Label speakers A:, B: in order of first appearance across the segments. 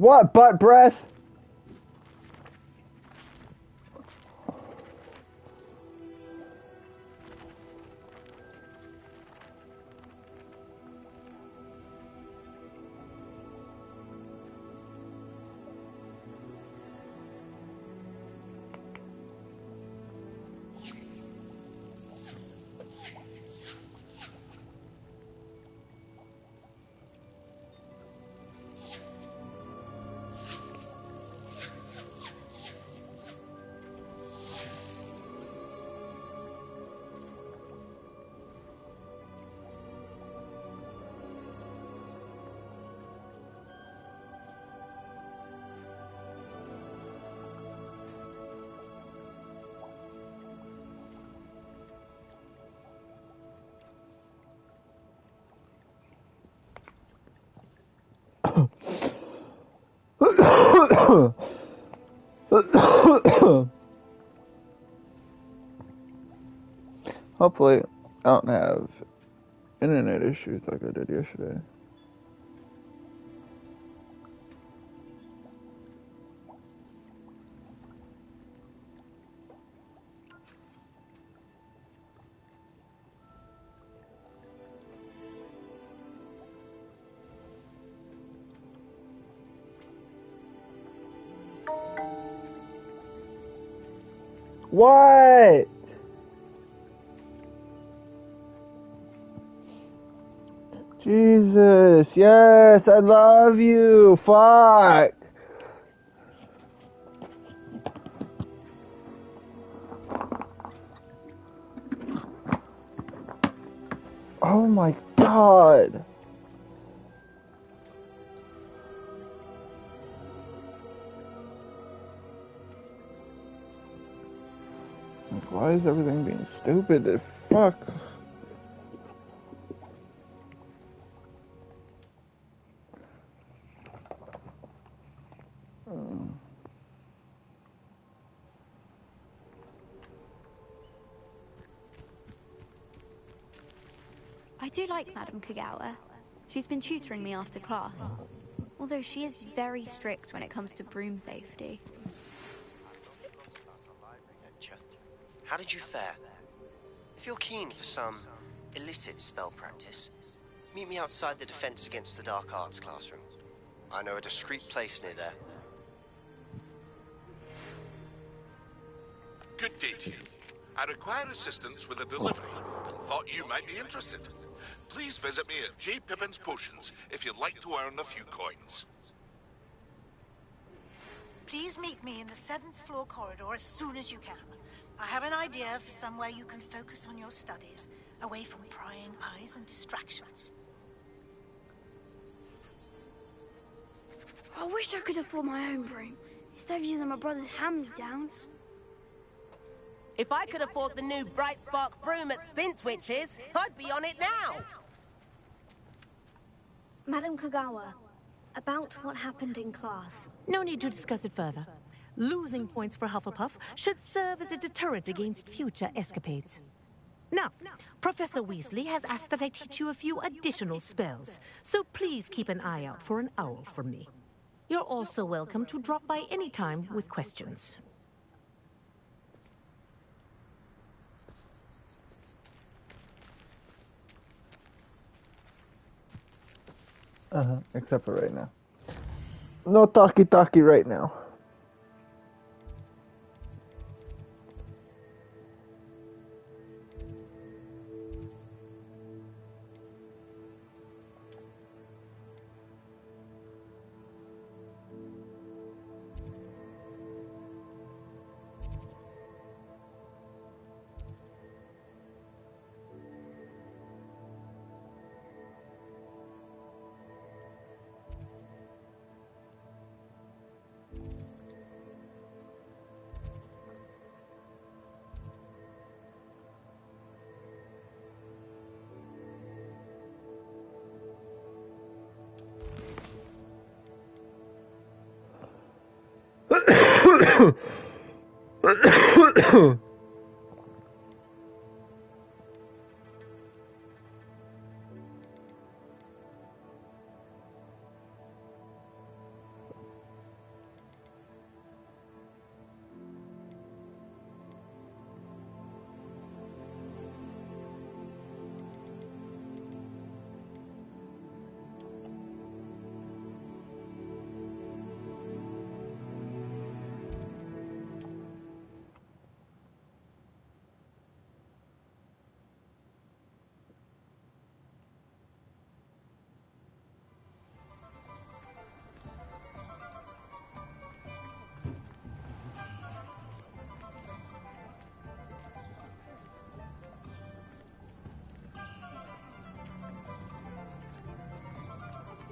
A: What? Butt breath? Hopefully, I don't have internet issues like I did yesterday. What? Jesus, yes, I love you. Fuck. Oh my god. Like, why is everything being stupid? Fuck.
B: I do like Madame Kagawa. She's been tutoring me after class. Although she is very strict when it comes to broom safety.
C: How did you fare? If you're keen for some illicit spell practice, meet me outside the Defense Against the Dark Arts classroom. I know a discreet place near there.
D: Good day to you. I require assistance with a delivery and thought you might be interested. Please visit me at J. Pippin's Potions if you'd like to earn a few coins.
E: Please meet me in the 7th floor corridor as soon as you can. I have an idea for somewhere you can focus on your studies, away from prying eyes and distractions.
F: I wish I could afford my own broom, instead of using my brother's hand-me-downs.
G: If I could afford the new Bright Spark broom at Spintswitch's, I'd be on it now!
H: Madame Kagawa, about what happened in class.
I: No need to discuss it further. Losing points for Hufflepuff should serve as a deterrent against future escapades. Now, Professor Weasley has asked that I teach you a few additional spells, so please keep an eye out for an owl from me. You're also welcome to drop by any time with questions.
A: Except for right now. No talkie-talkie right now.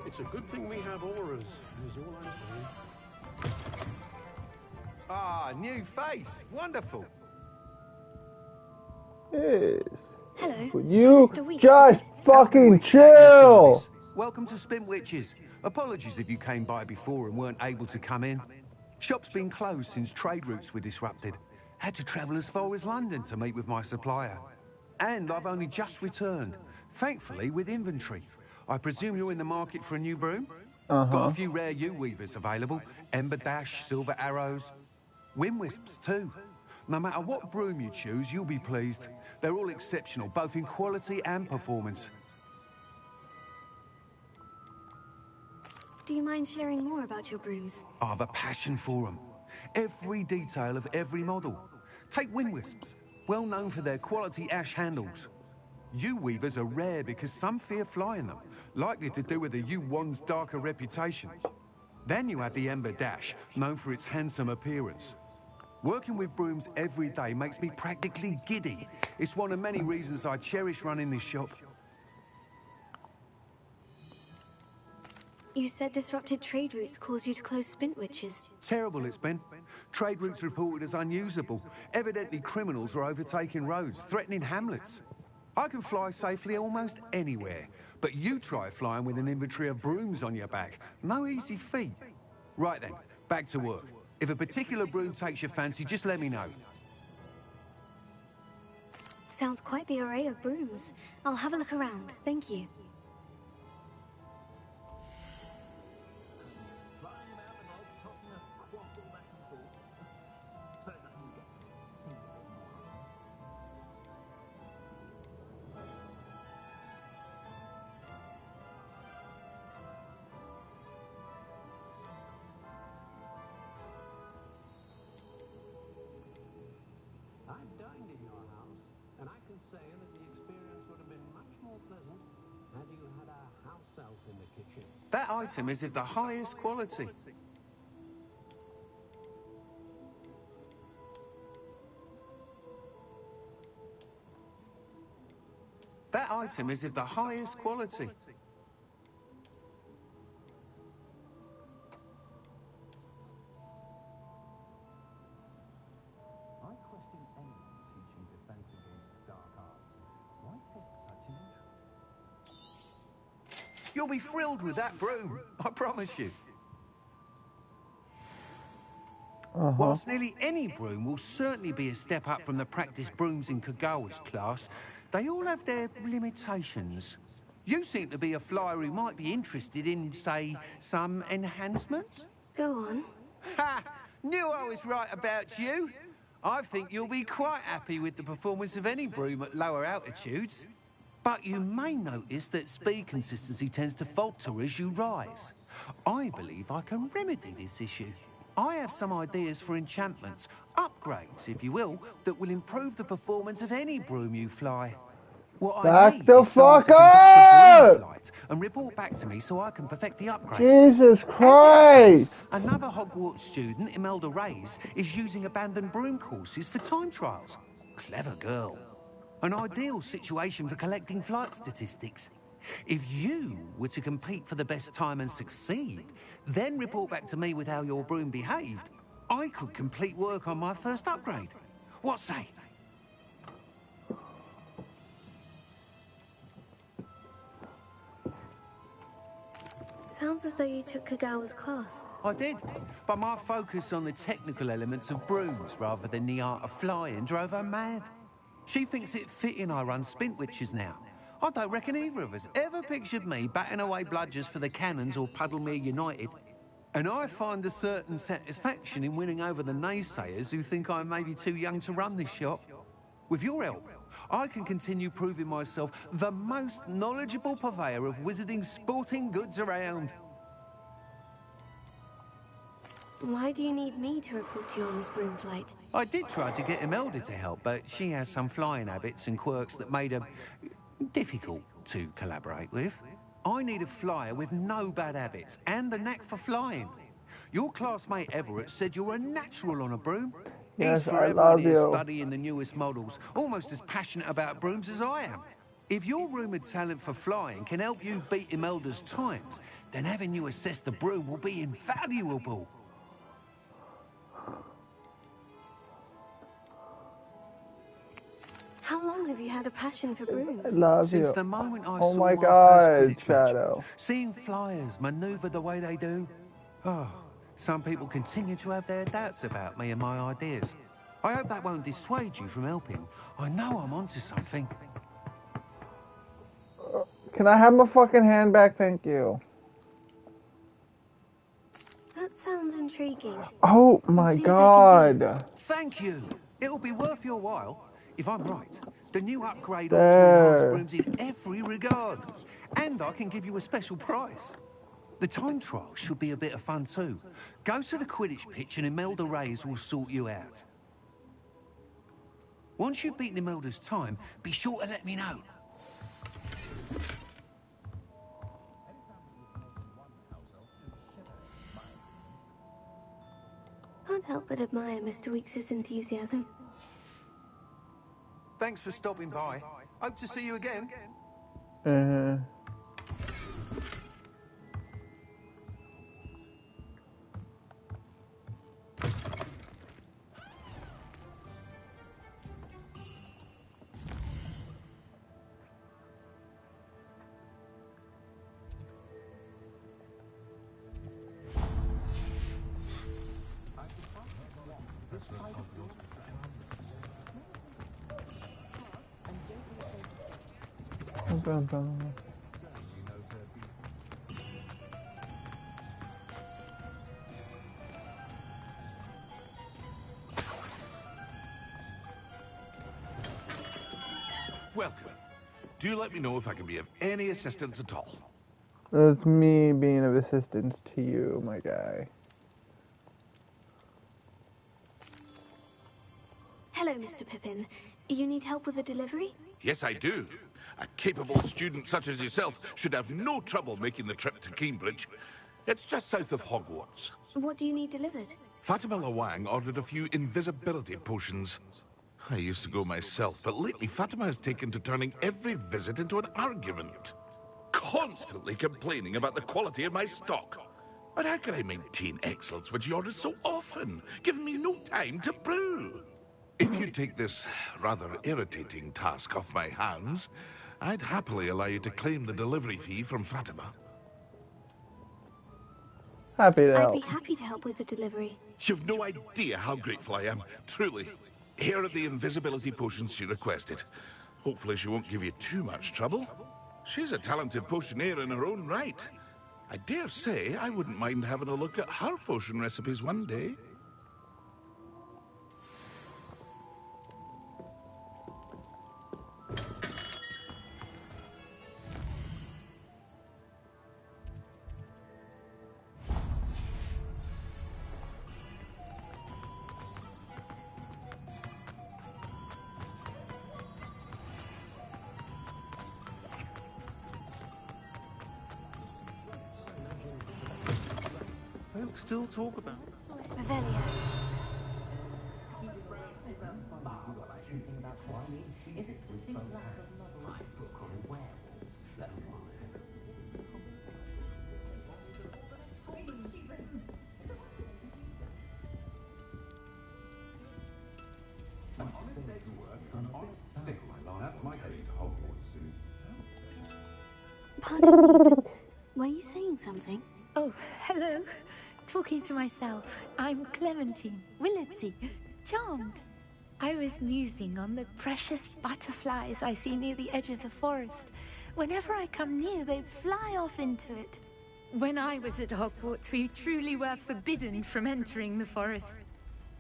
J: It's a good thing we have auras, is all I'm saying.
K: Ah, new face. Wonderful.
A: Yes.
H: Hello.
A: Would you
H: Mr. Weeks,
A: just fucking
K: Weeks at your
A: chill?
K: service. Welcome to Spin Witches. Apologies if you came by before and weren't able to come in. Shop's been closed since trade routes were disrupted. Had to travel as far as London to meet with my supplier. And I've only just returned, thankfully with inventory. I presume you're in the market for a new broom? Got a few rare U-weavers available. Ember Dash, Silver Arrows. Wind Wisps too. No matter what broom you choose, you'll be pleased. They're all exceptional, both in quality and performance.
H: Do you mind sharing more about your brooms?
K: I have a passion for them. Every detail of every model. Take Wind Wisps, well known for their quality ash handles. U-weavers are rare because some fear flying them, likely to do with the U-wand's darker reputation. Then you have the Ember Dash, known for its handsome appearance. Working with brooms every day makes me practically giddy. It's one of many reasons I cherish running this shop.
H: You said disrupted trade routes caused you to close Spin Witches.
K: Terrible it's been. Trade routes reported as unusable. Evidently criminals are overtaking roads, threatening hamlets. I can fly safely almost anywhere, but you try flying with an inventory of brooms on your back. No easy feat. Right then, back to work. If a particular broom takes your fancy, just let me know.
H: Sounds quite the array of brooms. I'll have a look around, thank you.
J: I've dined in your house, and I can say that the experience would have been much more pleasant had you had a house elf in the kitchen.
K: That item is of the highest quality. That item is of the highest quality.
J: I question anyone teaching defense against dark arts. Why take such an interest?
K: You'll be thrilled with that broom, I promise you. Whilst nearly any broom will certainly be a step up from the practice brooms in Kagawa's class, they all have their limitations. You seem to be a flyer who might be interested in, say, some enhancements?
H: Go on.
K: Ha! Knew I was right about you. I think you'll be quite happy with the performance of any broom at lower altitudes. But you may notice that speed consistency tends to falter as you rise. I believe I can remedy this issue. I have some ideas for enchantments, upgrades, if you will, that will improve the performance of any broom you fly. What I need is someone to conduct a broom flight and report back to me so I can perfect the upgrades.
A: Jesus Christ!
K: Another Hogwarts student, Imelda Reyes, is using abandoned broom courses for time trials. Clever girl. An ideal situation for collecting flight statistics. If you were to compete for the best time and succeed, then report back to me with how your broom behaved, I could complete work on my first upgrade. What say?
H: Sounds as though you took Kagawa's class.
K: I did, but my focus on the technical elements of brooms rather than the art of flying drove her mad. She thinks it fitting I run Spin Witches now. I don't reckon either of us ever pictured me batting away bludgers for the Cannons or Puddlemere United. And I find a certain satisfaction in winning over the naysayers who think I'm maybe too young to run this shop. With your help, I can continue proving myself the most knowledgeable purveyor of wizarding sporting goods around.
H: Why do you need me to report to you on this broom flight?
K: I did try to get Imelda to help, but she has some flying habits and quirks that made her difficult to collaborate with. I need a flyer with no bad habits and the knack for flying. Your classmate Everett said you're a natural on a broom.
A: Yes,
K: He's
A: I
K: forever
A: love
K: in here
A: you.
K: studying the newest models, almost as passionate about brooms as I am. If your rumoured talent for flying can help you beat Imelda's times, then having you assess the broom will be invaluable.
H: How long have you had a passion for brooms?
A: I love
K: Since
A: you.
K: the moment I
A: Oh
K: saw
A: my
K: my
A: God,
K: first Quidditch match,
A: Shadow.
K: seeing flyers manoeuvre the way they do. Oh, some people continue to have their doubts about me and my ideas. I hope that won't dissuade you from helping. I know I'm onto something.
A: Can I have my fucking hand back? Thank you.
H: That sounds intriguing.
A: Oh my
H: See what I can do.
A: God.
K: Thank you. It'll be worth your while. If I'm right, the new upgrade ought to
A: There.
K: enhance brooms in every regard. And I can give you a special price. The time trial should be a bit of fun too. Go to the Quidditch pitch and Imelda Reyes will sort you out. Once you've beaten Imelda's time, be sure to let me know.
H: Can't help but admire Mr. Weekes' enthusiasm.
K: Thanks for stopping by. Hope to see you again.
D: Welcome. Do let me know if I can be of any assistance at all.
A: It's me being of assistance to you, my guy.
H: Hello, Mr. Pippin. You need help with a delivery?
D: Yes, I do. A capable student such as yourself should have no trouble making the trip to Cambridge. It's just south of Hogwarts.
H: What do you need delivered?
D: Fatima Lawang ordered a few invisibility potions. I used to go myself, but lately Fatima has taken to turning every visit into an argument. Constantly complaining about the quality of my stock. But how can I maintain excellence when she orders so often, giving me no time to brew? If you take this rather irritating task off my hands, I'd happily allow you to claim the delivery fee from Fatima.
A: Happy to
H: I'd
A: help.
H: be happy to help with the delivery.
D: You've no idea how grateful I am, truly. Here are the invisibility potions she requested. Hopefully she won't give you too much trouble. She's a talented potioneer in her own right. I dare say I wouldn't mind having a look at her potion recipes one day.
K: Folks still talk about it.
H: Revelio. Pardon me. Were you saying something?
L: Oh, hello. Talking to myself. I'm Clementine Willetsy. Charmed. I was musing on the precious butterflies I see near the edge of the forest. Whenever I come near, they fly off into it. When I was at Hogwarts, we truly were forbidden from entering the forest.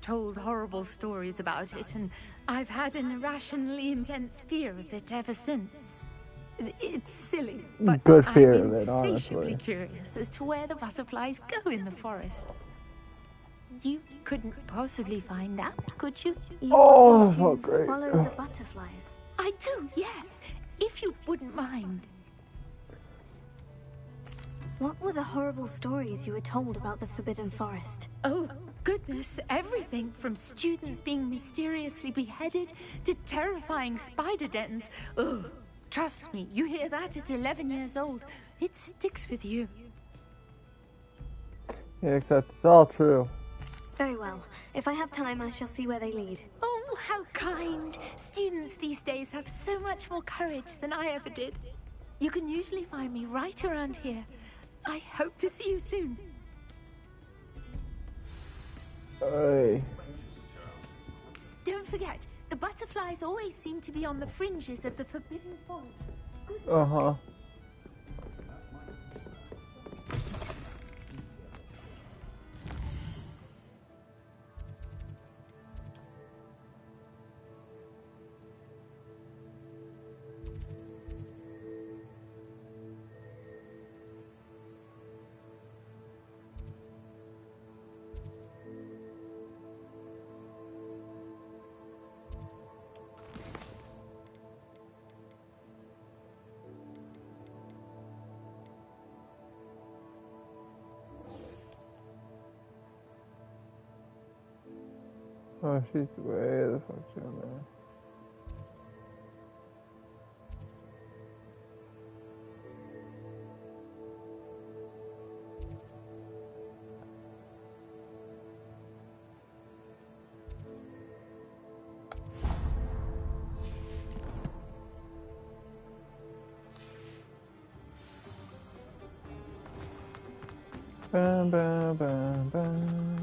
L: Told horrible stories about it, and I've had an irrationally intense fear of it ever since. It's silly, but
A: Good fear
L: I'm
A: of it,
L: insatiably
A: honestly.
L: curious as to where the butterflies go in the forest. You couldn't possibly find out, could you?
H: You
A: Oh,
H: want
A: that
H: me
A: felt
H: to
A: great.
H: follow the butterflies.
L: I do, yes. If you wouldn't mind.
H: What were the horrible stories you were told about the Forbidden Forest?
L: Oh, goodness, everything from students being mysteriously beheaded to terrifying spider dens. Oh, Trust me, you hear that at 11 years old, it sticks with you.
A: Yeah, except it's all true.
H: Very well. If I have time, I shall see where they lead.
L: Oh, how kind. Students these days have so much more courage than I ever did. You can usually find me right around here. I hope to see you soon.
A: Hey.
L: Don't forget, the butterflies always seem to be on the fringes of the Forbidden Forest.
A: Uh-huh. Oh, she's way the fuck down there. Bam, bam, bam, bam.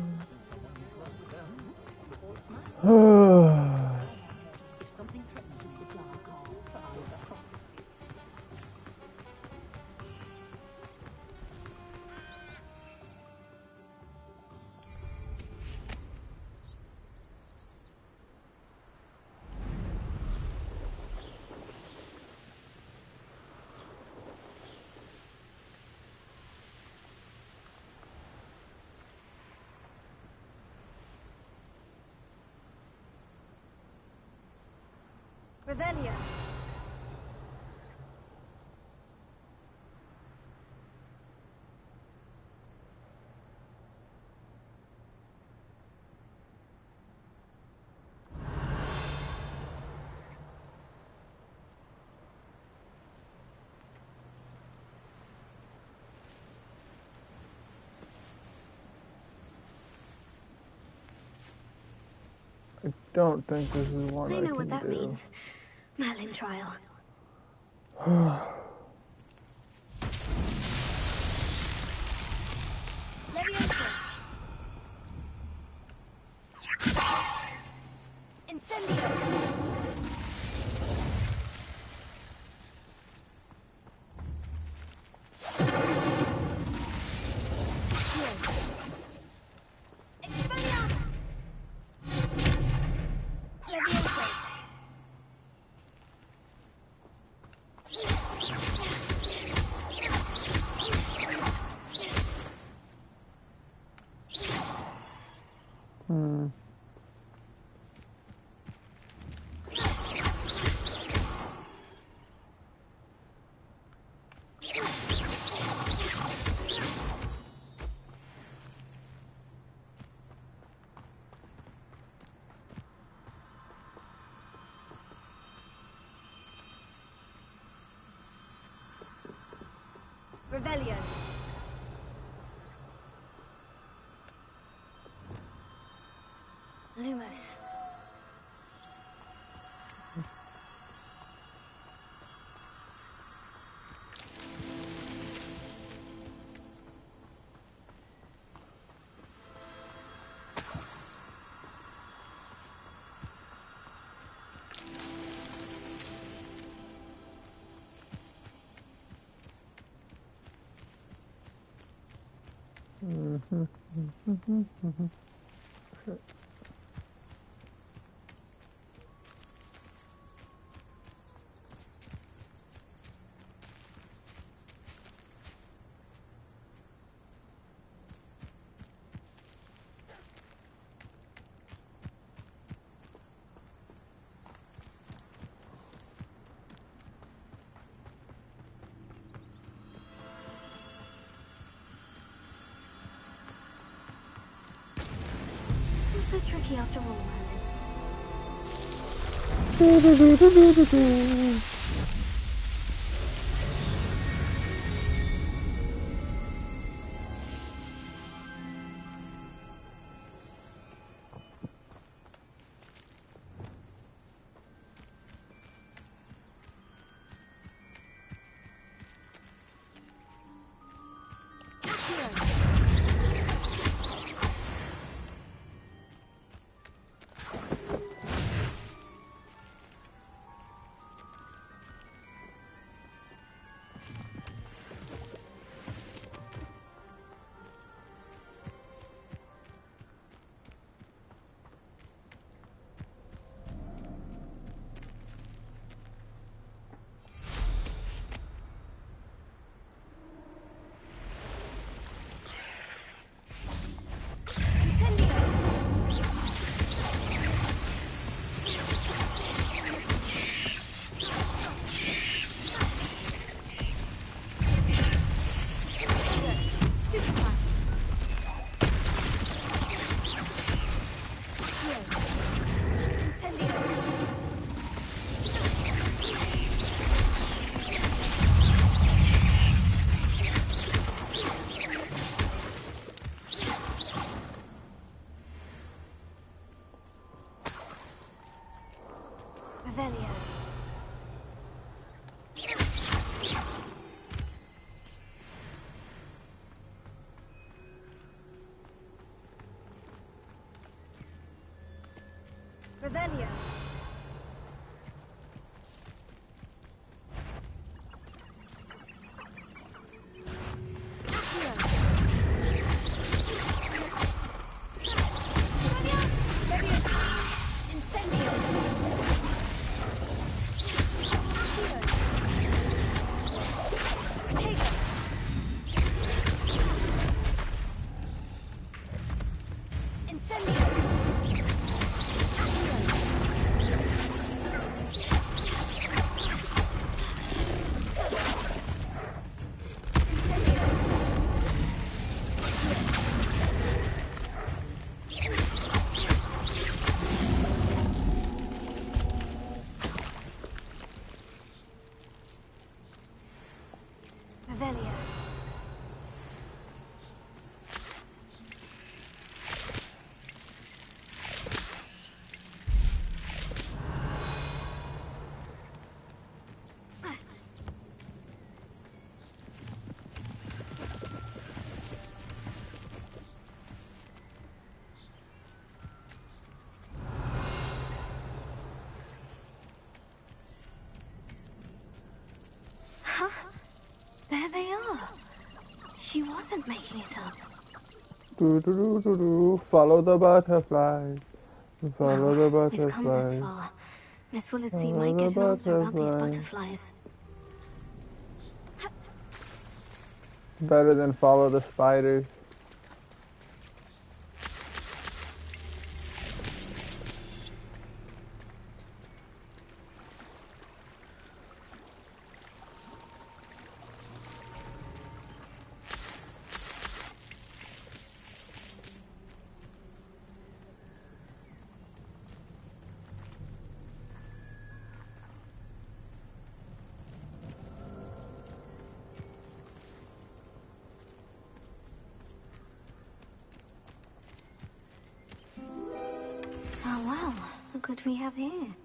H: Revelio.
A: I don't think this is one I
H: know
A: can
H: what that
A: do.
H: means. Merlin trial. Leviosa. Incendio. Expelliarmus. Leviosa. Revelio. Lumos. So tricky after all, Merlin.
A: 嘟嘟嘟嘟嘟嘟嘟。
H: Revelio. There they are. She wasn't making it up.
A: Do, do, do, do, do. Follow the butterflies. Follow the
H: We've come this
A: butterflies.
H: far. Miss Willitsey might get an answer about these butterflies.
A: Better than follow the spiders.
H: Oh wow, look what we have here.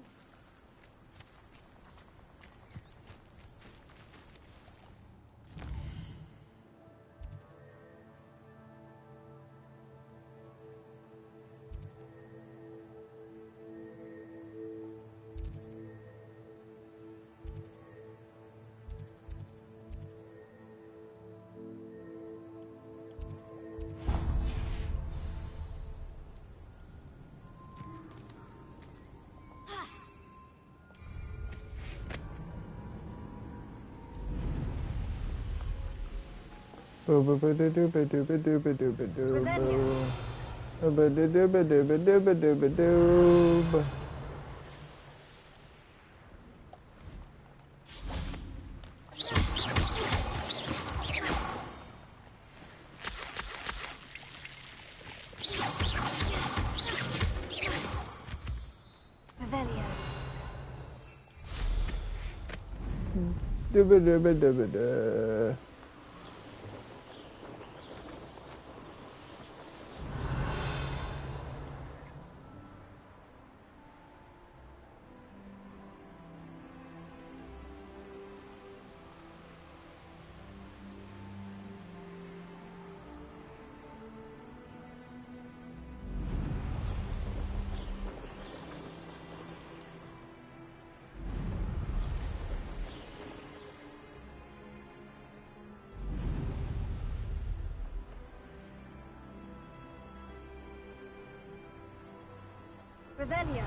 H: Revelia.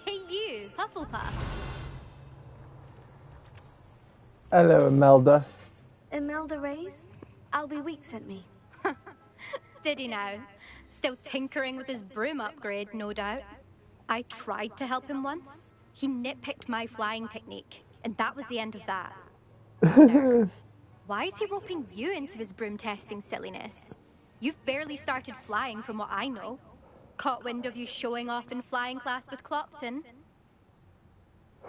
B: Hey you, Hufflepuff.
A: Hello, Imelda.
H: Imelda Reyes? Albie Week sent me.
B: Did he now? Still tinkering with his broom upgrade, no doubt. I tried to help him once. He nitpicked my flying technique, and that was the end of that. Nerve. Why is he roping you into his broom testing silliness? You've barely started flying from what I know. Caught wind of you showing off in flying class with Clopton.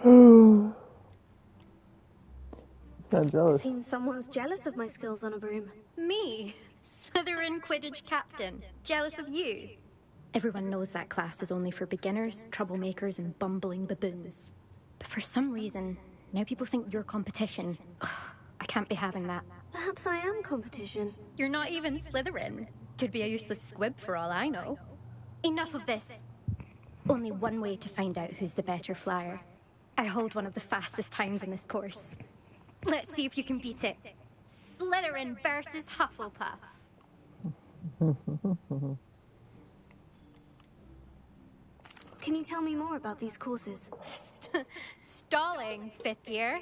A: I'm jealous.
H: Seems someone's jealous of my skills on a broom.
B: Me? Slytherin Quidditch captain. Jealous of you? Everyone knows that class is only for beginners, troublemakers, and bumbling baboons. But for some reason, now people think you're competition. Ugh, I can't be having that.
H: Perhaps I am competition.
B: You're not even Slytherin. Could be a useless squib for all I know. Enough of this. Only one way to find out who's the better flyer. I hold one of the fastest times in this course. Let's see if you can beat it. Slytherin versus Hufflepuff.
H: Can you tell me more about these courses?
B: Stalling, 5th year.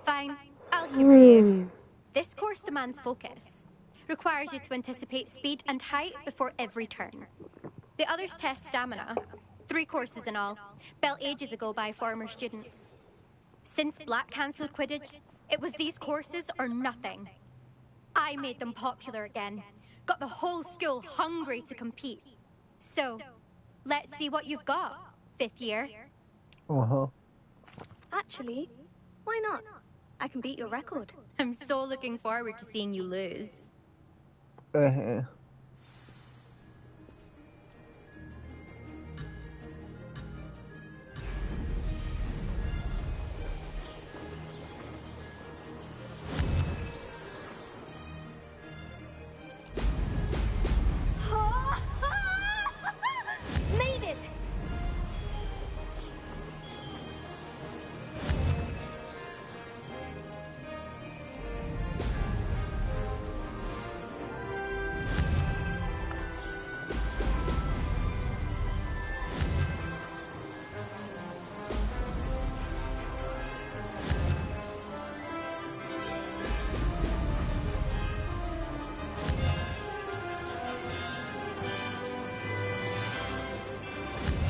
B: Fine, I'll humor you. This course demands focus. Requires you to anticipate speed and height before every turn. The others test stamina. 3 courses in all, built ages ago by former students. Since Black cancelled Quidditch, it was these courses or nothing. I made them popular again. Got the whole school hungry to compete. So, let's see what you've got, 5th year.
A: Uh-huh.
H: Actually, why not? I can beat your record.
B: I'm so looking forward to seeing you lose.
A: Uh-huh.
H: Made it!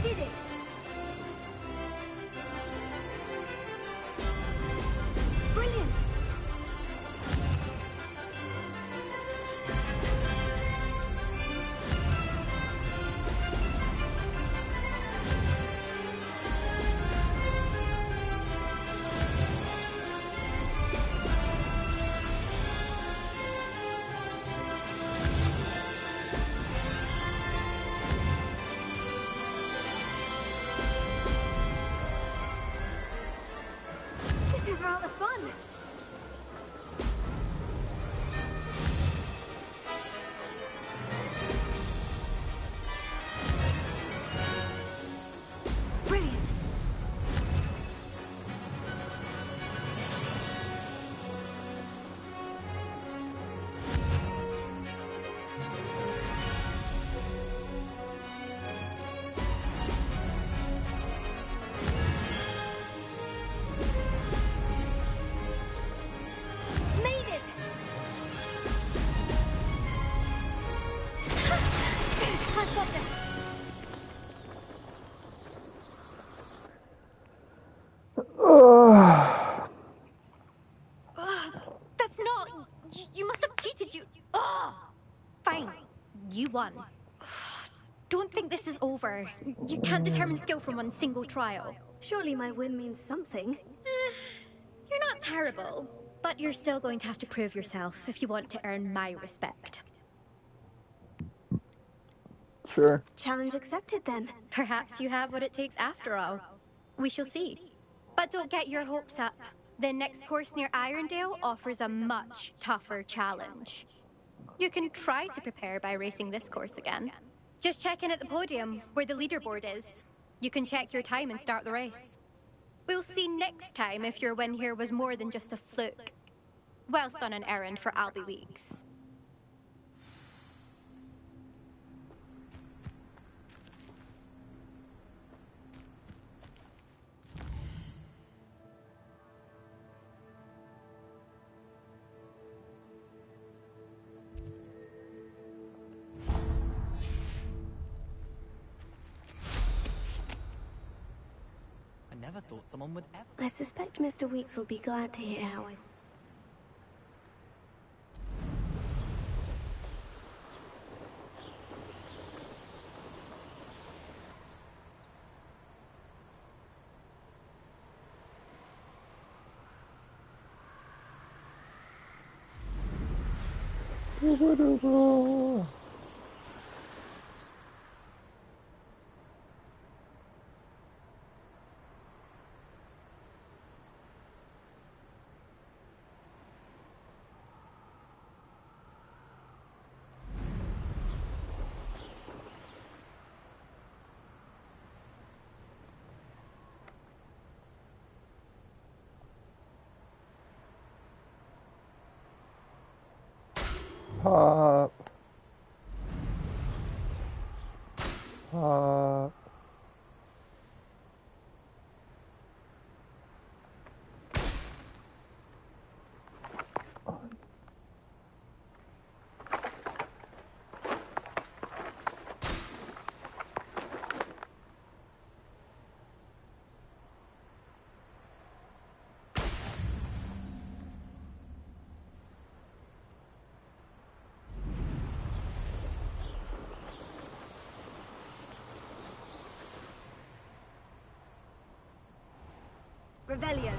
H: Did it! Brilliant! This is rather fun. Brilliant. Made it! I've got this.
B: That's not... You must have cheated, you... Ugh. Fine. You won. Don't think this is over. You can't determine skill from one single trial.
H: Surely my win means something.
B: You're not terrible, but you're still going to have to prove yourself if you want to earn my respect.
A: Sure.
H: Challenge accepted then.
B: Perhaps you have what it takes after all. We shall see. But don't get your hopes up. The next course near Irondale offers a much tougher challenge. You can try to prepare by racing this course again. Just check in at the podium, where the leaderboard is. You can check your time and start the race. We'll see next time if your win here was more than just a fluke. Whilst on an errand for Albie Weeks.
M: I never thought someone would ever...
H: I suspect Mr. Weeks will be glad to hear how I...
A: Pop. Pop.
H: Revelio.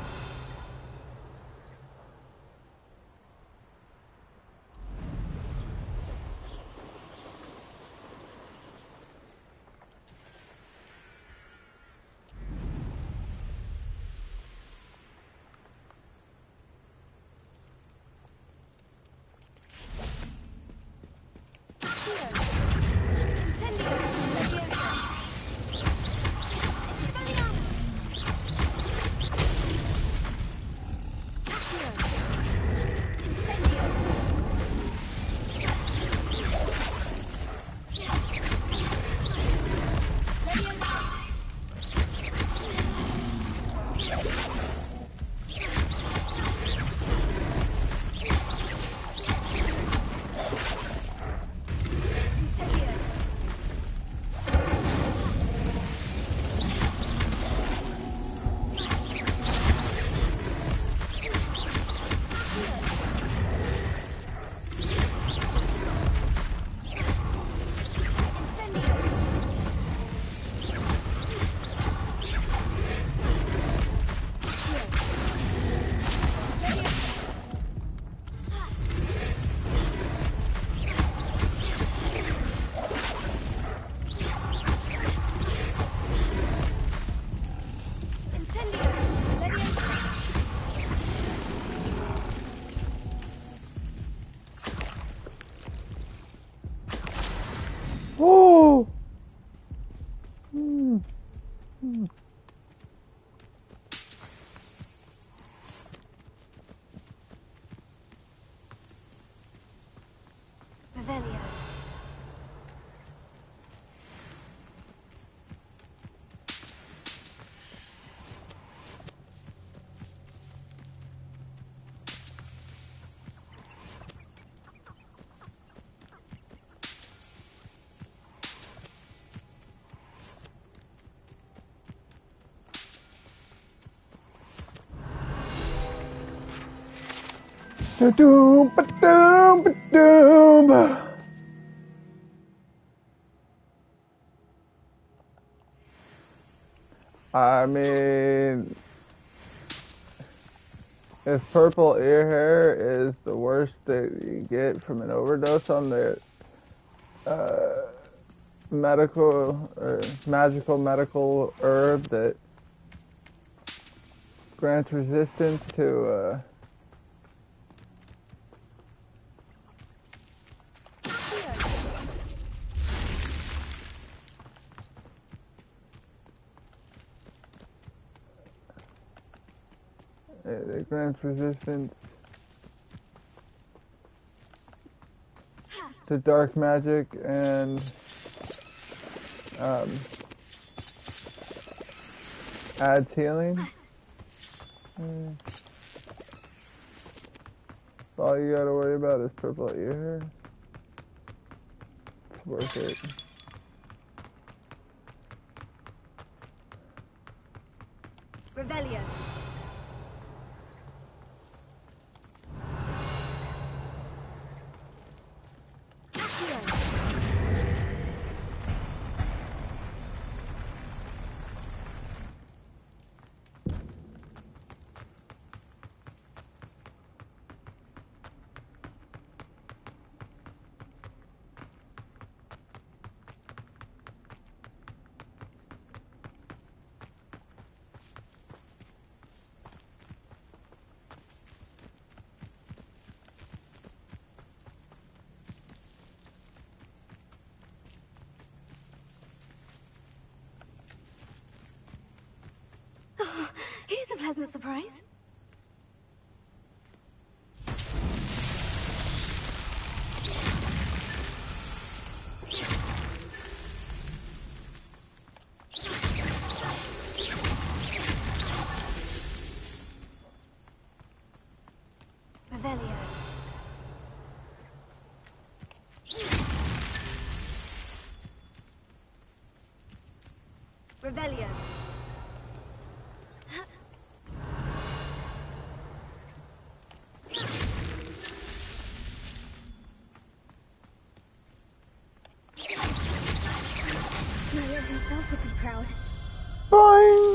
A: Oh!
H: Revelio.
A: Ba-doom, ba-doom, ba-doom. I mean, if purple ear hair is the worst that you get from an overdose on the medical or magical medical herb that grants resistance to It grants resistance to dark magic and adds healing. All you gotta worry about is purple at your hair. It's worth it.
H: Revelio. Oh, here's a pleasant surprise. Revelio. Revelio. Mario himself would be proud.
A: Boing!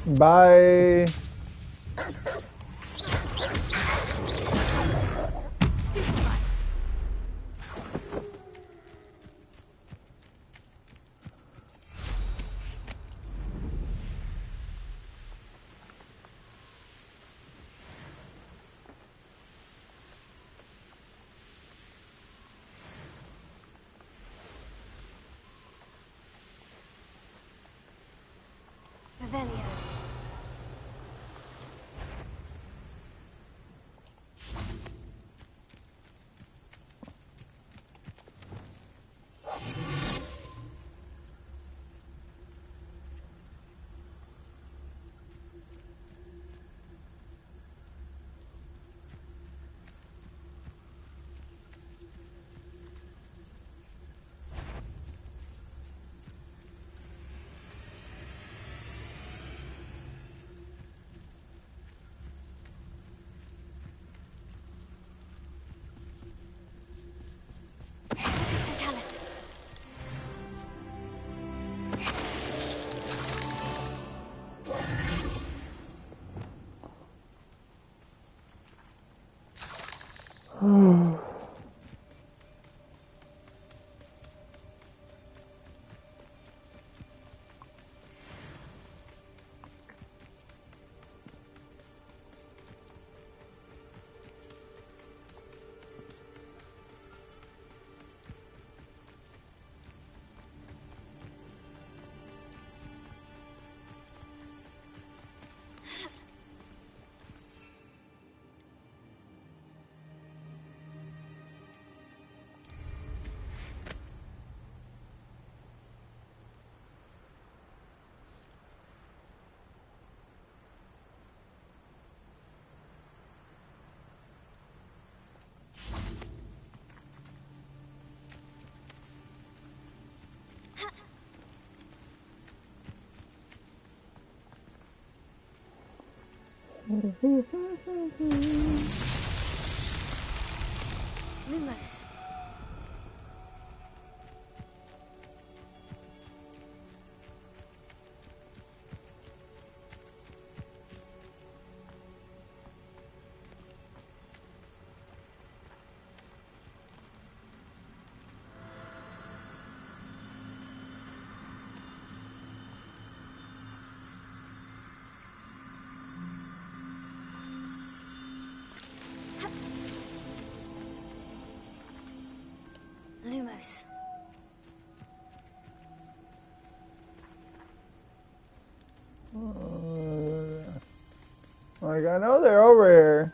A: Bye.
H: Revelio. Lumos. Lumos.
A: Like, I know they're over here.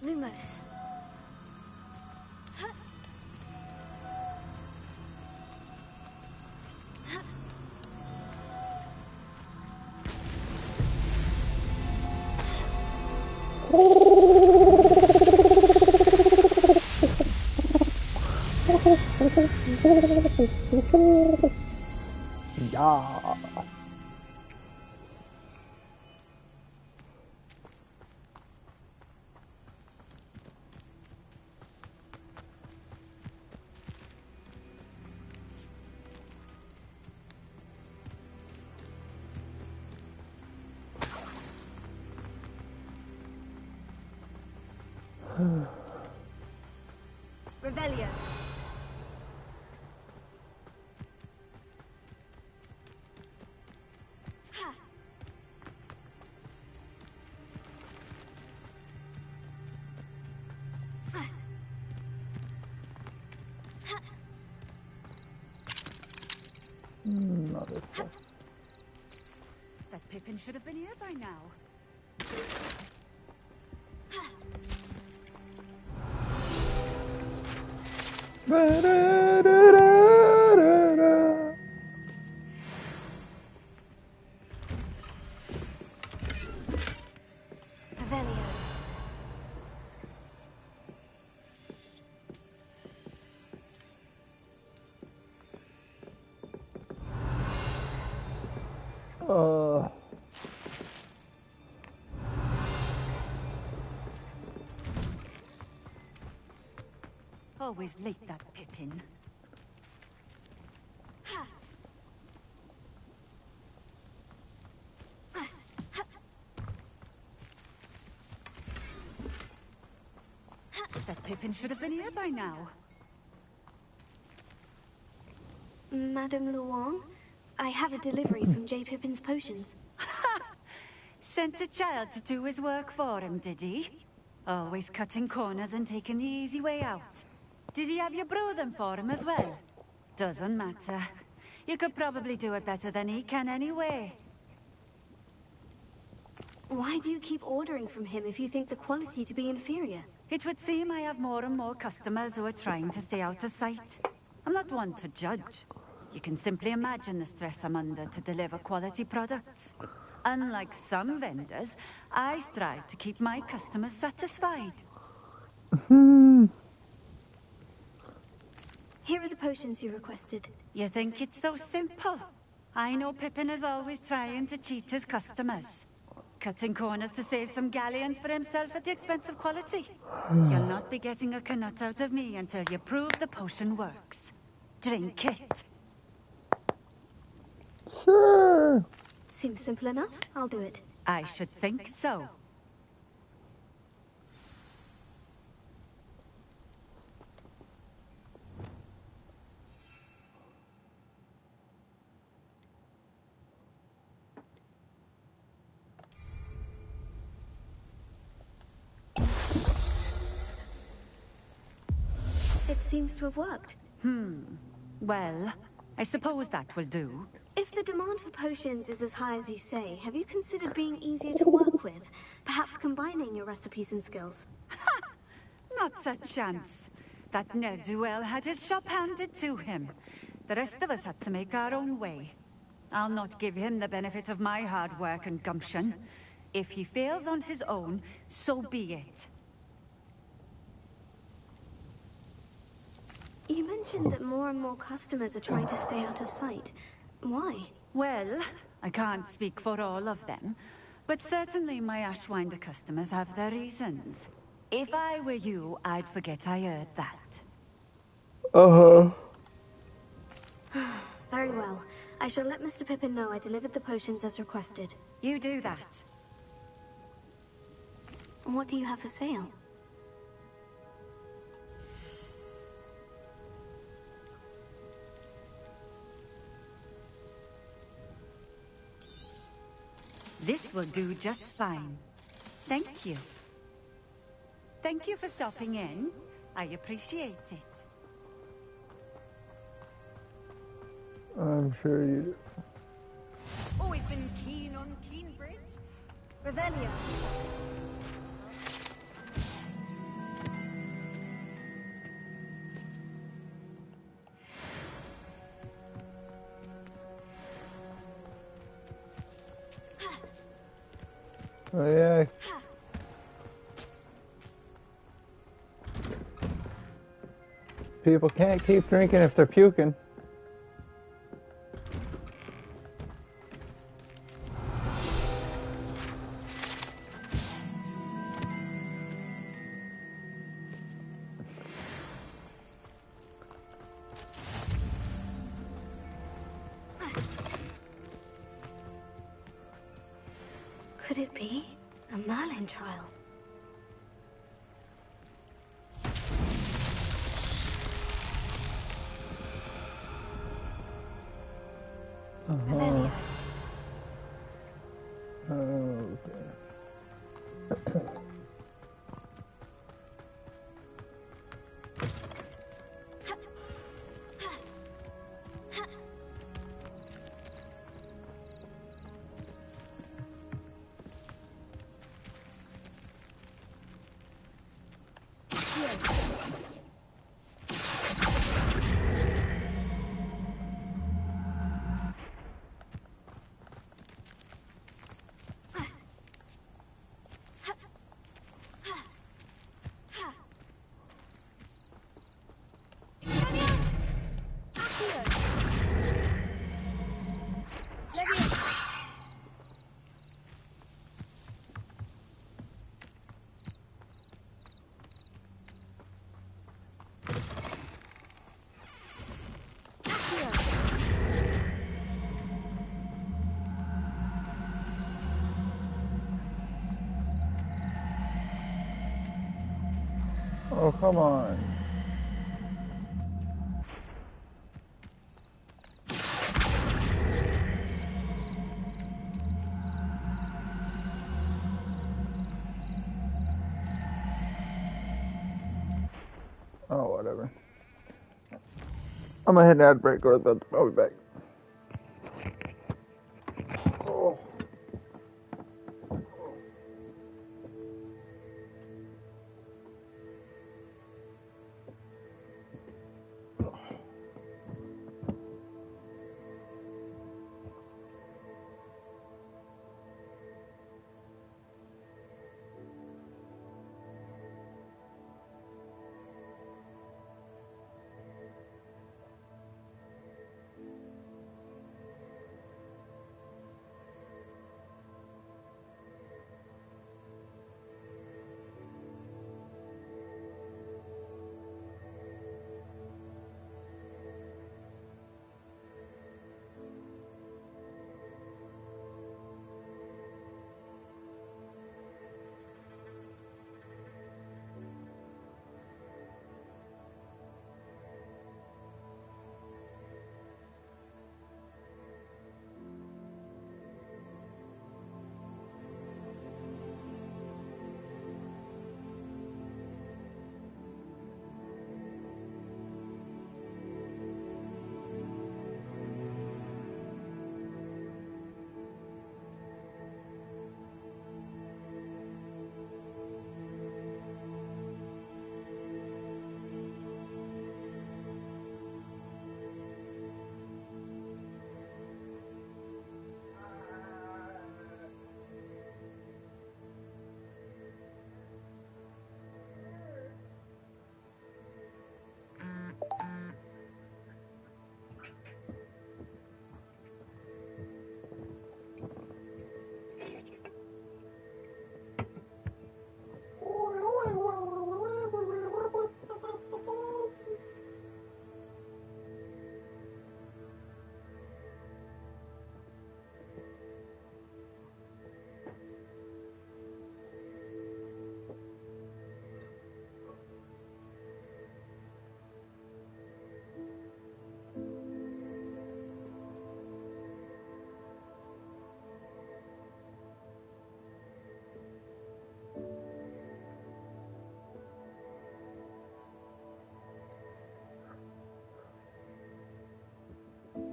H: Lumos.
A: Yeah.
H: Revelio. Ha.
A: Motherfucker.
N: That Pippin should have been here by now.
H: Revelio.
N: Always late, that Pippin. That Pippin should have been here by now.
H: Madame Luong, I have a delivery from J. Pippin's potions.
N: Sent a child to do his work for him, did he? Always cutting corners and taking the easy way out. Did he have you brew them for him as well? Doesn't matter. You could probably do it better than he can anyway.
H: Why do you keep ordering from him if you think the quality to be inferior?
N: It would seem I have more and more customers who are trying to stay out of sight. I'm not one to judge. You can simply imagine the stress I'm under to deliver quality products. Unlike some vendors, I strive to keep my customers satisfied.
H: Here are the potions you requested.
N: You think it's so simple? I know Pippin is always trying to cheat his customers. Cutting corners to save some galleons for himself at the expense of quality. You'll not be getting a canut out of me until you prove the potion works. Drink it.
A: Sure.
H: Seems simple enough. I'll do it.
N: I should think so.
H: It seems to have worked.
N: Well, I suppose that will do.
H: If the demand for potions is as high as you say, have you considered being easier to work with? Perhaps combining your recipes and skills?
N: Not a chance. That ne'er-do-well had his shop handed to him. The rest of us had to make our own way. I'll not give him the benefit of my hard work and gumption. If he fails on his own, so be it.
H: You mentioned that more and more customers are trying to stay out of sight. Why?
N: Well, I can't speak for all of them, but certainly my Ashwinder customers have their reasons. If I were you, I'd forget I heard that.
H: Very well. I shall let Mr. Pippin know I delivered the potions as requested.
N: You do that.
H: What do you have for sale?
N: This will do just fine. Thank you. Thank you for stopping in. I appreciate it.
A: I'm sure you do.
L: Always been keen on Keenbridge. Revelio.
A: Oh yeah. People can't keep drinking if they're puking.
H: Could it be a Merlin trial?
A: Okay. Oh, come on. Oh, whatever. I'm gonna head to ad break, or I'll be back. Oh.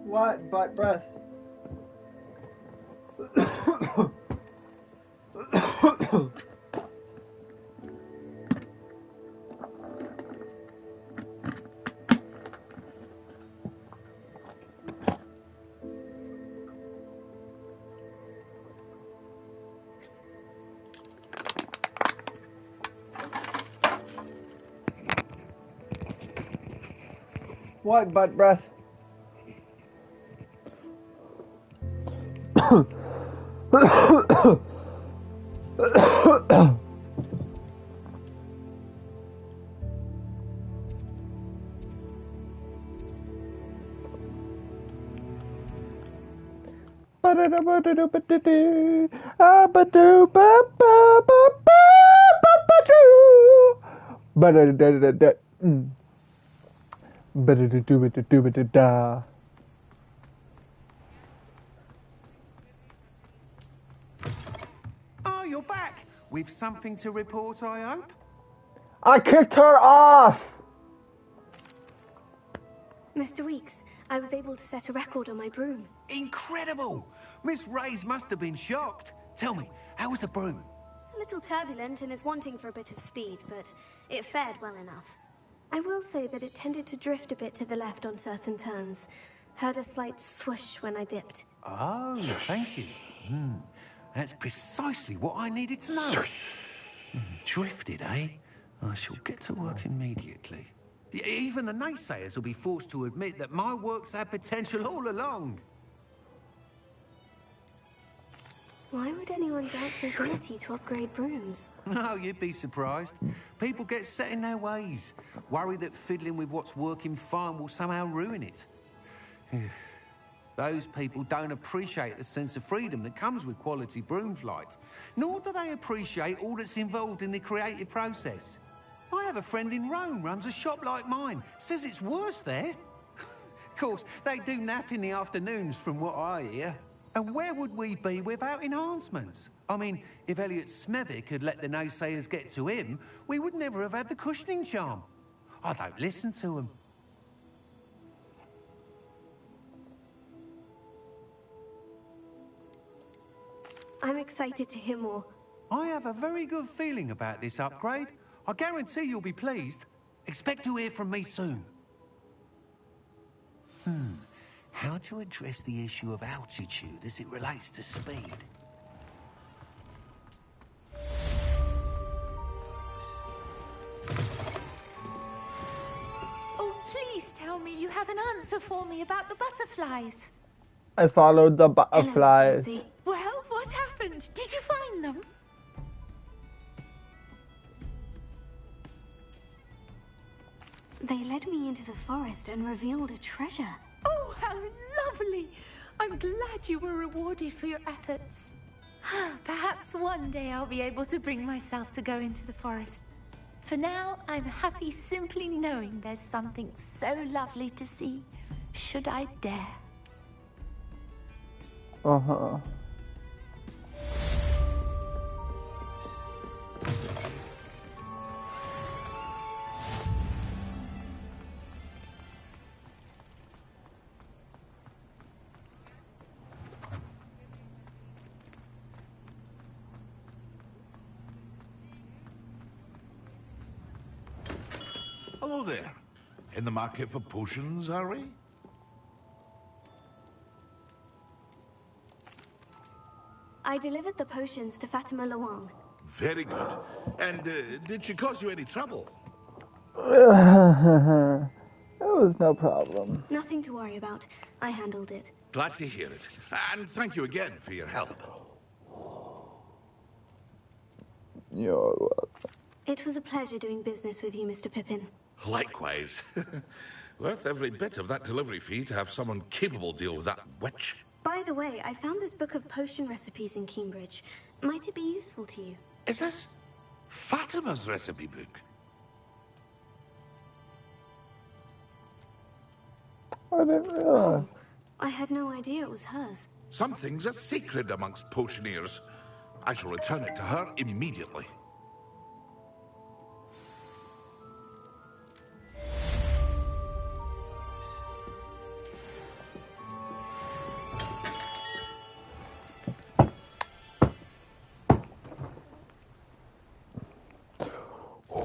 A: What? Butt breath. What? Butt breath.
K: Oh, you're back. With something to report, I hope?
A: I kicked her off!
H: Mr. Weeks, I was able to set a record on my broom.
K: Incredible! Miss Reyes must have been shocked. Tell me, how was the broom?
H: A little turbulent and is wanting for a bit of speed, but it fared well enough. I will say that it tended to drift a bit to the left on certain turns. Heard a slight swoosh when I dipped.
K: Oh, thank you. That's precisely what I needed to know. Drifted, eh? I shall get to work immediately. Even the naysayers will be forced to admit that my work's had potential all along.
H: Why would anyone doubt your ability to upgrade brooms?
K: No, you'd be surprised. People get set in their ways, worried that fiddling with what's working fine will somehow ruin it. Those people don't appreciate the sense of freedom that comes with quality broom flight, nor do they appreciate all that's involved in the creative process. I have a friend in Rome runs a shop like mine, says it's worse there. Of course, they do nap in the afternoons from what I hear. And where would we be without enhancements? I mean, if Elliot Smethwick had let the naysayers get to him, we would never have had the cushioning charm. I don't listen to them.
H: I'm excited to hear more.
K: I have a very good feeling about this upgrade. I guarantee you'll be pleased. Expect to hear from me soon. How to address the issue of altitude as it relates to speed?
L: Oh, please tell me you have an answer for me about the butterflies.
A: I followed the butterflies.
L: Well, what happened? Did you find them?
H: They led me into the forest and revealed a treasure.
L: Oh, how lovely! I'm glad you were rewarded for your efforts. Perhaps one day I'll be able to bring myself to go into the forest. For now, I'm happy simply knowing there's something so lovely to see, should I dare.
A: Uh-huh.
D: Hello there. In the market for potions, are we?
H: I delivered the potions to Fatima Luang.
D: Very good. And did she cause you any trouble?
A: It was no problem.
H: Nothing to worry about. I handled it.
D: Glad to hear it. And thank you again for your help.
A: You're welcome.
H: It was a pleasure doing business with you, Mr. Pippin.
D: Likewise. Worth every bit of that delivery fee to have someone capable deal with that witch.
H: By the way, I found this book of potion recipes in Cambridge. Might it be useful to you?
D: Is this Fatima's recipe book?
A: I didn't realize.
H: I had no idea it was hers.
D: Some things are sacred amongst potioneers. I shall return it to her immediately.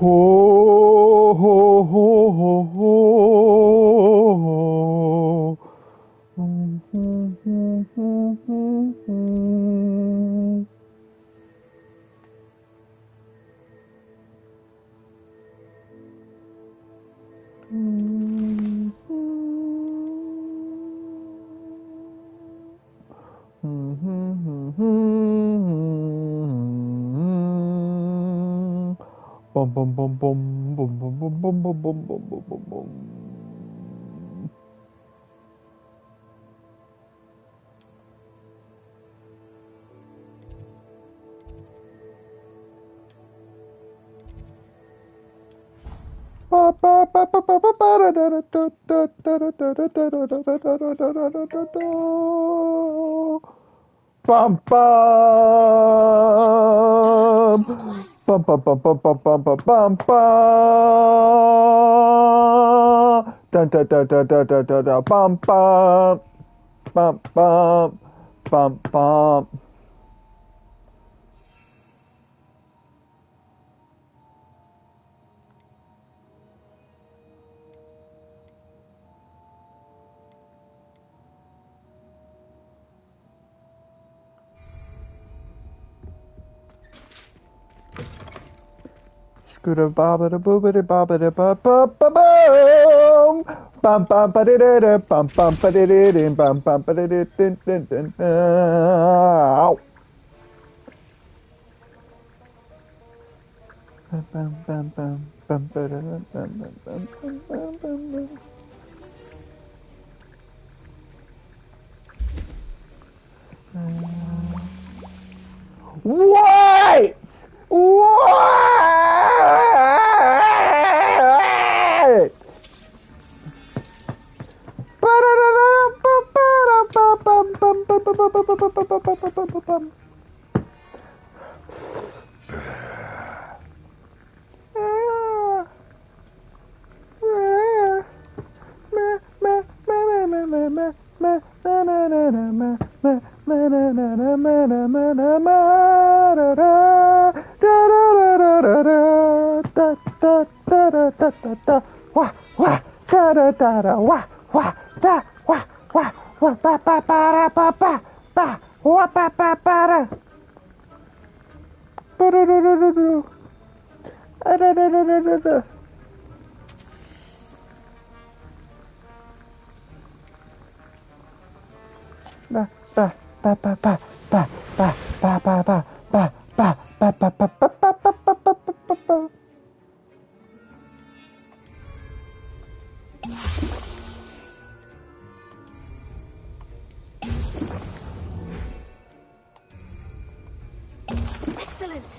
A: ho, ho, ho. Bum bum bum bum bum bum bum bum bum bum bum bum bum bum. Bum bum. Bum bum bum bum bum bum bum bum bum. Dun dun dun dun dun dun dun dun. Bum bum. Bum bum. Bum bum. Scooter bobbity boobity bobbity ba ba ba boom. Bum bum ba di da da bum bum ba di di din bum bum ba di di din din din. Ow. Bum bum bum bum bum ba da bum bum bum bum bum bum bum. What? What?
H: Excellent.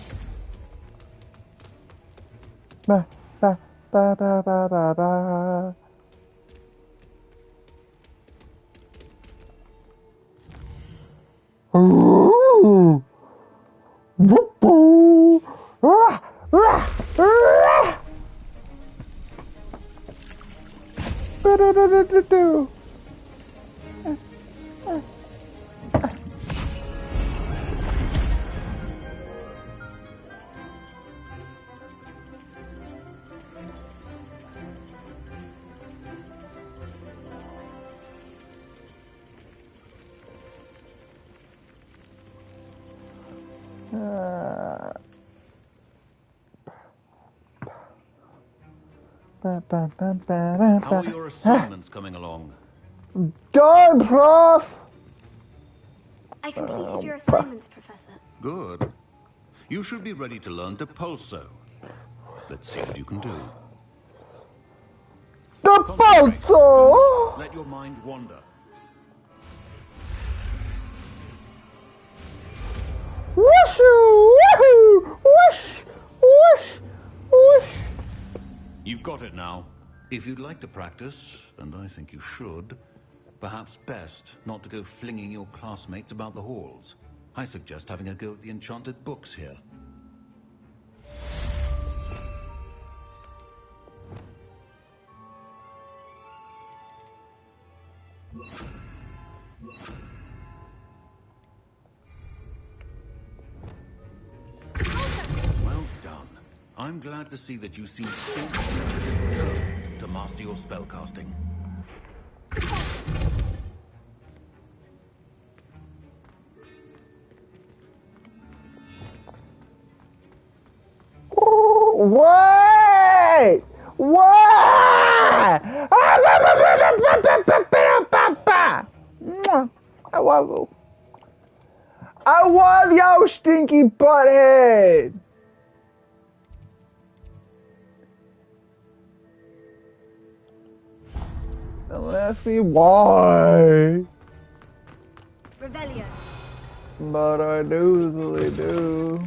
A: Ba ba ba ba ba ba ba. Ooh. Whoop-oo. Ah, ah, ah. Ba-da-da-da-da-do.
O: How are your assignments coming along?
A: Done, Prof!
H: I completed your assignments, Professor.
O: Good. You should be ready to learn to pulso. Let's see what you can do.
A: The pulso!
O: Let your mind wander.
A: Whooshoo! Woohoo! Whoosh! Whoosh! Whoosh!
O: You've got it now. If you'd like to practice, and I think you should, perhaps best not to go flinging your classmates about the halls. I suggest having a go at the enchanted books here. Well done. I'm glad to see that you seem so determined to master your spellcasting.
A: Wait! Why? I love your stinky butthead! Don't ask me why.
H: Revelio.
A: But I usually do.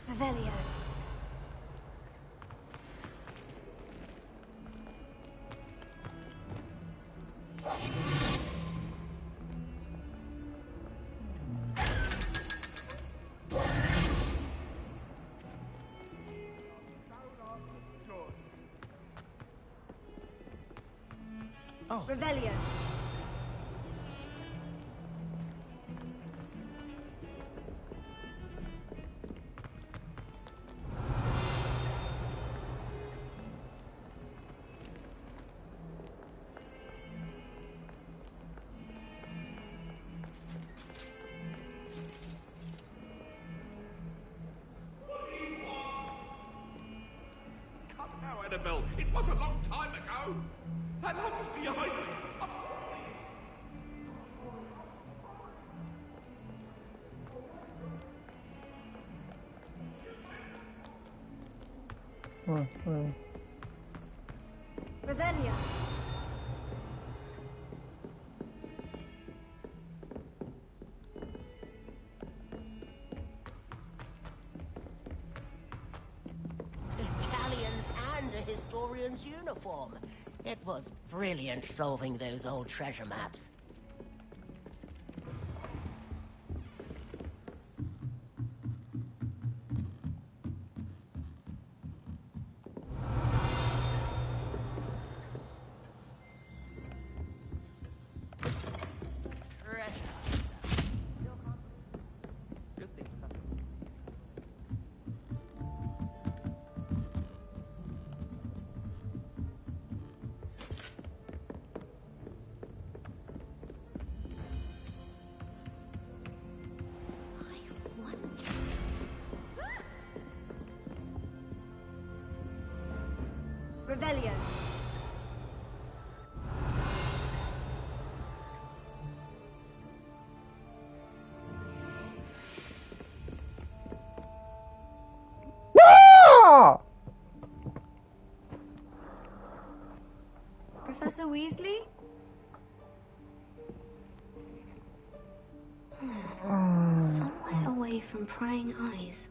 H: Revelio.
M: Oh.
H: Revelio.
D: Annabelle, it was a long time ago. That life is behind me.
H: Revelio.
G: Historian's uniform. It was brilliant solving those old treasure maps.
H: Revelio.
F: Professor Weasley?
H: Somewhere away from prying eyes.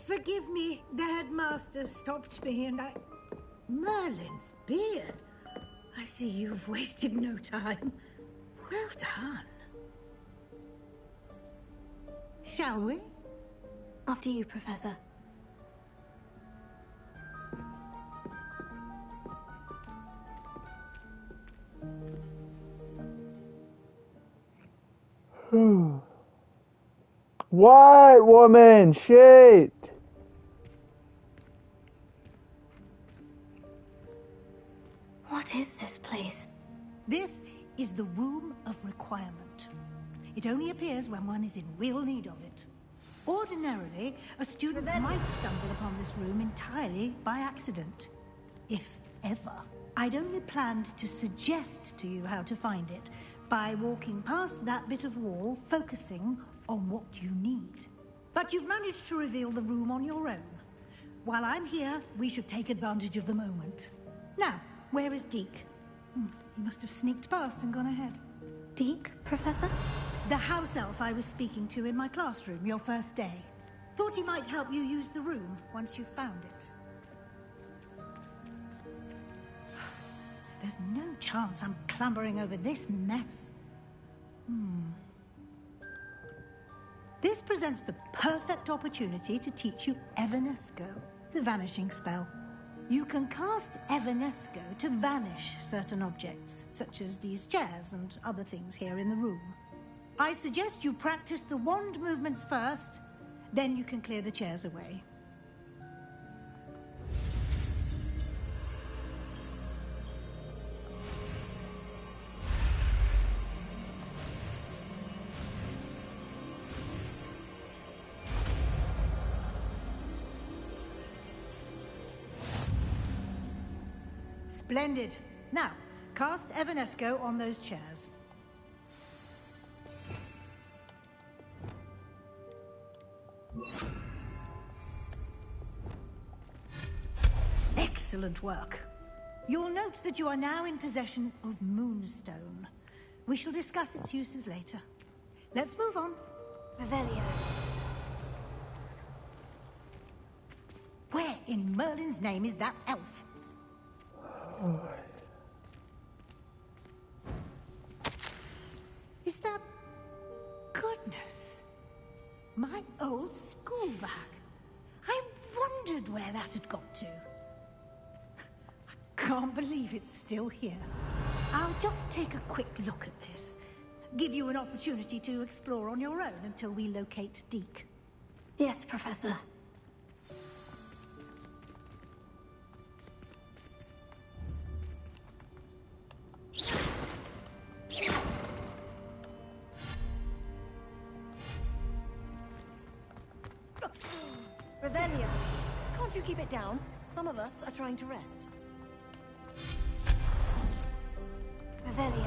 E: Forgive me, the headmaster stopped me and I... Merlin's beard. I see you've wasted no time. Well done. Shall we?
H: After you, Professor.
A: White woman, shit!
H: What is this place?
E: This is the Room of Requirement. It only appears when one is in real need of it. Ordinarily, a student might stumble upon this room entirely by accident. If ever. I'd only planned to suggest to you how to find it by walking past that bit of wall, focusing on what you need. But you've managed to reveal the room on your own. While I'm here, we should take advantage of the moment. Now, where is Deke? He must have sneaked past and gone ahead.
H: Deke, Professor?
E: The house elf I was speaking to in my classroom your first day. Thought he might help you use the room once you've found it. There's no chance I'm clambering over this mess. This presents the perfect opportunity to teach you Evanesco, the vanishing spell. You can cast Evanesco to vanish certain objects, such as these chairs and other things here in the room. I suggest you practice the wand movements first, then you can clear the chairs away. Splendid. Now, cast Evanesco on those chairs. Excellent work. You'll note that you are now in possession of Moonstone. We shall discuss its uses later. Let's move on.
H: Revelio.
E: Where in Merlin's name is that elf? Is that... Goodness. My old school bag. I wondered where that had got to. I can't believe it's still here. I'll just take a quick look at this. Give you an opportunity to explore on your own until we locate Deke.
H: Yes, Professor.
P: Revelio, can't you keep it down? Some of us are trying to rest.
H: Revelio.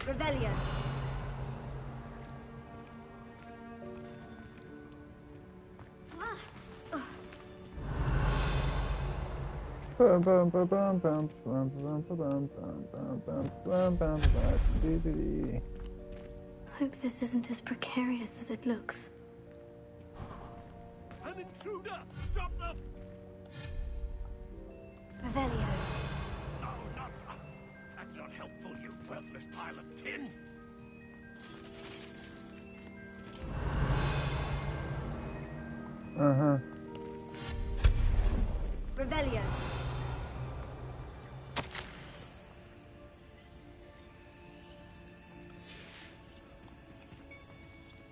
P: Revelio.
H: Hope this isn't as precarious as it looks.
J: An intruder! Stop them!
H: Revelio.
J: No, not... That's not helpful, you worthless pile of tin!
P: Revelio.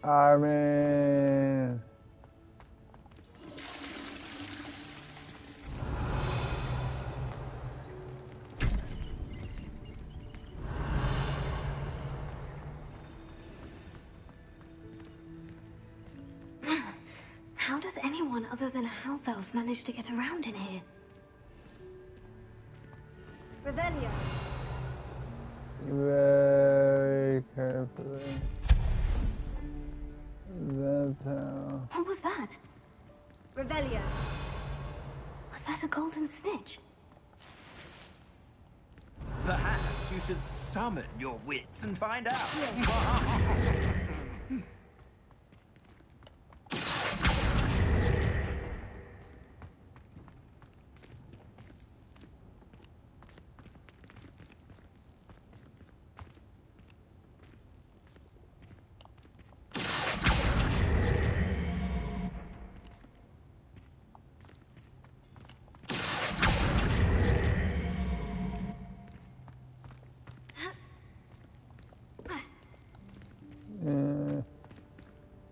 A: I mean...
H: How does anyone other than a house elf manage to get around in here? Revelio.
A: Very carefully. That's how...
H: What was that? Revelio. Was that a golden snitch?
M: Perhaps you should summon your wits and find out.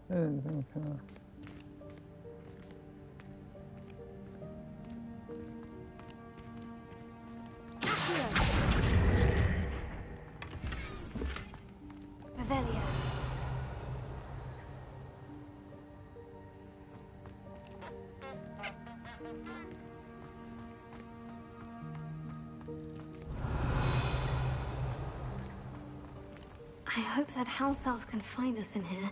A: I didn't think so.
H: Revelio. I hope that house elf can find us in here.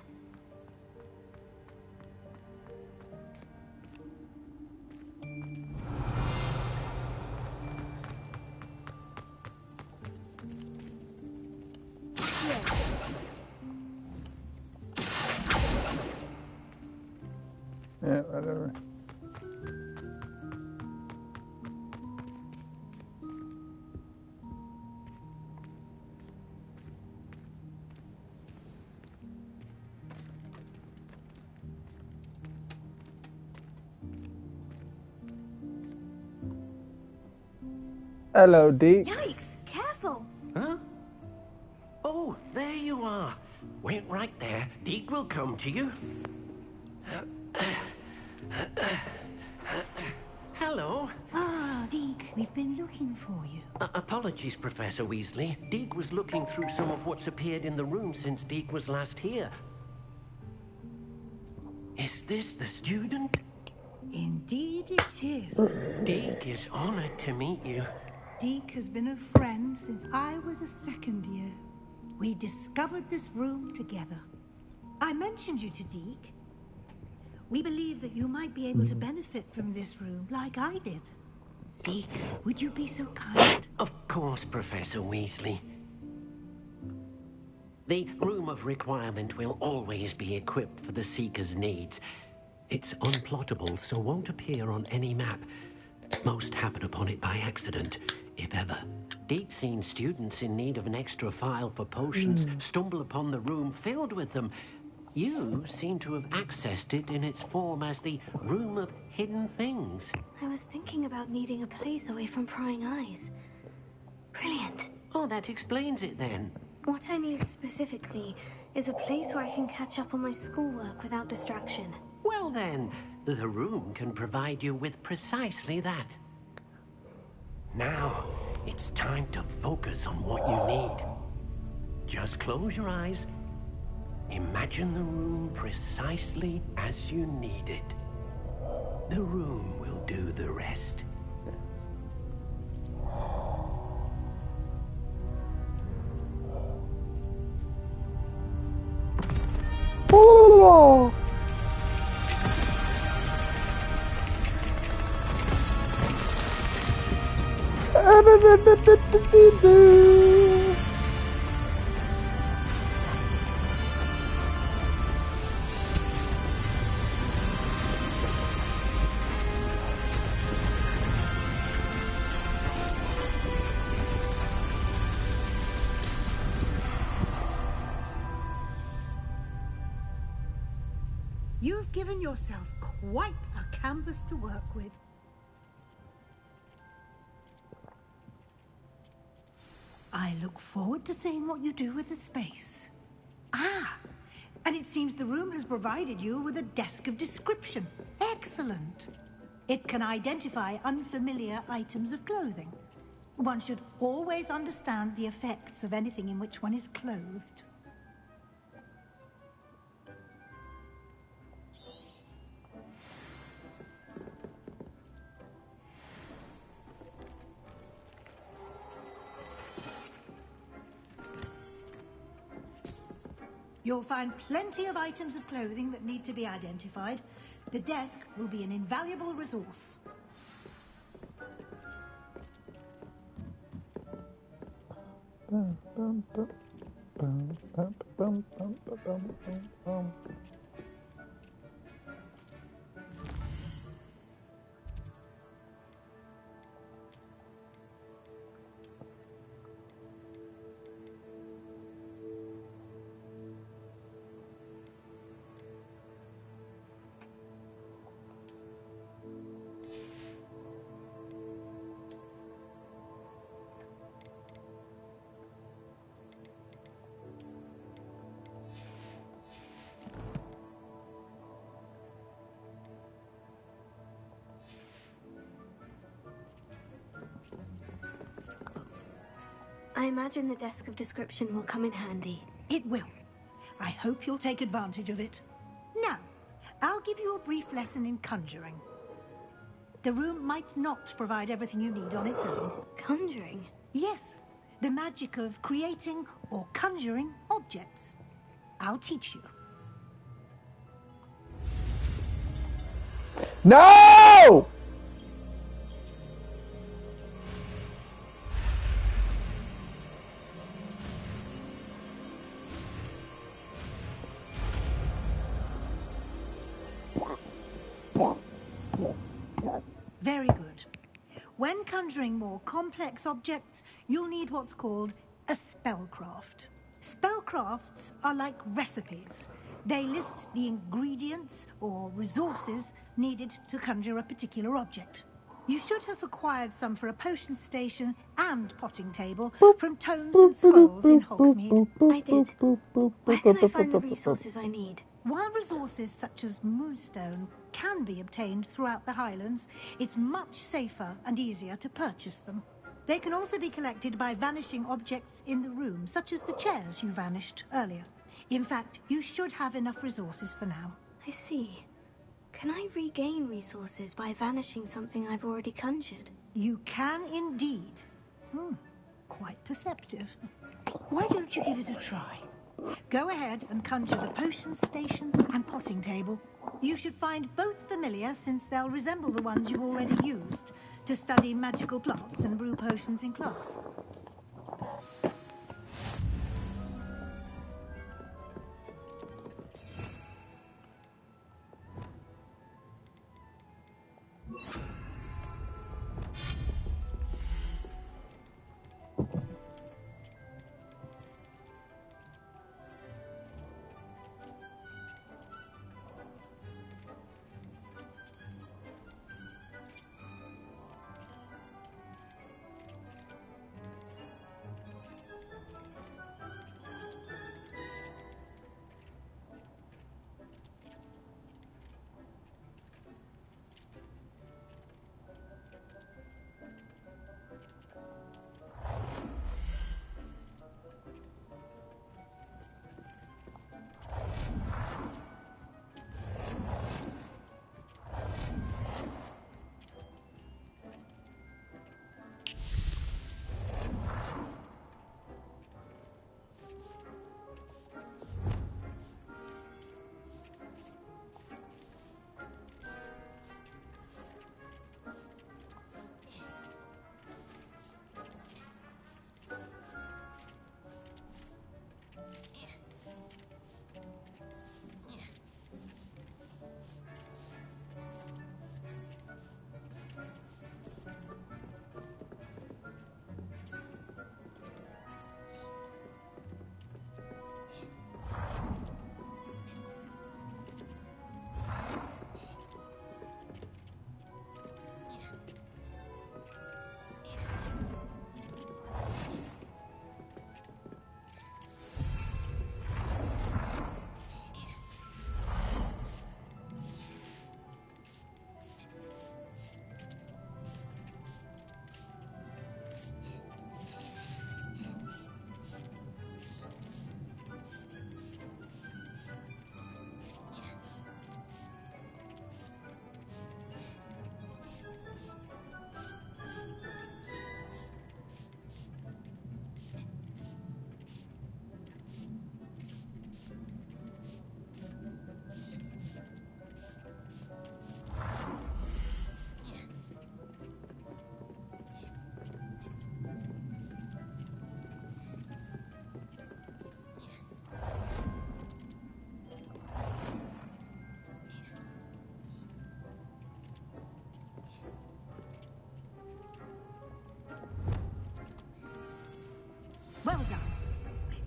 A: Yeah, whatever. Hello, Deke.
H: Yikes! Careful!
Q: Huh? Oh, there you are. Wait right there. Deke will come to you. Hello.
E: Ah, Deke, we've been looking for you.
Q: Apologies, Professor Weasley. Deke was looking through some of what's appeared in the room since Deke was last here. Is this the student?
E: Indeed it is.
Q: Deke is honored to meet you.
E: Deke has been a friend since I was a second year. We discovered this room together. I mentioned you to Deke. We believe that you might be able to benefit from this room like I did. Deke, would you be so kind?
Q: Of course, Professor Weasley. The Room of Requirement will always be equipped for the Seeker's needs. It's unplottable, so won't appear on any map. Most happen upon it by accident, if ever. Deke's seen students in need of an extra file for potions stumble upon the room filled with them. You seem to have accessed it in its form as the Room of Hidden Things.
H: I was thinking about needing a place away from prying eyes. Brilliant.
Q: Oh, that explains it then.
H: What I need specifically is a place where I can catch up on my schoolwork without distraction.
Q: Well then, the room can provide you with precisely that. Now, it's time to focus on what you need. Just close your eyes. Imagine the room precisely as you need it. The room will do the rest.
A: Oh!
E: You've given yourself quite a canvas to work with. I look forward to seeing what you do with the space. Ah, And it seems the room has provided you with a desk of description. Excellent. It can identify unfamiliar items of clothing. One should always understand the effects of anything in which one is clothed. You'll find plenty of items of clothing that need to be identified. The desk will be an invaluable resource.
H: I imagine the desk of description will come in handy.
E: It will. I hope you'll take advantage of it. Now, I'll give you a brief lesson in conjuring. The room might not provide everything you need on its own.
H: Conjuring?
E: Yes, the magic of creating or conjuring objects. I'll teach you.
A: No!
E: Very good. When conjuring more complex objects, you'll need what's called a spellcraft. Spellcrafts are like recipes. They list the ingredients or resources needed to conjure a particular object. You should have acquired some for a potion station and potting table from Tomes and Scrolls in Hogsmeade.
H: I did. Where can I find the resources I need?
E: While resources such as moonstone can be obtained throughout the Highlands, it's much safer and easier to purchase them. They can also be collected by vanishing objects in the room, such as the chairs you vanished earlier. In fact, you should have enough resources for now.
H: I see. Can I regain resources by vanishing something I've already conjured?
E: You can indeed. Quite perceptive. Why don't you give it a try? Go ahead and conjure the potion station and potting table. You should find both familiar, since they'll resemble the ones you've already used to study magical plants and brew potions in class.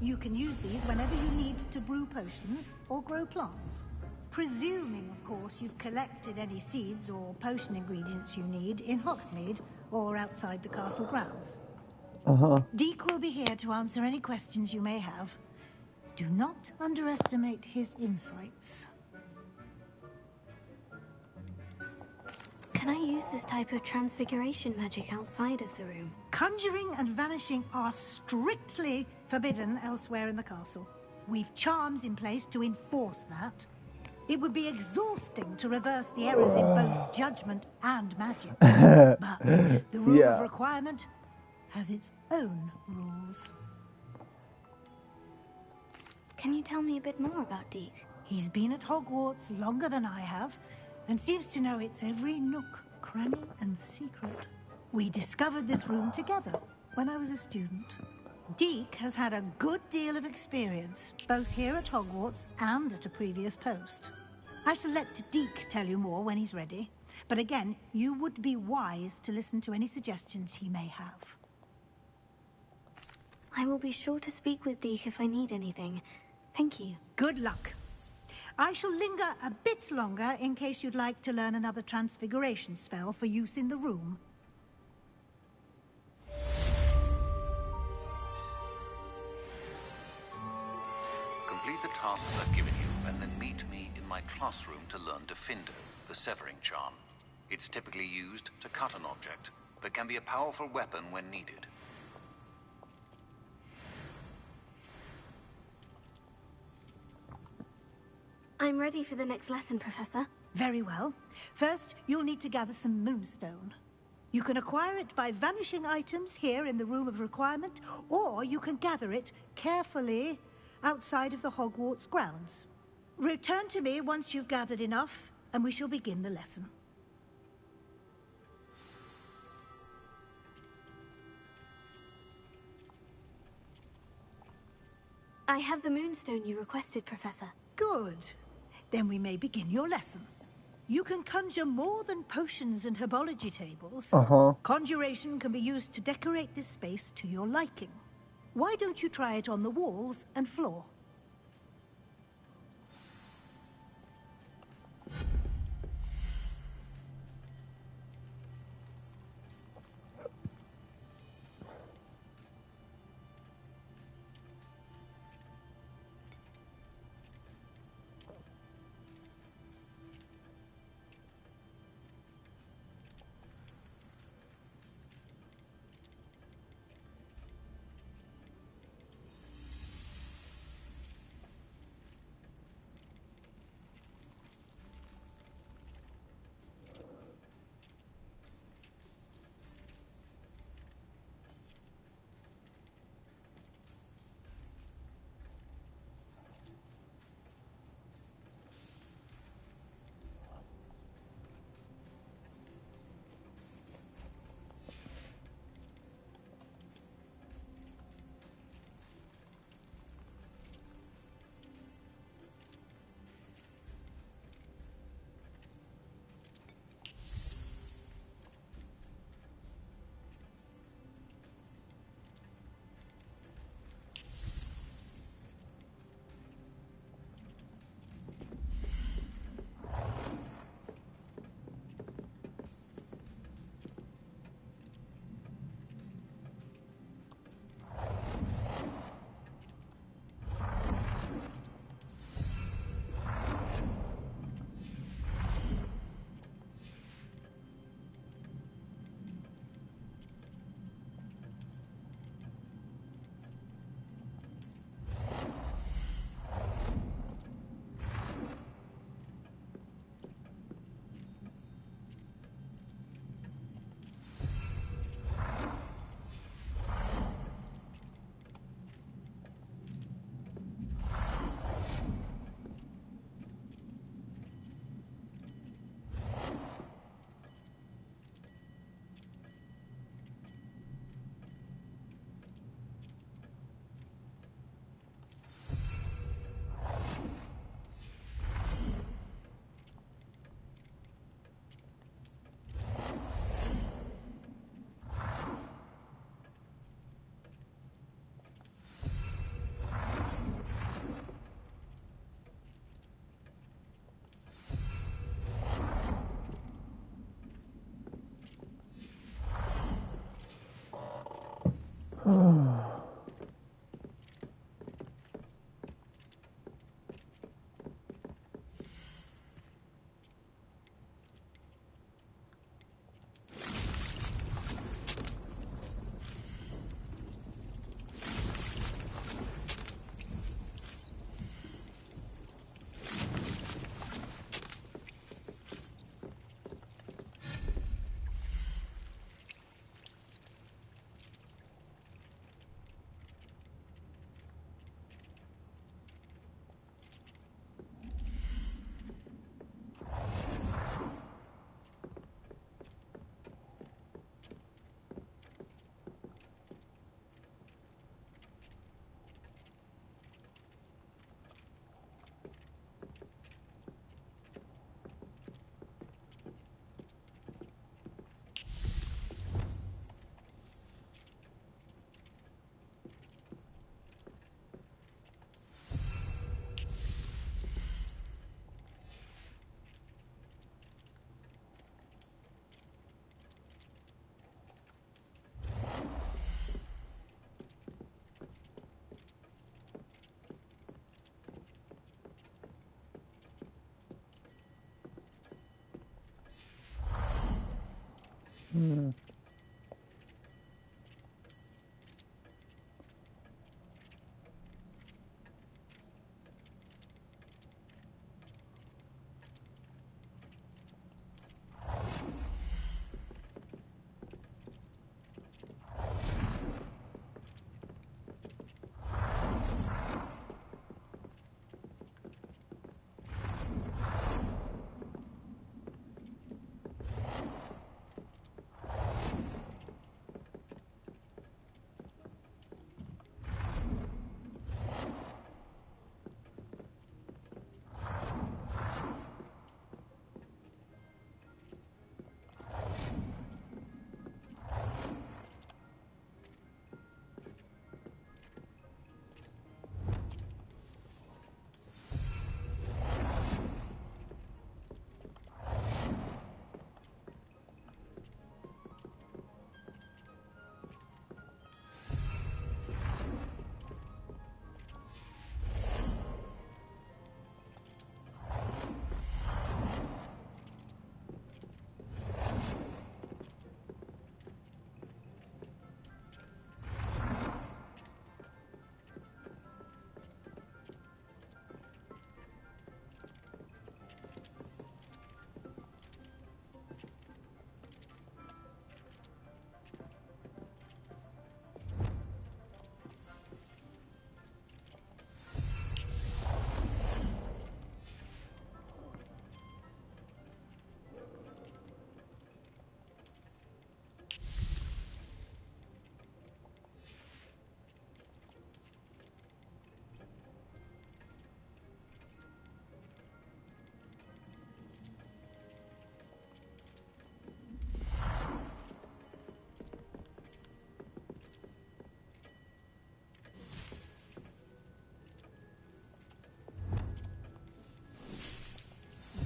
E: You can use these whenever you need to brew potions or grow plants. Presuming, of course, you've collected any seeds or potion ingredients you need in Hogsmeade or outside the castle grounds. Deke will be here to answer any questions you may have. Do not underestimate his insights.
H: Can I use this type of transfiguration magic outside of the room?
E: Conjuring and vanishing are strictly forbidden elsewhere in the castle. We've charms in place to enforce that. It would be exhausting to reverse the errors in both judgment and magic. But the Room of Requirement has its own rules.
H: Can you tell me a bit more about Deke?
E: He's been at Hogwarts longer than I have, and seems to know its every nook, cranny, and secret. We discovered this room together when I was a student. Deke has had a good deal of experience, both here at Hogwarts and at a previous post. I shall let Deke tell you more when he's ready, but again, you would be wise to listen to any suggestions he may have.
H: I will be sure to speak with Deke if I need anything. Thank you.
E: Good luck. I shall linger a bit longer in case you'd like to learn another transfiguration spell for use in the room.
O: Complete the tasks I've given you, and then meet me in my classroom to learn Defindo, the severing charm. It's typically used to cut an object, but can be a powerful weapon when needed.
H: I'm ready for the next lesson, Professor.
E: Very well. First, you'll need to gather some moonstone. You can acquire it by vanishing items here in the Room of Requirement, or you can gather it carefully outside of the Hogwarts grounds. Return to me once you've gathered enough, and we shall begin the lesson.
H: I have the moonstone you requested, Professor.
E: Good. Then we may begin your lesson. You can conjure more than potions and herbology tables. Conjuration can be used to decorate this space to your liking. Why don't you try it on the walls and floor?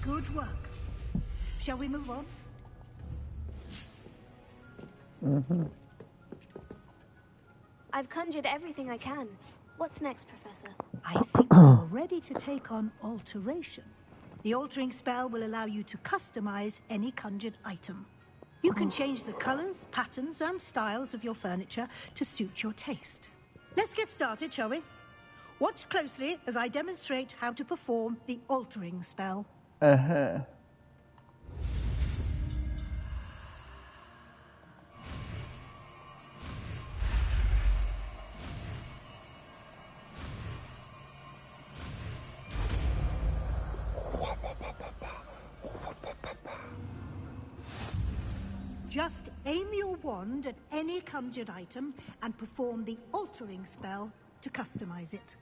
E: Good work. Shall we move on?
H: I've conjured everything I can. What's next, Professor?
E: I think you're ready to take on alteration. The altering spell will allow you to customize any conjured item. You can change the colors, patterns, and styles of your furniture to suit your taste. Let's get started, shall we? Watch closely as I demonstrate how to perform the altering spell. Just aim your wand at any conjured item and perform the altering spell to customize it.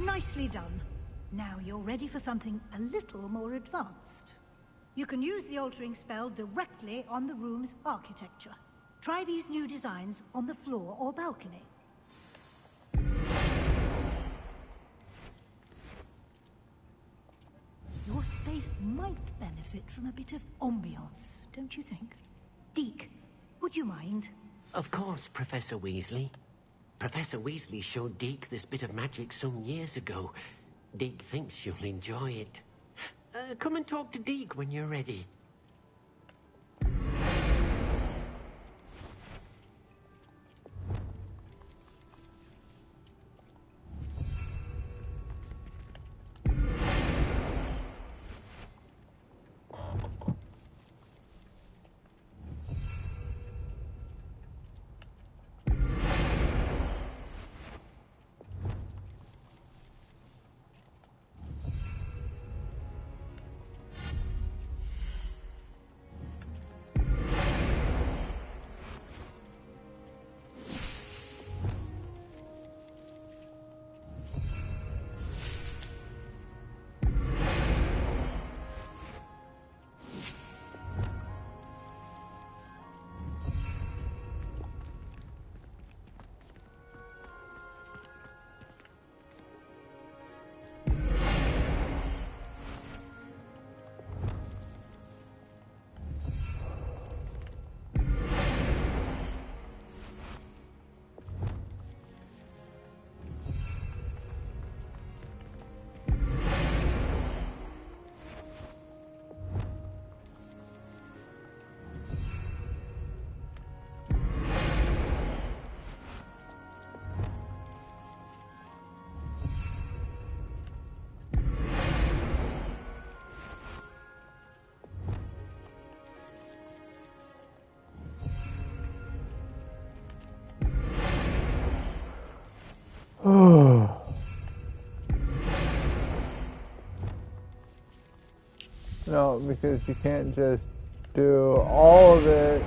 E: Nicely done. Now you're ready for something a little more advanced. You can use the altering spell directly on the room's architecture. Try these new designs on the floor or balcony. Your space might benefit from a bit of ambiance, don't you think? Deke, would you mind?
Q: Of course, Professor Weasley. Professor Weasley showed Deke this bit of magic some years ago. Deke thinks you'll enjoy it. Come and talk to Deke when you're ready.
A: No, because you can't just do all of it.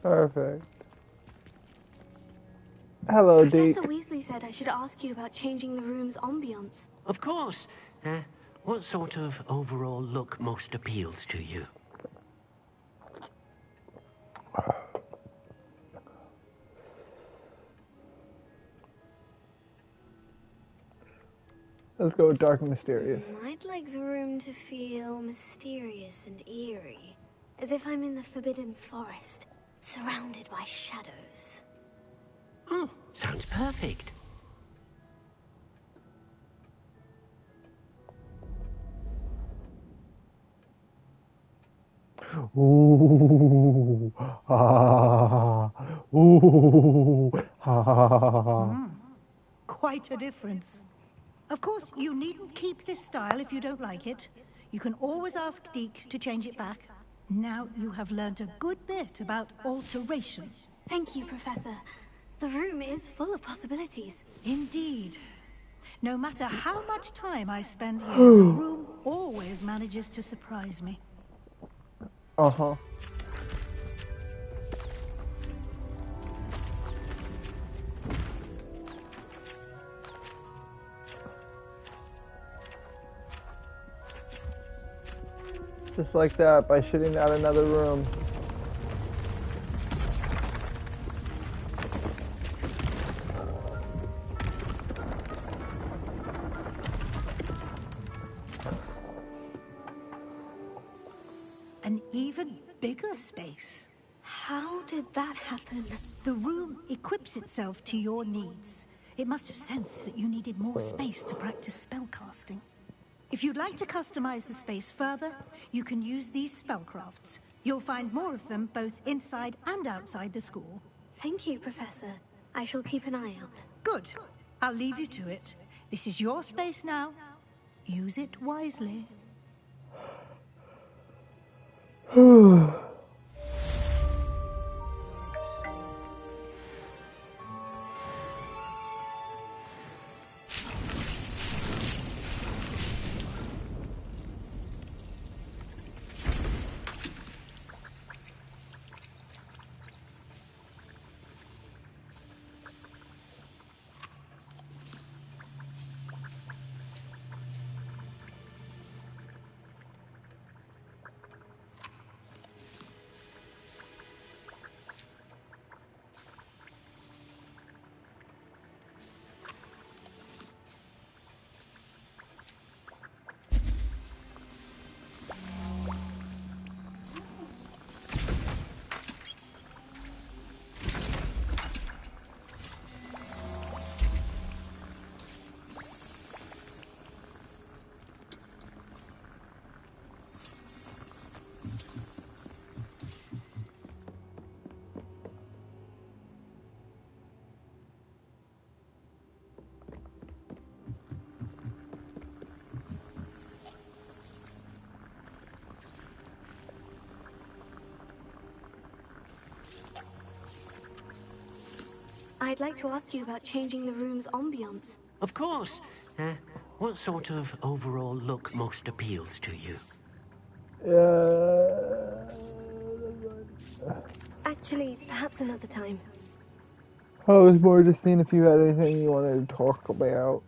A: Perfect. Hello, Deke.
H: Professor Weasley said I should ask you about changing the room's ambience.
Q: Of course. What sort of overall look most appeals to you?
A: Let's go with dark and mysterious.
H: I'd like the room to feel mysterious and eerie, as if I'm in the Forbidden Forest, surrounded by shadows.
Q: Oh, sounds perfect.
A: Ooh, ah, ooh, ah.
E: Quite a difference. Of course, you needn't keep this style if you don't like it. You can always ask Deke to change it back. Now you have learned a good bit about alteration.
H: Thank you, Professor. The room is full of possibilities.
E: Indeed. No matter how much time I spend here, the room always manages to surprise me.
A: Uh-huh. Just like that, by shooting out another room.
E: an even bigger space.
H: How did that happen?
E: The room equips itself to your needs. It must have sensed that you needed more space to practice spellcasting. If you'd like to customize the space further, you can use these spellcrafts. You'll find more of them both inside and outside the school.
H: Thank you, Professor. I shall keep an eye out.
E: Good. I'll leave you to it. This is your space now. Use it wisely.
H: I'd like to ask you about changing the room's ambiance.
Q: Of course. What sort of overall look most appeals to you?
H: Actually, perhaps another time.
A: I was more just seeing if you had anything you wanted to talk about.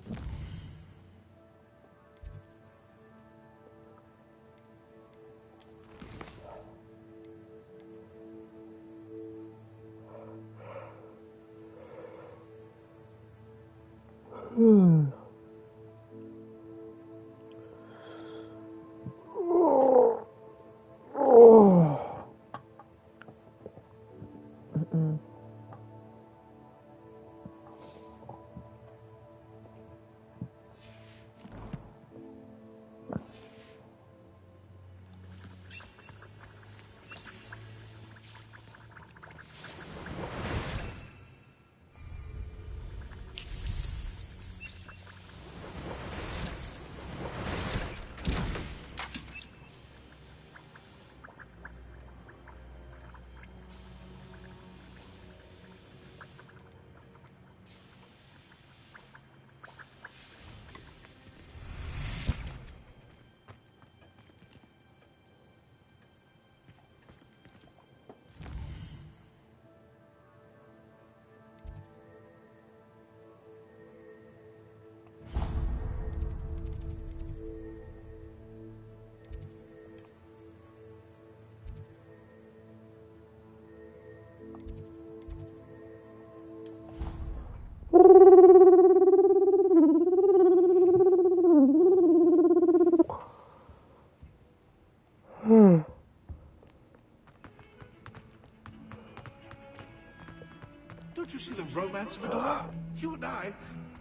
D: Don't you see the romance of it all? You and I,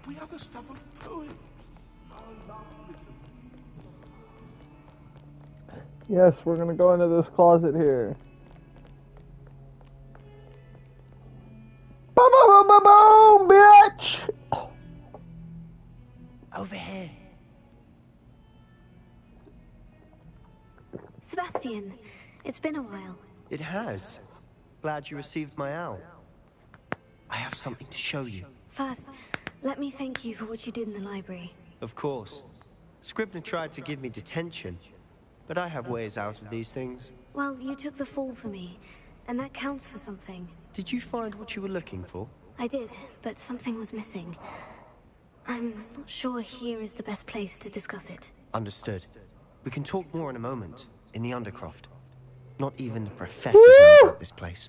D: we are the stuff of poets.
A: Yes, we're gonna go into this closet here. Boom, boom, boom, boom, boom, bitch!
G: Over here.
H: Sebastian, it's been a while.
C: It has. Glad you received my owl. I have something to show you.
H: First, let me thank you for what you did in the library.
C: Of course. Scribner tried to give me detention, but I have ways out of these things.
H: Well, you took the fall for me, and that counts for something.
C: Did you find what you were looking for?
H: I did, but something was missing. I'm not sure here is the best place to discuss it.
C: Understood. We can talk more in a moment, in the Undercroft. Not even the professors know about this place.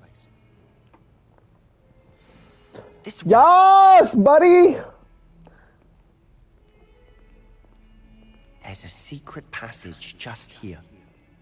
A: Yes, buddy!
C: There's a secret passage just here.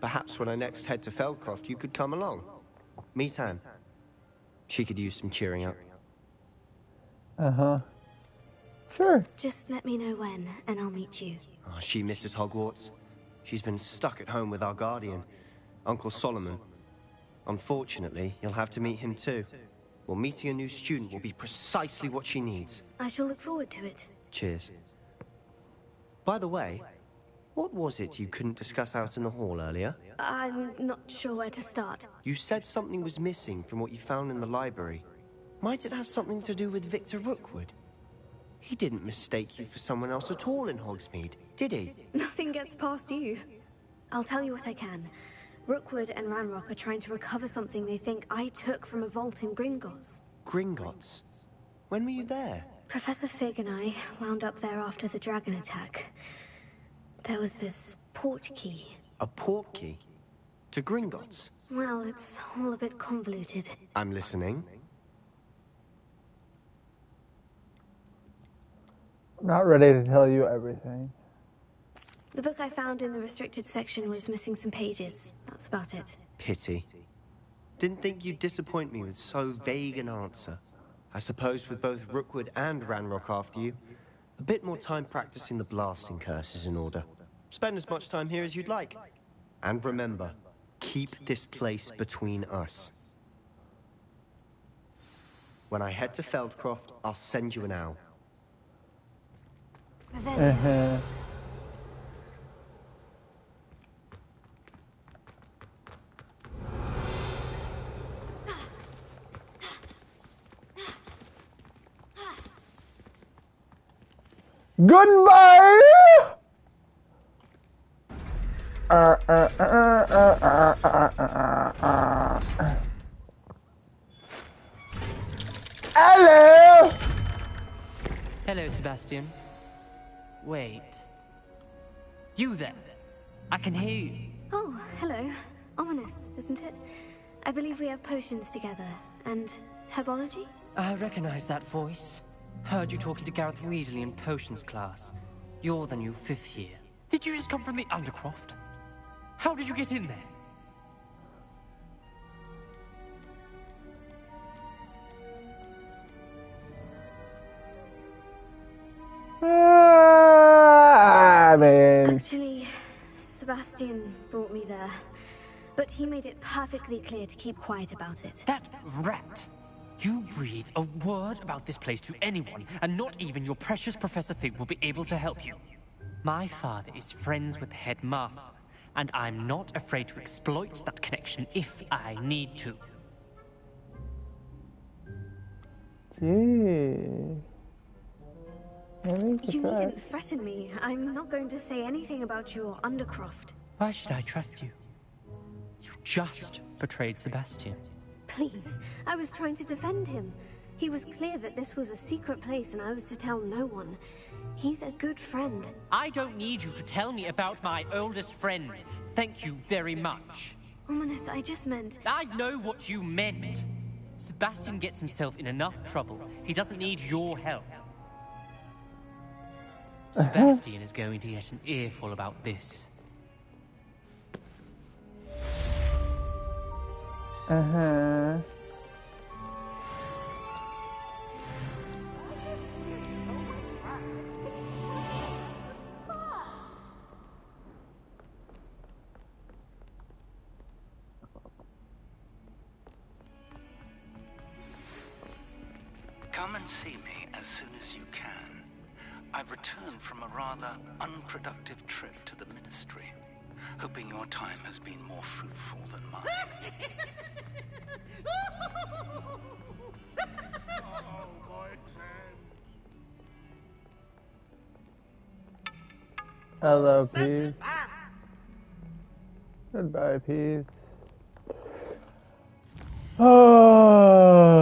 C: Perhaps when I next head to Feldcroft, you could come along. Meet Anne. She could use some cheering up.
A: Uh-huh. Sure.
H: Just let me know when, and I'll meet you.
C: Oh, she misses Hogwarts. She's been stuck at home with our guardian, Uncle Solomon. Unfortunately, you'll have to meet him too. Well, meeting a new student will be precisely what she needs.
H: I shall look forward to it.
C: Cheers. By the way, what was it you couldn't discuss out in the hall earlier?
H: I'm not sure where to start.
C: You said something was missing from what you found in the library. Might it have something to do with Victor Rookwood? He didn't mistake you for someone else at all in Hogsmeade, did he?
H: Nothing gets past you. I'll tell you what I can. Rookwood and Ranrock are trying to recover something they think I took from a vault in Gringotts.
C: Gringotts? When were you there?
H: Professor Fig and I wound up there after the dragon attack. There was this port key.
C: A port key? To Gringotts?
H: Well, it's all a bit convoluted.
C: I'm listening.
A: Not ready to tell you everything.
H: The book I found in the restricted section was missing some pages. That's about it.
C: Pity. Didn't think you'd disappoint me with so vague an answer. I suppose with both Rookwood and Ranrock after you, a bit more time practicing the blasting curse is in order. Spend as much time here as you'd like. And remember, keep this place between us. When I head to Feldcroft, I'll send you an owl.
A: Goodbye! Hello!
R: Hello, Sebastian. Wait. You there? I can hear you.
H: Oh, hello. Ominous, isn't it? I believe we have potions together. And herbology?
R: I recognize that voice. Heard you talking to Gareth Weasley in potions class. You're the new 5th year. Did you just come from the Undercroft? How did you get in there?
H: Actually, Sebastian brought me there. But he made it perfectly clear to keep quiet about it.
R: That rat! You breathe a word about this place to anyone, and not even your precious Professor Fig will be able to help you. My father is friends with the headmaster, and I'm not afraid to exploit that connection if I need to.
A: Gee.
H: You needn't threaten me. I'm not going to say anything about your Undercroft.
R: Why should I trust you? You just betrayed Sebastian.
H: Please, I was trying to defend him. He was clear that this was a secret place and I was to tell no one. He's a good friend.
R: I don't need you to tell me about my oldest friend. Thank you very much.
H: Ominous, I just meant...
R: I know what you meant. Sebastian gets himself in enough trouble. He doesn't need your help. Sebastian is going to get an earful about this.
S: Come and see me as soon as you can. I've returned from a rather unproductive trip to the Ministry, hoping your time has been more fruitful than mine.
A: Hello, peace. Goodbye, peace. Oh.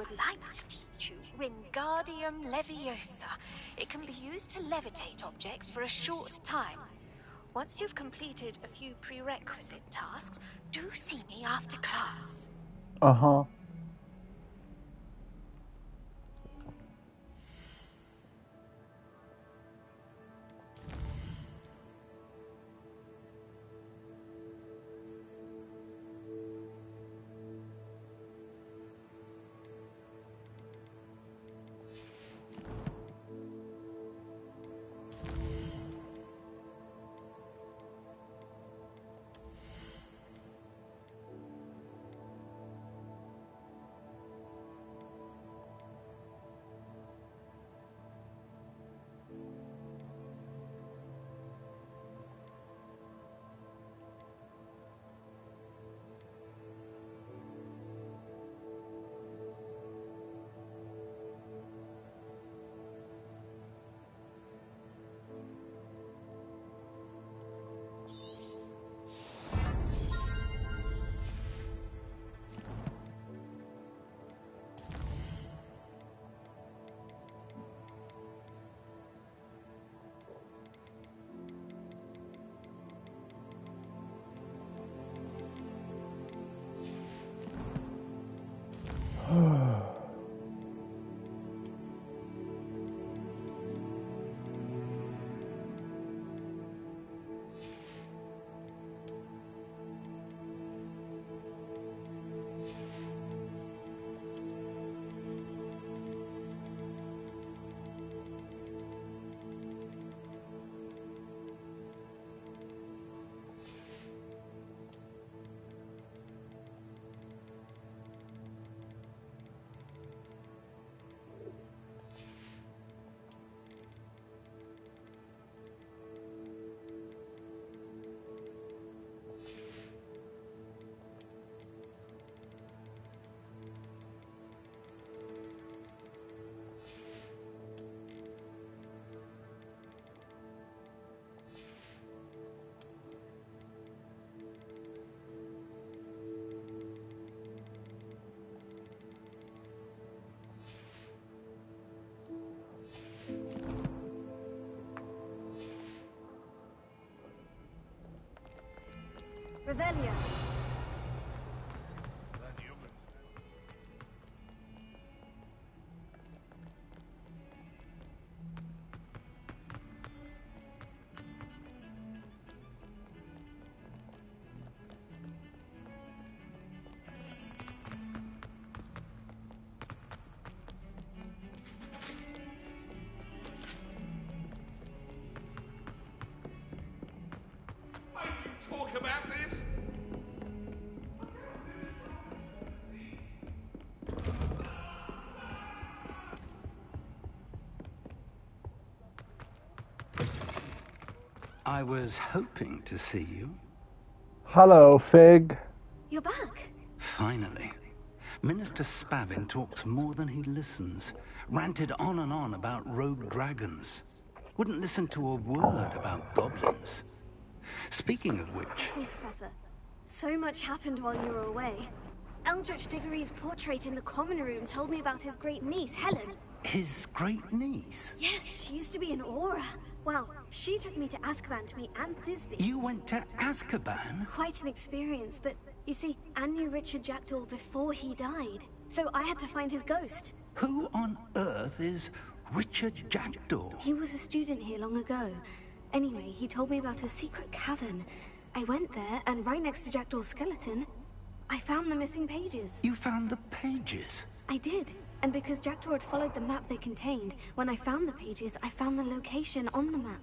T: would like to teach you Wingardium Leviosa. It can be used to levitate objects for a short time. Once you've completed a few prerequisite tasks, do see me after class.
A: Uh-huh.
H: Revelio.
D: Talk about this?
S: I was hoping to see you.
A: Hello, Fig.
H: You're back.
S: Finally. Minister Spavin talks more than he listens. Ranted on and on about rogue dragons. Wouldn't listen to a word about goblins. Speaking of which...
H: Listen, Professor. So much happened while you were away. Eldritch Diggory's portrait in the common room told me about his great niece, Helen.
S: His great niece?
H: Yes, she used to be an Aura. Well, she took me to Azkaban to meet Anne Thisbe.
S: You went to Azkaban?
H: Quite an experience, but you see, Anne knew Richard Jackdaw before he died. So I had to find his ghost.
S: Who on earth is Richard Jackdaw?
H: He was a student here long ago. Anyway, he told me about a secret cavern. I went there, and right next to Jackdaw's skeleton, I found the missing pages.
S: You found the pages?
H: I did. And because Jackdaw had followed the map they contained, when I found the pages, I found the location on the map.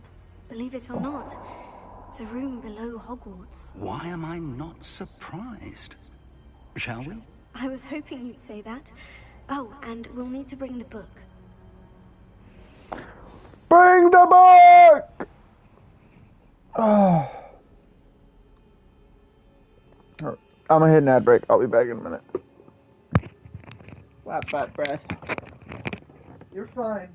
H: Believe it or not, it's a room below Hogwarts.
S: Why am I not surprised? Shall we?
H: I was hoping you'd say that. Oh, and we'll need to bring the book.
A: Bring the book! I'm gonna hit an ad break. I'll be back in a minute. Slap that breath. You're fine.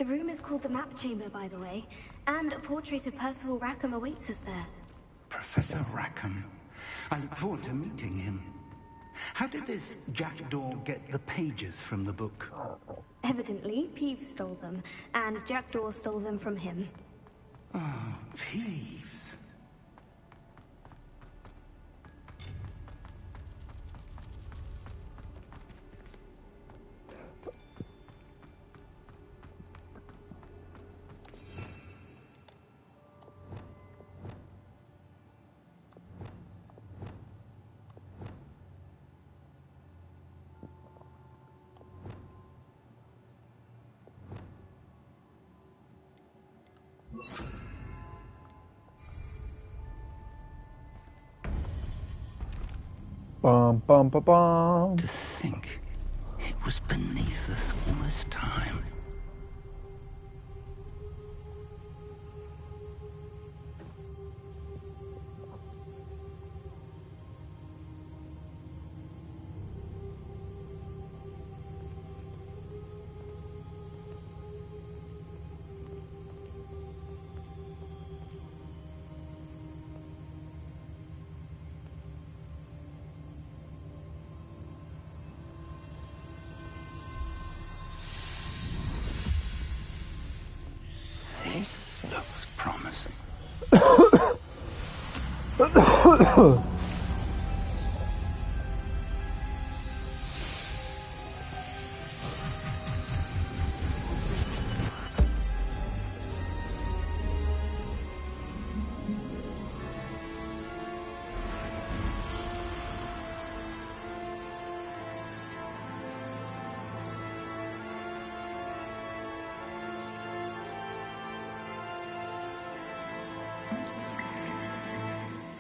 H: The room is called the Map Chamber, by the way, and a portrait of Percival Rackham awaits us there.
S: Professor Rackham. I look forward to meeting him. How did this jackdaw get the pages from the book?
H: Evidently, Peeves stole them, and Jackdaw stole them from him.
S: Oh, Peeves.
A: Bum, bum, ba, bum.
S: To think it was beneath us all this time. This looks promising.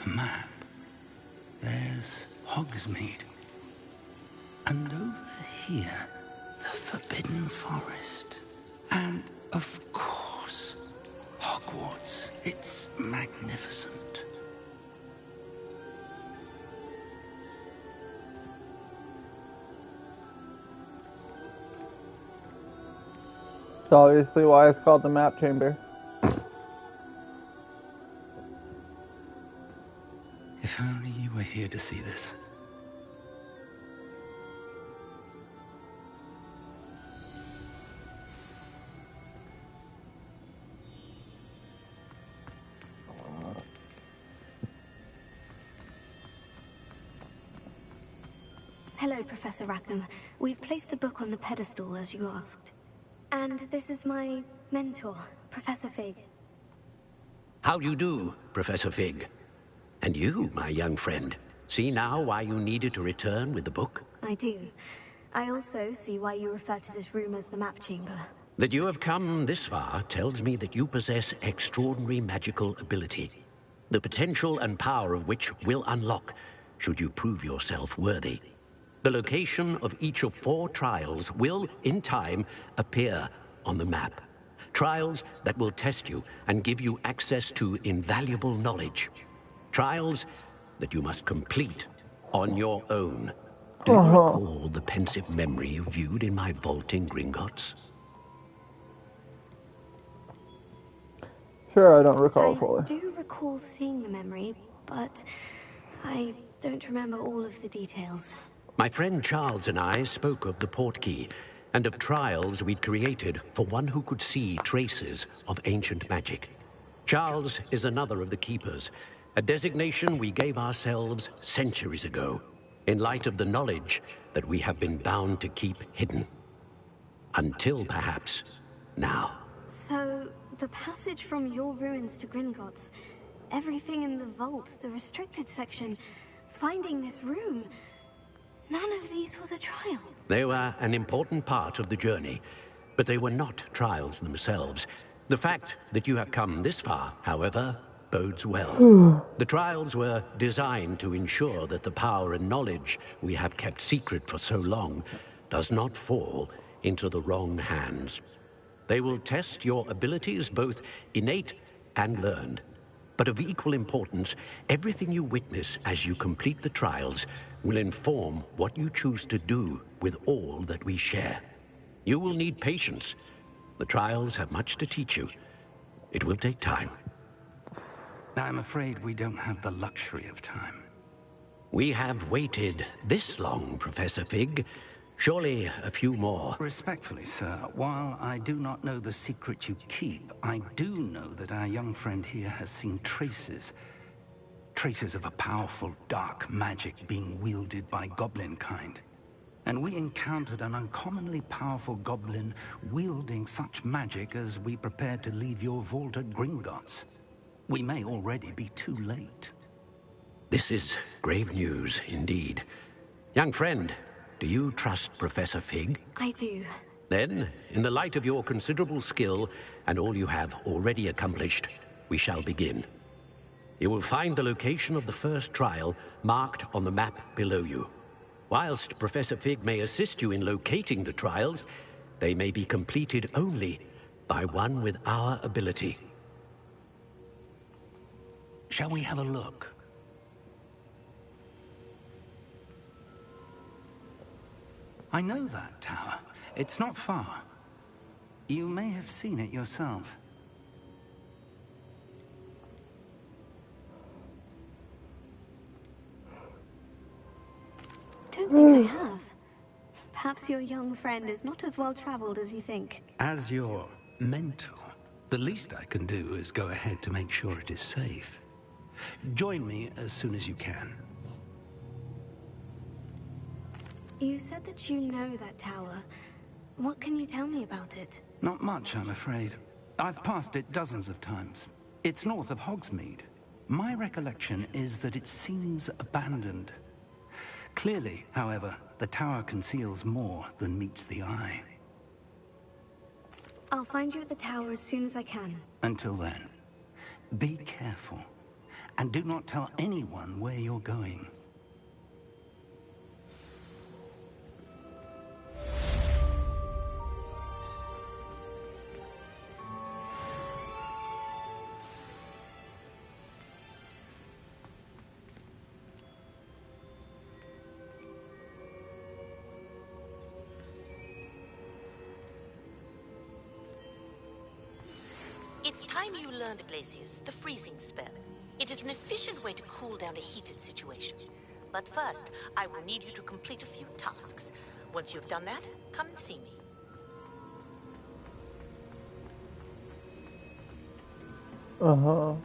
S: A map. There's Hogsmeade. And over here, the Forbidden Forest. And, of course, Hogwarts. It's magnificent.
A: That's obviously why it's called the Map Chamber.
S: If only you were here to see this.
H: Hello, Professor Rackham. We've placed the book on the pedestal, as you asked. And this is my mentor, Professor Fig.
Q: How do you do, Professor Fig? And you, my young friend, see now why you needed to return with the book?
H: I do. I also see why you refer to this room as the Map Chamber.
Q: That you have come this far tells me that you possess extraordinary magical ability, the potential and power of which will unlock should you prove yourself worthy. The location of each of 4 trials will, in time, appear on the map. Trials that will test you and give you access to invaluable knowledge. Trials that you must complete on your own. Do you recall the pensive memory you viewed in my vault in Gringotts?
A: Sure, I don't recall fully.
H: I do recall seeing the memory, but I don't remember all of the details.
Q: My friend Charles and I spoke of the portkey and of trials we'd created for one who could see traces of ancient magic. Charles is another of the keepers, a designation we gave ourselves centuries ago, in light of the knowledge that we have been bound to keep hidden. Until perhaps now.
H: So, the passage from your ruins to Gringotts, everything in the vault, the restricted section, finding this room, none of these was a trial.
Q: They were an important part of the journey, but they were not trials themselves. The fact that you have come this far, however, bodes well. The trials were designed to ensure that the power and knowledge we have kept secret for so long does not fall into the wrong hands. They will test your abilities, both innate and learned. But of equal importance, everything you witness as you complete the trials will inform what you choose to do with all that we share. You will need patience, The trials have much to teach you. It will take time.
S: I'm afraid we don't have the luxury of time.
Q: We have waited this long, Professor Fig. Surely a few more.
S: Respectfully, sir, while I do not know the secret you keep, I do know that our young friend here has seen traces. Traces of a powerful dark magic being wielded by goblin kind. And we encountered an uncommonly powerful goblin wielding such magic as we prepared to leave your vault at Gringotts. We may already be too late.
Q: This is grave news indeed. Young friend, do you trust Professor Fig?
H: I do.
Q: Then, in the light of your considerable skill and all you have already accomplished, we shall begin. You will find the location of the first trial marked on the map below you. Whilst Professor Fig may assist you in locating the trials, they may be completed only by one with our ability.
S: Shall we have a look? I know that tower. It's not far. You may have seen it yourself.
H: Don't think I have. Perhaps your young friend is not as well traveled as you think.
S: As your mentor, the least I can do is go ahead to make sure it is safe. Join me as soon as you can.
H: You said that you know that tower. What can you tell me about it?
S: Not much, I'm afraid. I've passed it dozens of times. It's north of Hogsmeade. My recollection is that it seems abandoned. Clearly, however, the tower conceals more than meets the eye.
H: I'll find you at the tower as soon as I can.
S: Until then, be careful, and do not tell anyone where you're going.
U: It's time you learned, Glacius, the freezing spell. It is an efficient way to cool down a heated situation. But first, I will need you to complete a few tasks. Once you've done that, come and see me.
A: Uh-huh.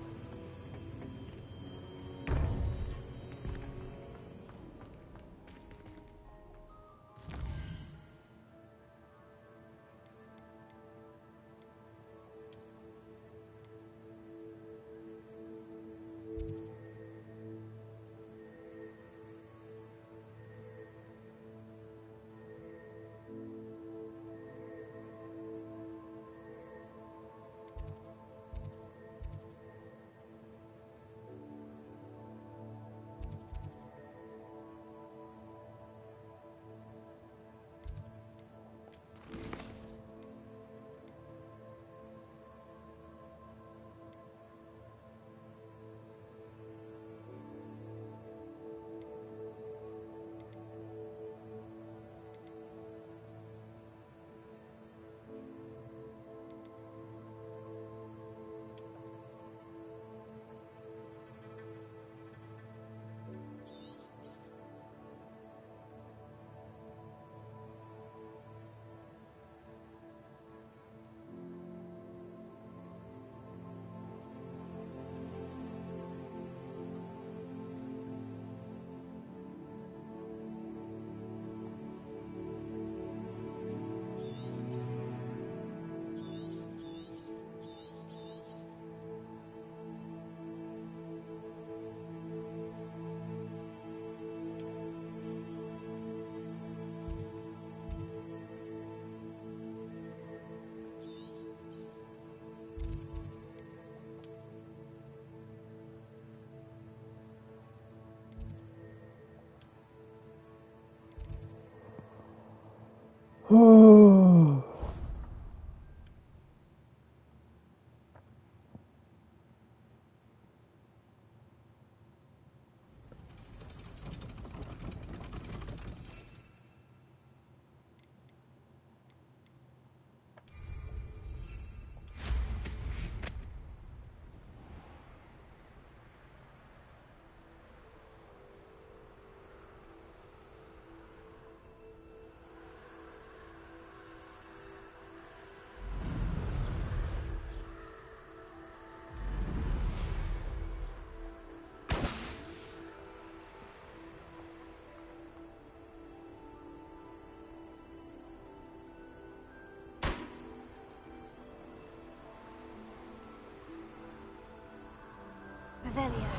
H: Revelio.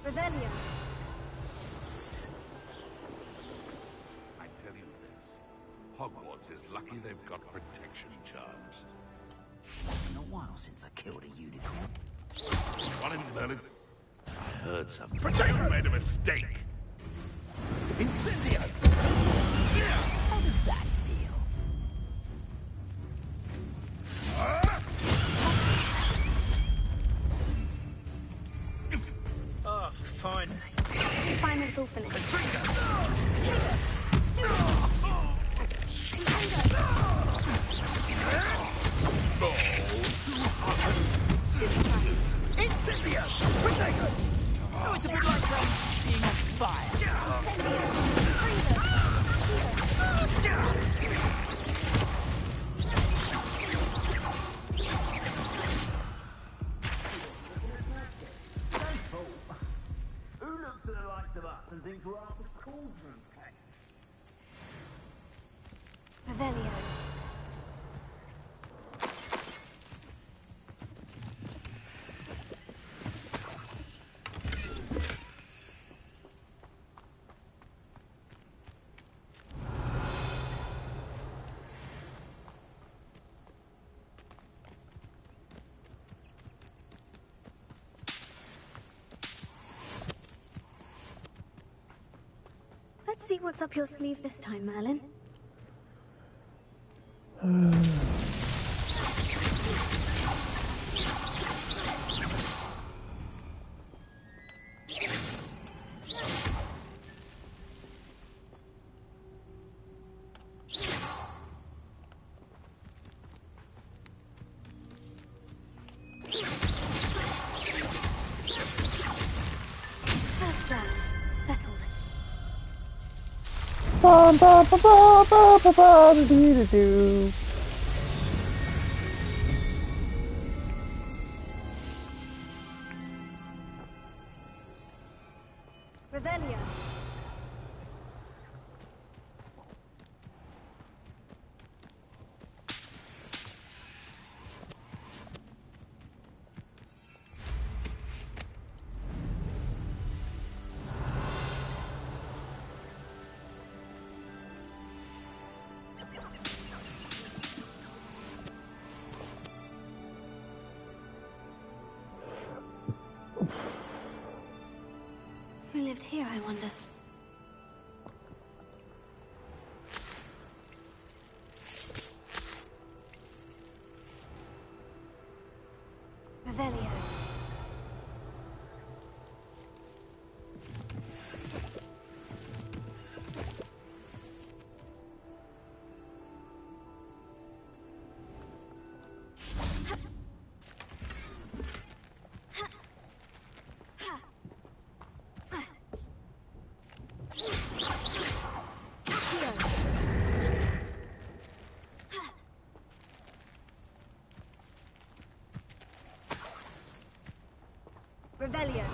H: Revelio.
D: I tell you this, Hogwarts is lucky they've got protection charms.
M: Been a while since I killed a unicorn.
D: What have you done? I heard something. Protect! You made a mistake!
M: Incendio! How does that feel?
F: Oh, finally.
H: Assignment's all finished.
M: Incendio! Protect us! Oh, it's a bit like being on fire.
F: Who looks at the likes of us and thinks we're after cauldron cake?
H: Revelio. Let's see what's up your sleeve this time, Merlin. That's that. Settled.
A: Bum, bum, bum, bum, bum, bum, bum, dee, dee, doo.
H: Revelio. Who lived here, I wonder? Revelio.
E: Revelio.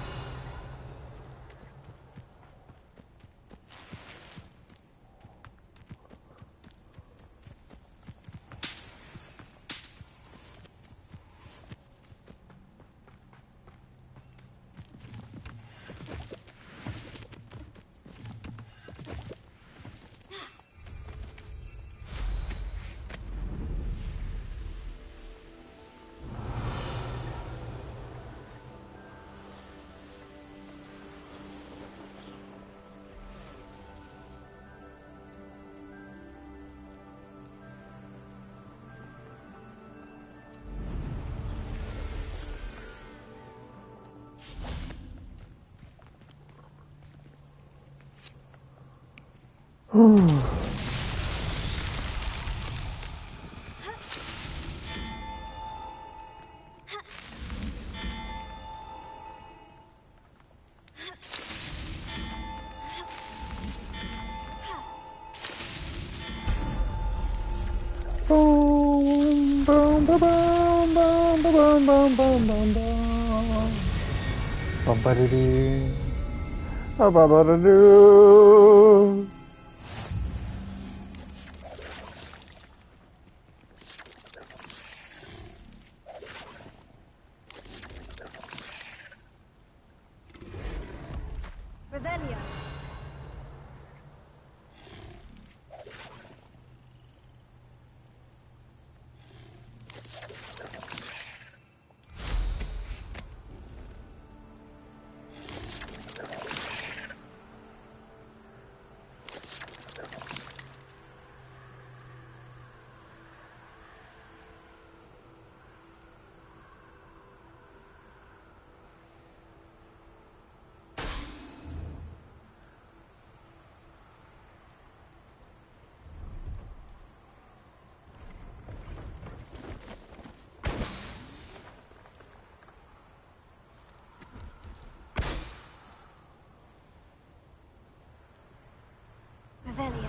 A: Boom, boom, boom, boom, boom, boom, boom, boom, boom, boom. Bum-ba-da-dee. Ba-ba-ba-da-doo.
E: Revelio. Revelio.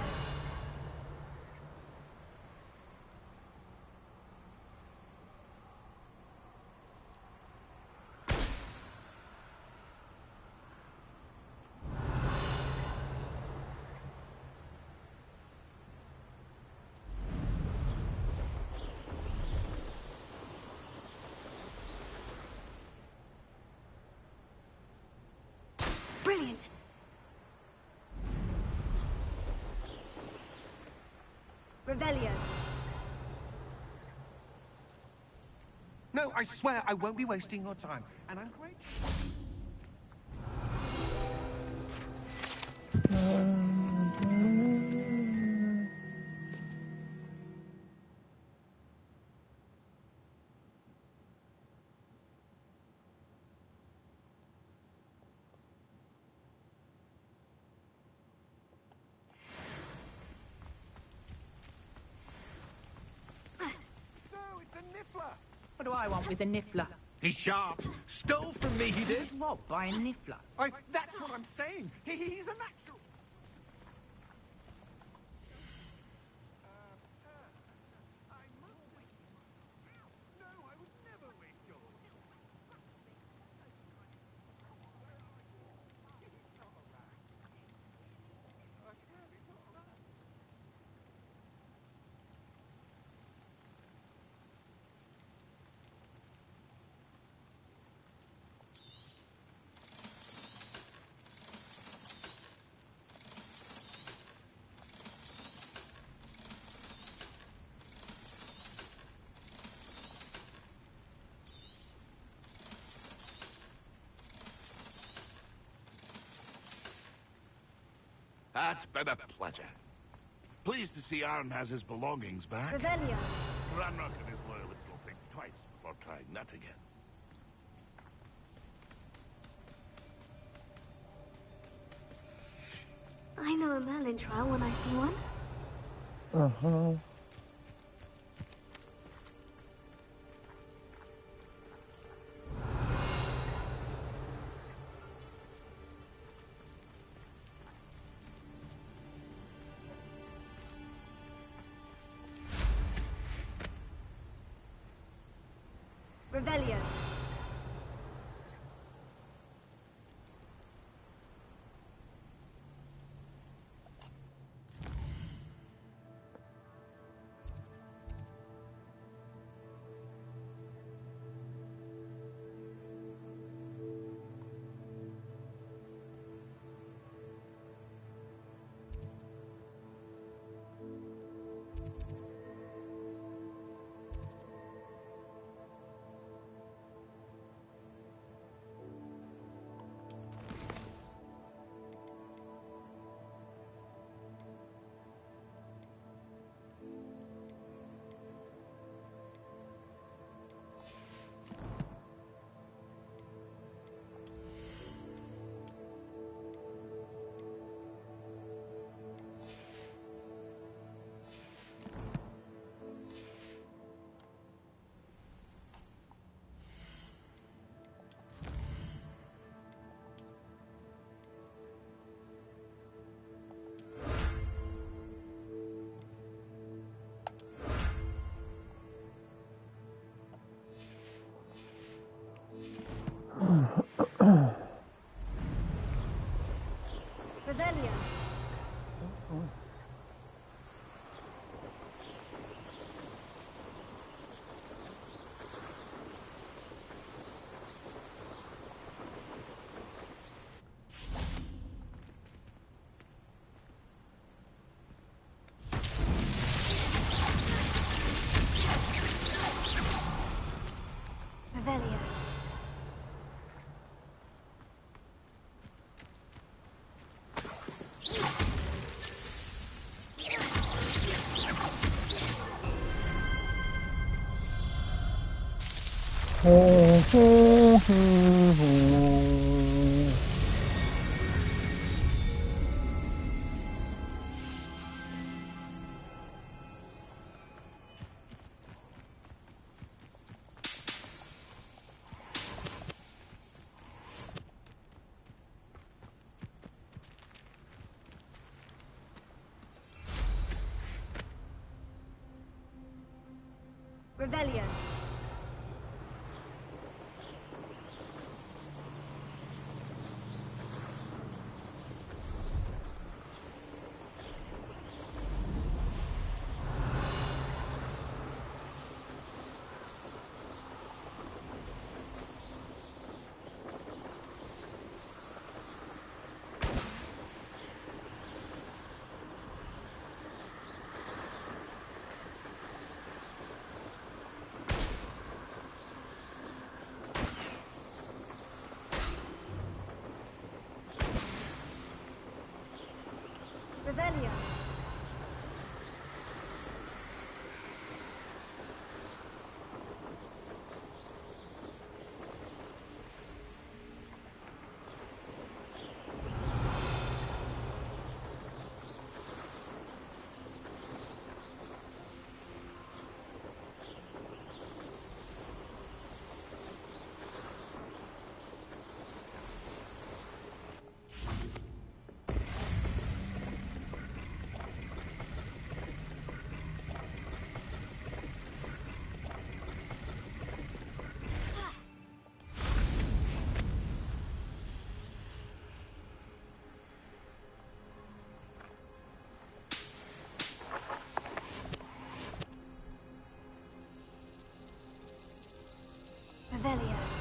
E: Brilliant. Revelio.
K: No, I swear I won't be wasting your time. And I'm great.
M: What do I want with a niffler?
K: He's sharp. Stole from me, he did.
M: He's robbed by a niffler.
K: That's what I'm saying. He's a natural.
D: That's been a pleasure. Pleased to see Aaron has his belongings back.
E: Revelio.
D: Ranrock and his loyalists will think twice before trying that again.
H: I know a Merlin trial when I see one.
A: Uh-huh.
E: Revelio.
H: Revelio. Revelio. Revelio.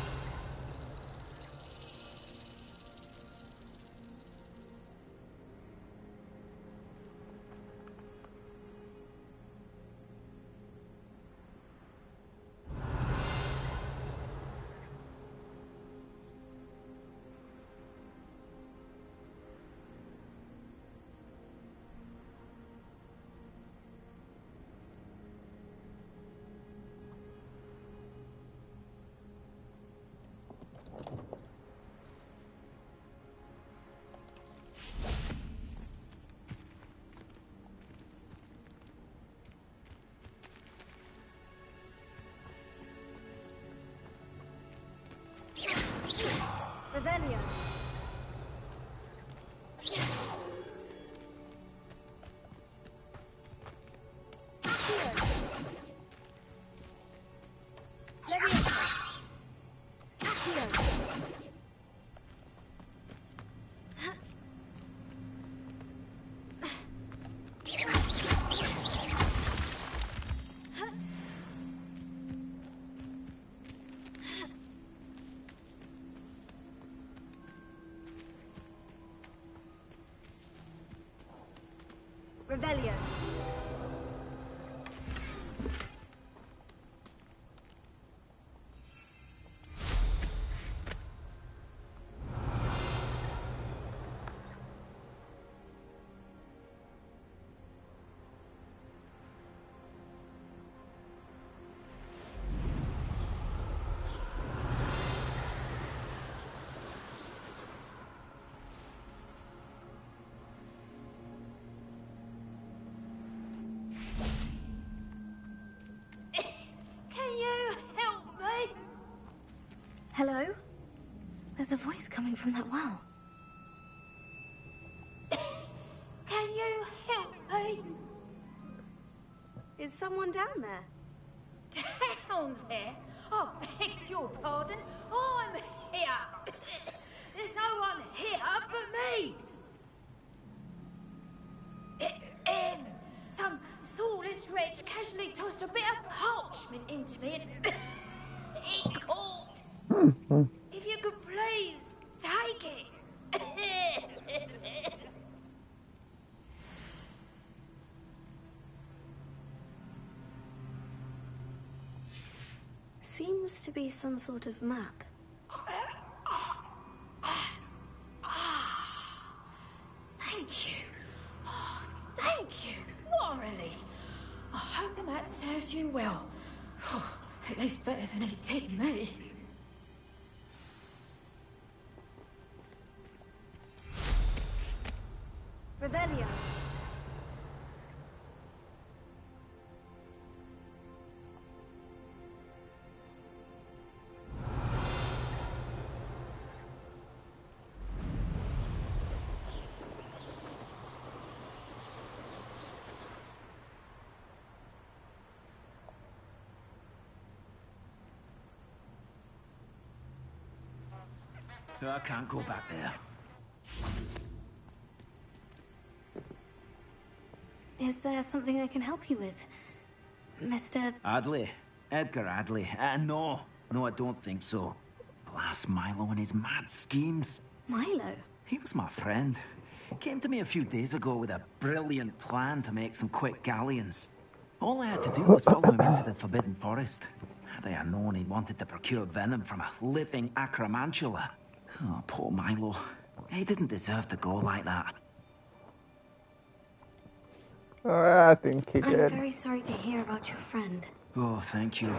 H: Revelio. Revelio. Hello? There's a voice coming from that well. Can you help me? Is someone down there?
P: Down there? I beg your pardon. I'm here. There's no one here but me. Some thoughtless wretch casually tossed a bit of parchment into me and it caught. If you could please take it.
H: Seems to be some sort of map.
P: Thank you. Oh, thank you. What a relief. I hope the map serves you well. At least better than it did me.
H: Revelio.
M: No, I can't go back there.
H: Is there something I can help you with, Mr.
M: Adley. Edgar Adley. No, I don't think so. Blast Milo and his mad schemes.
H: Milo?
M: He was my friend. Came to me a few days ago with a brilliant plan to make some quick galleons. All I had to do was follow him into the Forbidden Forest. Had I known he wanted to procure venom from a living acromantula. Oh, poor Milo. He didn't deserve to go like that.
A: I think he
H: I'm
A: did.
H: very sorry to hear about your friend.
M: Oh, thank you.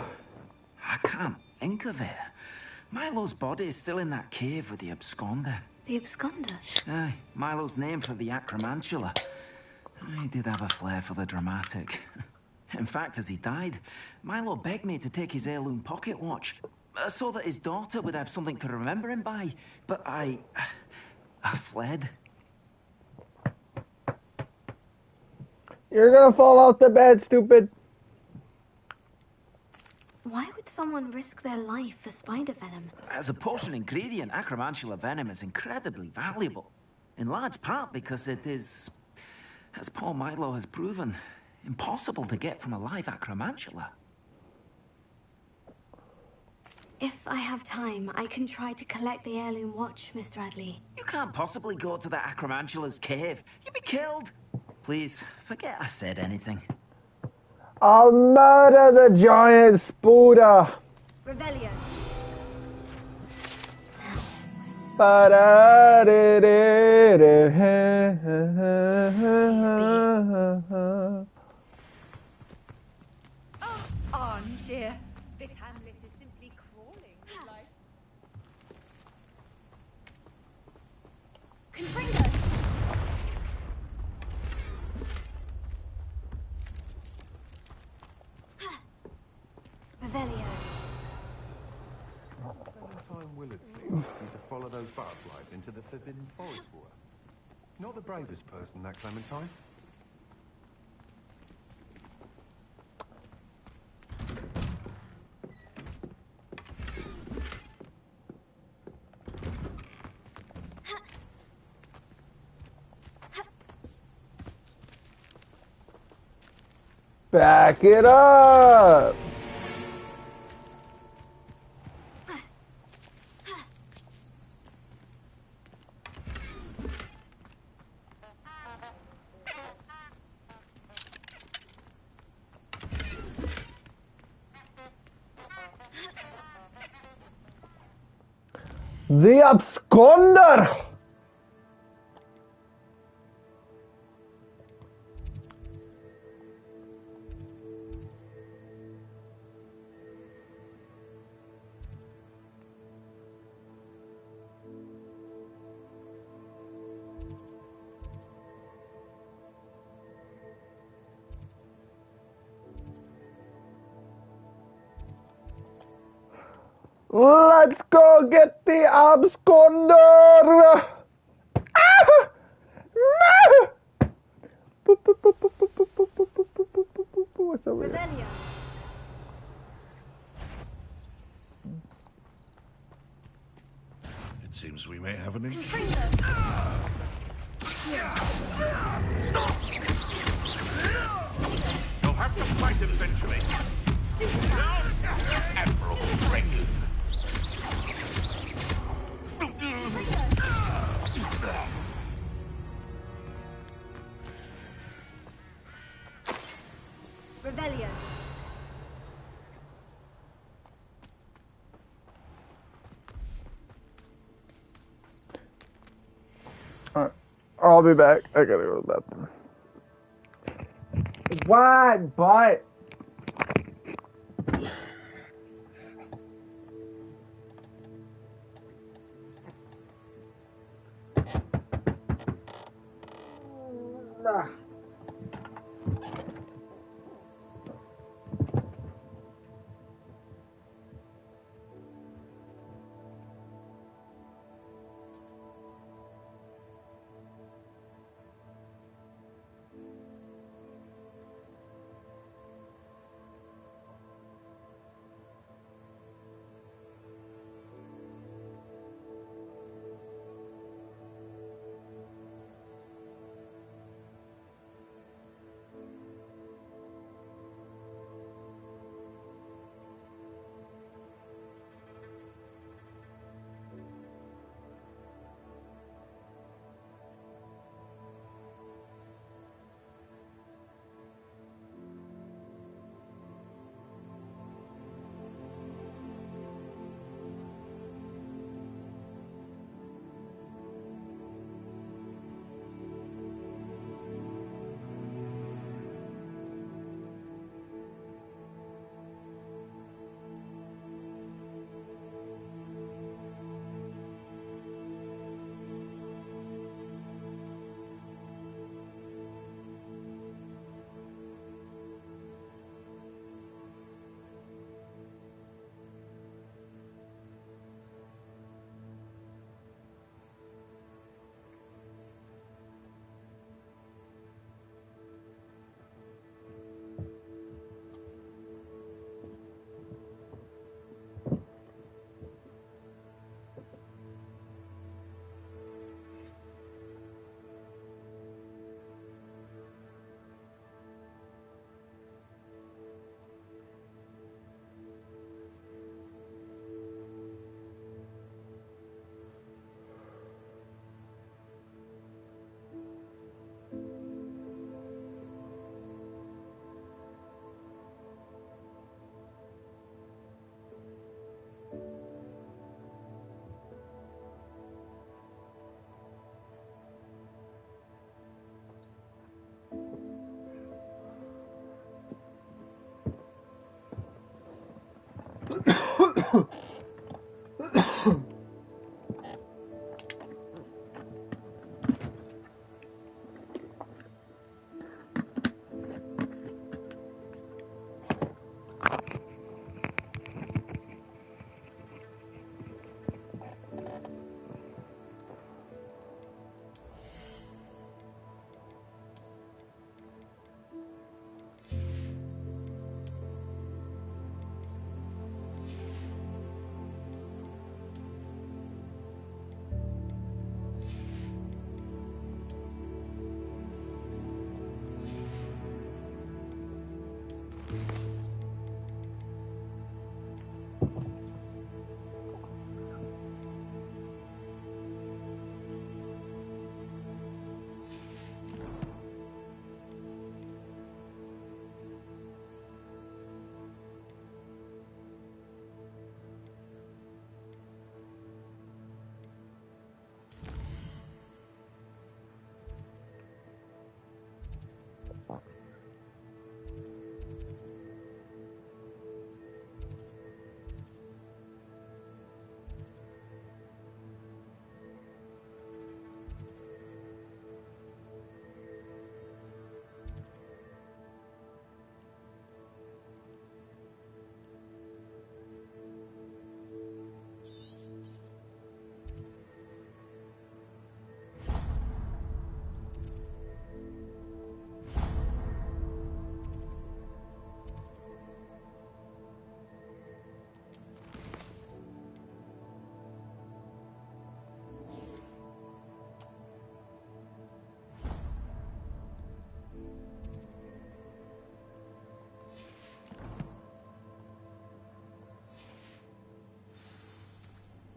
M: I can't think of it. Milo's body is still in that cave with the absconder.
H: The absconder?
M: Aye, Milo's name for the acromantula. He did have a flair for the dramatic. In fact, as he died, Milo begged me to take his heirloom pocket watch, so that his daughter would have something to remember him by. But I fled.
A: You're gonna fall off the bed, stupid.
H: Why would someone risk their life for spider venom?
M: As a potion ingredient, acromantula venom is incredibly valuable. In large part because it is, as Paul Milo has proven, impossible to get from a live acromantula.
H: If I have time, I can try to collect the heirloom watch, Mr. Adley.
M: You can't possibly go to the acromantula's cave. You'd be killed. Please, forget I said anything.
A: I'll murder the giant spooder.
H: Revelio.
N: Armchair. This hamlet is simply crawling with life.
H: Confringo! Revelio.
K: Clementine Willardsley asked you to follow those butterflies into the Forbidden Forest for her. Not the bravest person, that Clementine.
A: Back it up. The absconder. Let's go get the absconder! Ah! What's over there?
D: It seems we may have an intruder. You'll have to fight eventually. Admirable Dragon.
H: Revelio.
A: Alright, I'll be back. I gotta go to the bathroom. What? But.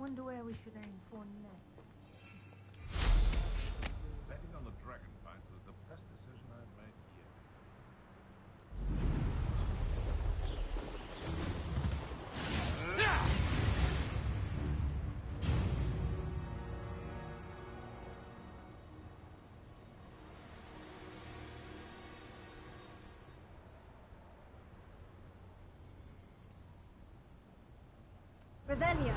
E: Wonder where we should aim for next.
J: Betting on the dragon fight was the best decision I've made yet.
H: Revelio.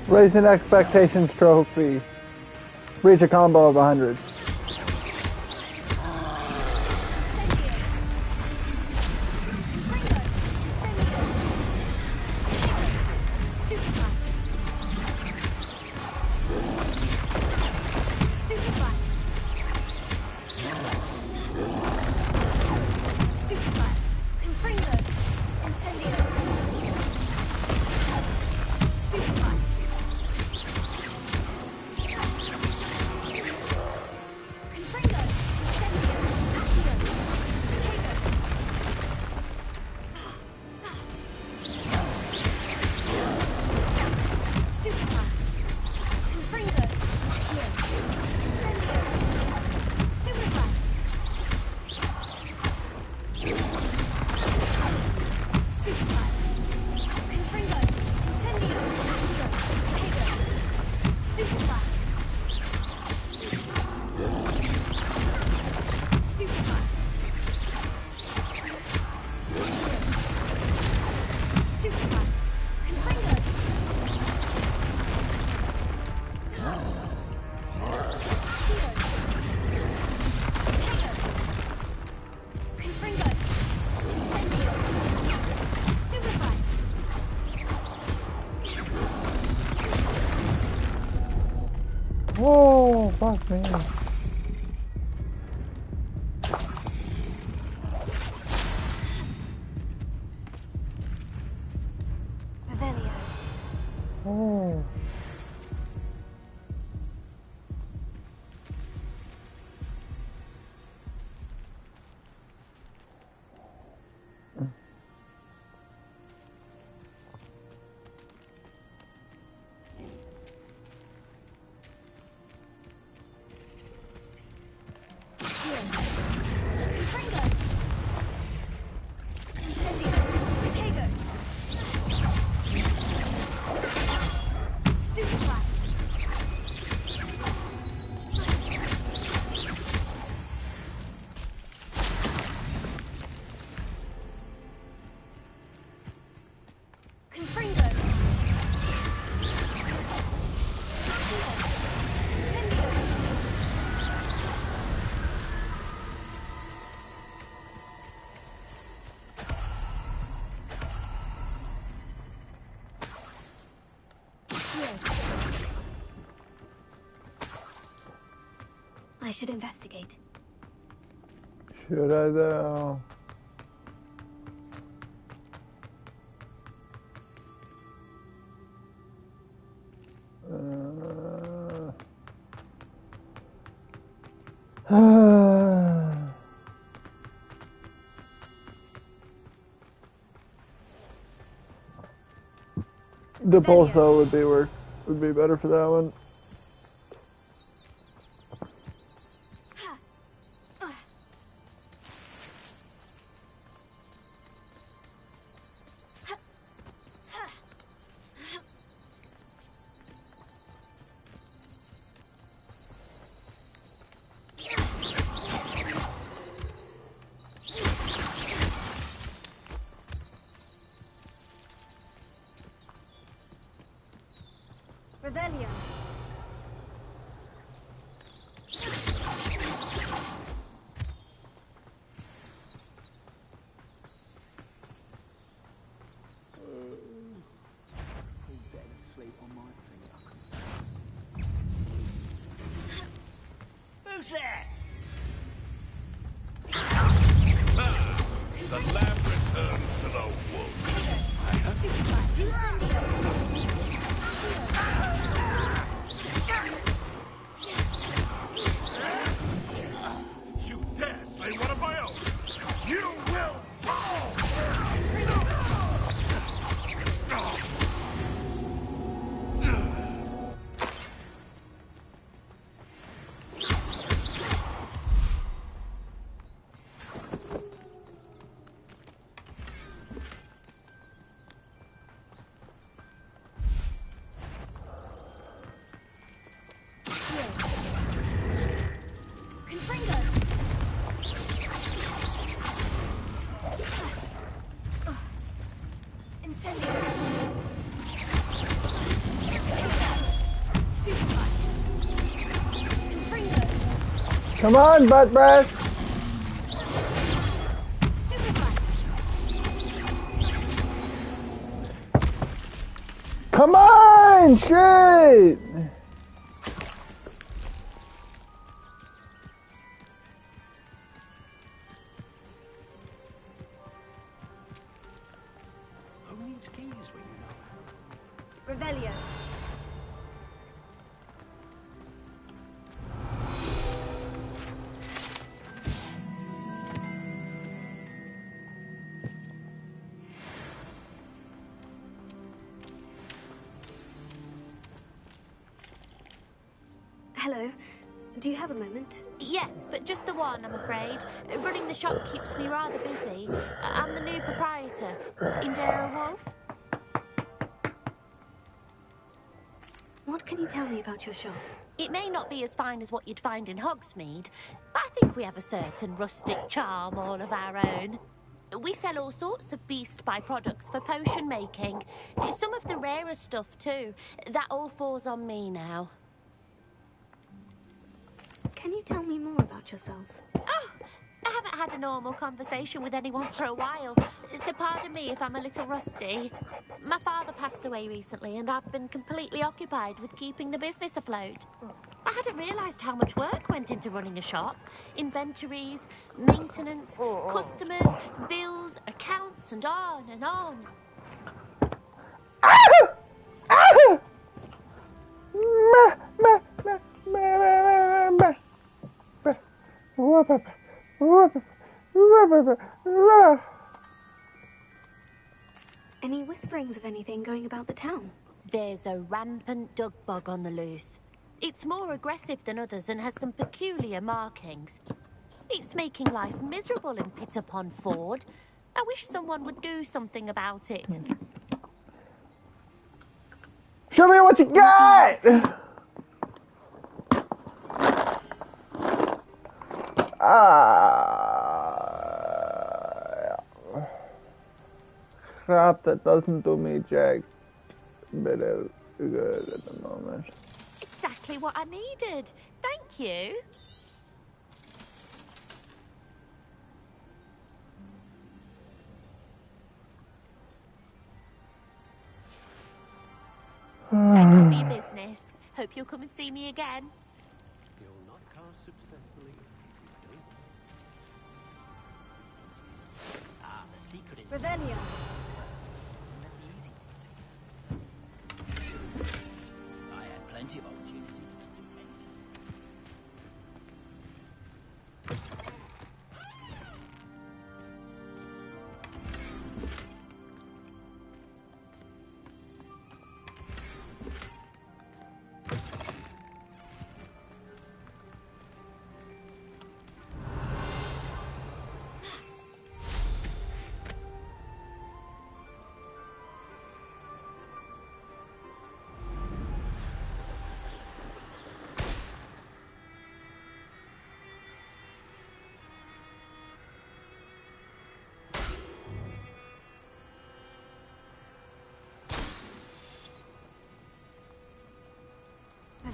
A: Raising Expectations trophy. Reach a combo of 100. Whoa, fuck me. Oh.
H: I should investigate.
A: Should I though? The pulsar would be better for that one.
H: Revelio.
S: Who's there?
D: The lamb returns to the wolf. You dare slay one of my own! You will fall!
A: Come on, butt breath. Come on, shit.
S: Who needs keys when you know?
H: Revelio. Hello. Do you have a moment?
B: Yes, but just the one, I'm afraid. Running the shop keeps me rather busy. I'm the new proprietor. Indira Wolf?
H: What can you tell me about your shop?
B: It may not be as fine as what you'd find in Hogsmeade, but I think we have a certain rustic charm all of our own. We sell all sorts of beast byproducts for potion making. Some of the rarer stuff, too. That all falls on me now.
H: Can you tell me more about yourself?
B: Oh, I haven't had a normal conversation with anyone for a while, so pardon me if I'm a little rusty. My father passed away recently, and I've been completely occupied with keeping the business afloat. I hadn't realised how much work went into running a shop. Inventories, maintenance, customers, bills, accounts, and on and on.
H: Any whisperings of anything going about the town?
B: There's a rampant dug bug on the loose. It's more aggressive than others and has some peculiar markings. It's making life miserable in Pitt-upon-Ford. I wish someone would do something about it.
A: Show me what you got! Crap, that doesn't do me jack. Better good at the moment.
B: Exactly what I needed. Thank you. Thank you for your business. Hope you'll come and see me again.
J: You'll not cast successfully.
M: Ah, the secret is...
H: Revelio.
M: I had plenty of opportunities to pursue anything.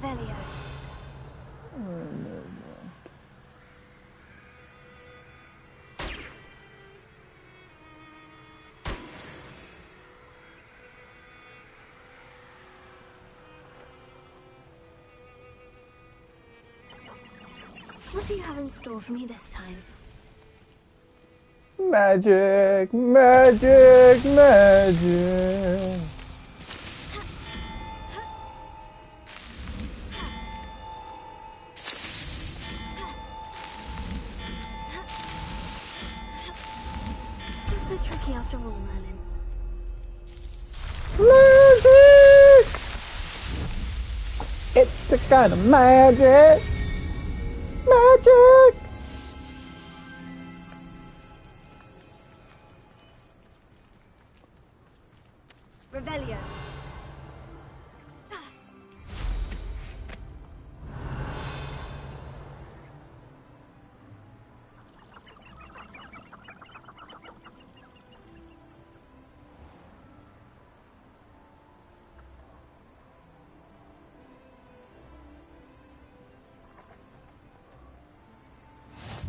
H: Revelio. What do you have in store for me this time?
A: Magic, magic, magic.
H: Not so tricky after all, Merlin.
A: Magic! It's the kind of magic. Magic!
H: Revelio.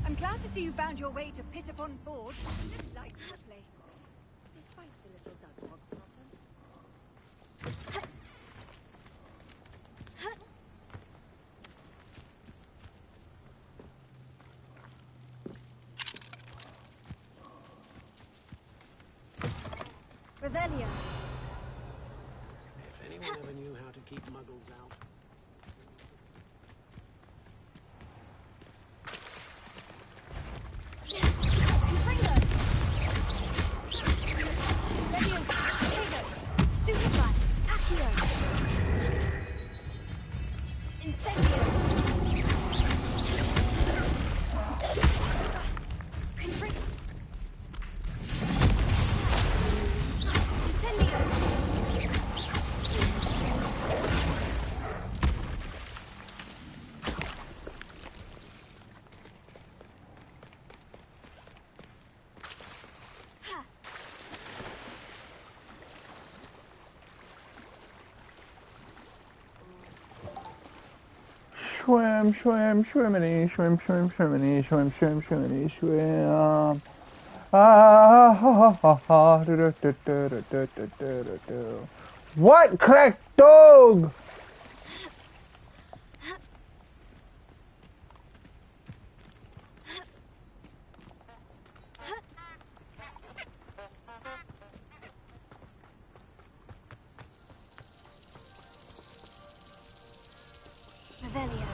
N: I'm glad to see you found your way to Pit Upon Ford. Delightful place. Despite the little dug problem.
H: Revelio.
J: If anyone ever knew how to keep muggles out.
A: Swim, swim, swimmity, swim, swim, swimmity, swim, swim, swimmity, swim. Ah, ha, ha, ha, do, do, do, do, do, do, do, do, do. What crack dog?
H: Revelio.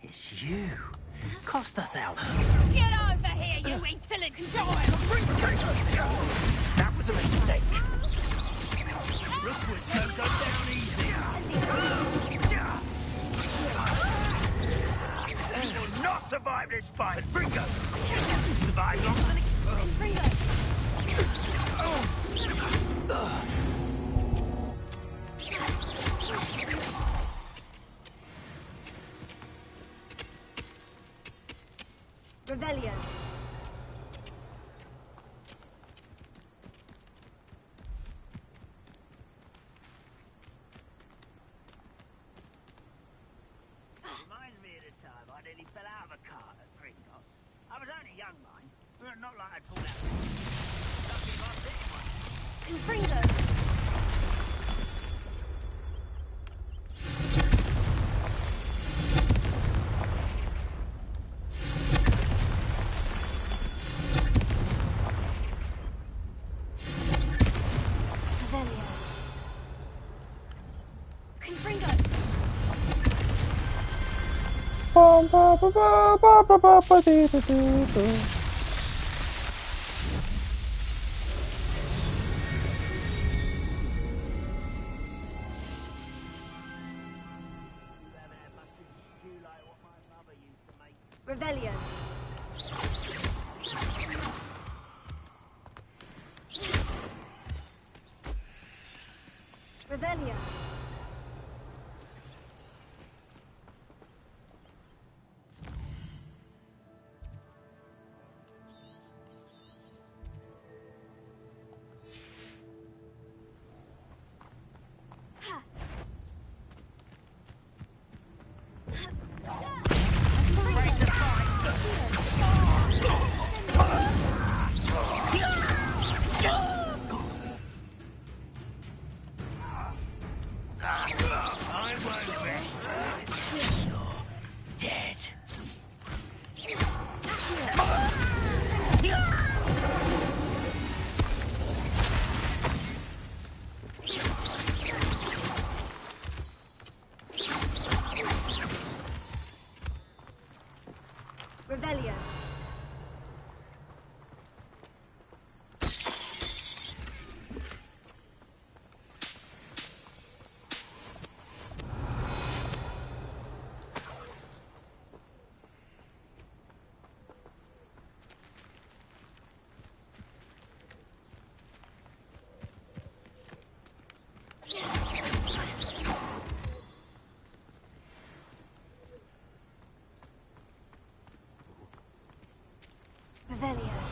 Q: It's you. Cost us out.
P: Get over here, you insolent child!
Q: That was a mistake.
P: Wristwatch don't go down easy.
Q: You will not survive this fight. Ringo, you survived longer than expected.
H: Revelio.
J: I was only young, mind. Not like I'd fall out. Lucky if I picked one.
H: Confringo! Revelio. Revelio. Revelio. Revelio.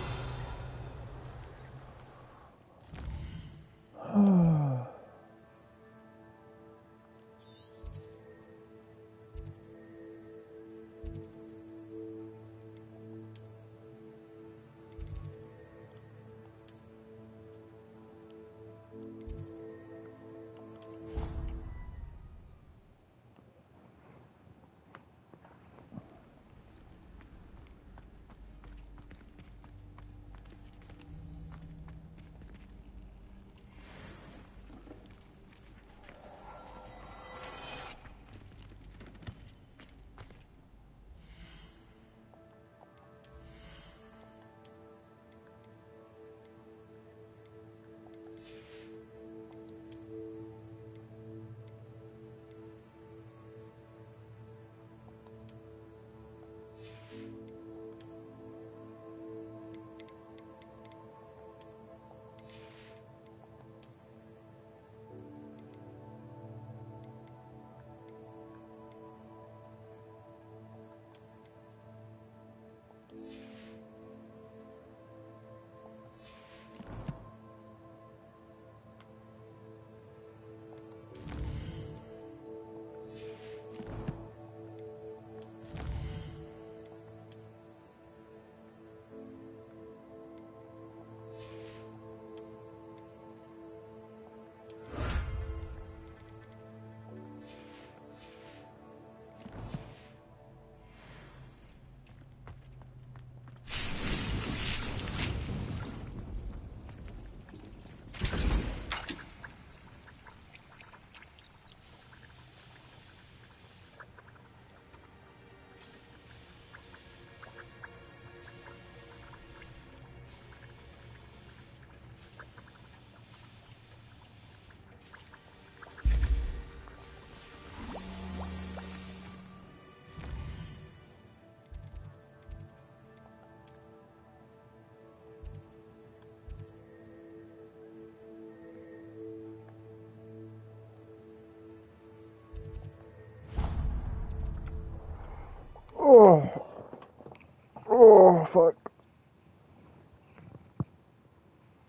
A: Oh, fuck.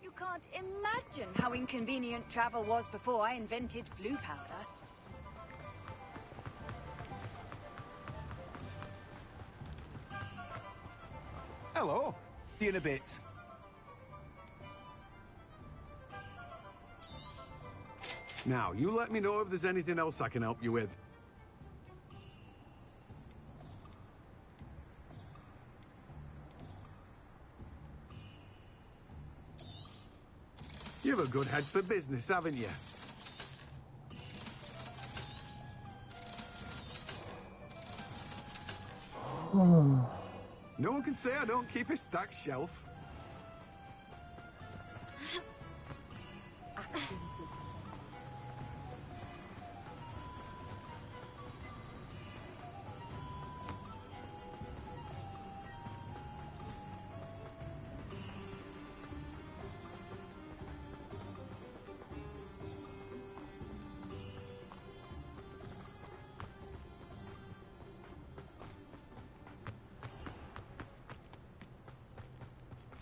I: You can't imagine how inconvenient travel was before I invented flu powder.
K: Hello. See you in a bit. Now, you let me know if there's anything else I can help you with. You've a good head for business, haven't you? No one can say I don't keep a stacked shelf.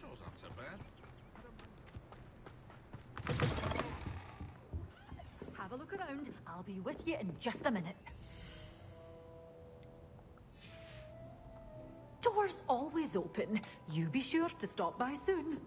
D: Chores aren't so bad.
L: Have a look around. I'll be with you in just a minute. Door's always open. You be sure to stop by soon.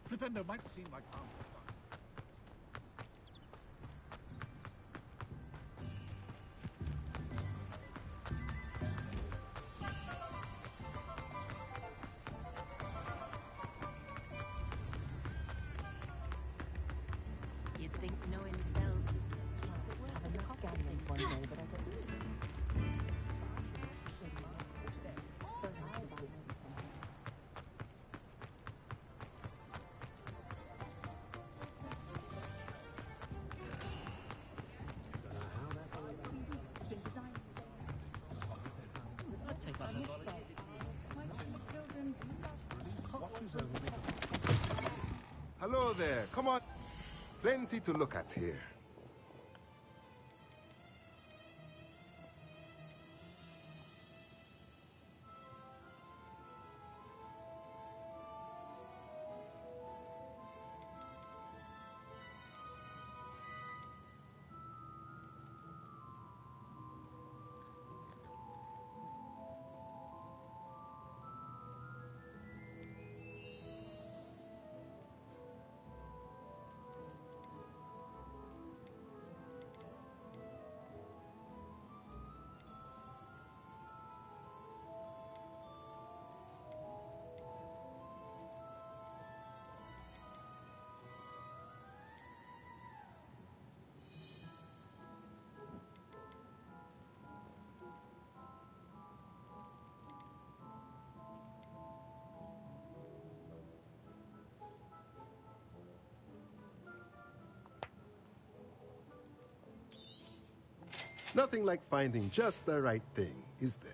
D: Flipendo might seem like harm.
G: You'd think knowing spells
V: Hello there. Come on. Plenty to look at here. Nothing like finding just the right thing, is there?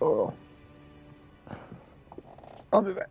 A: Oh. I'll be back.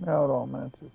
A: Now it all matches.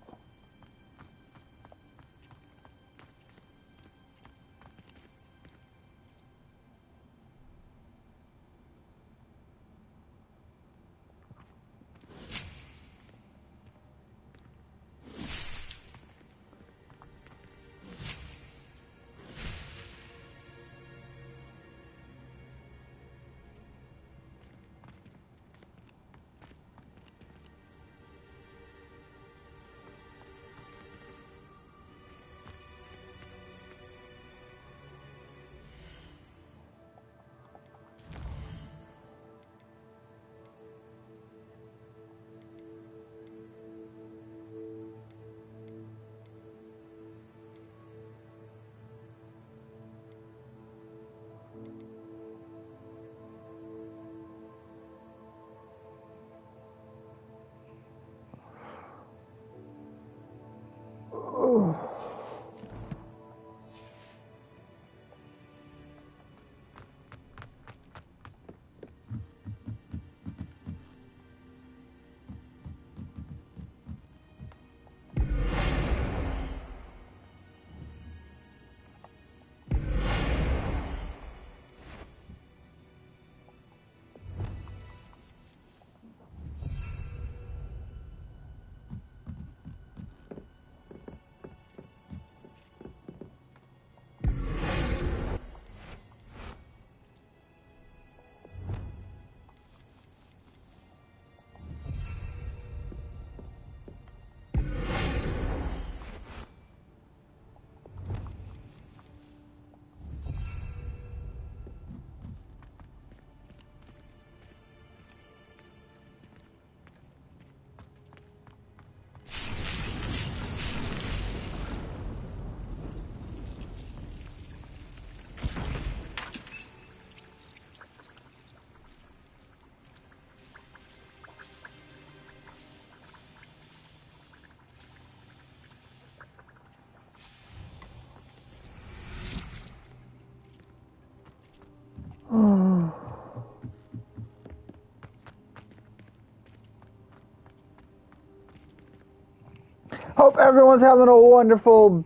A: Hope everyone's having a wonderful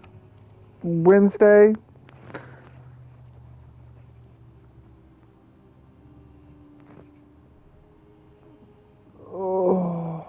A: Wednesday. Oh.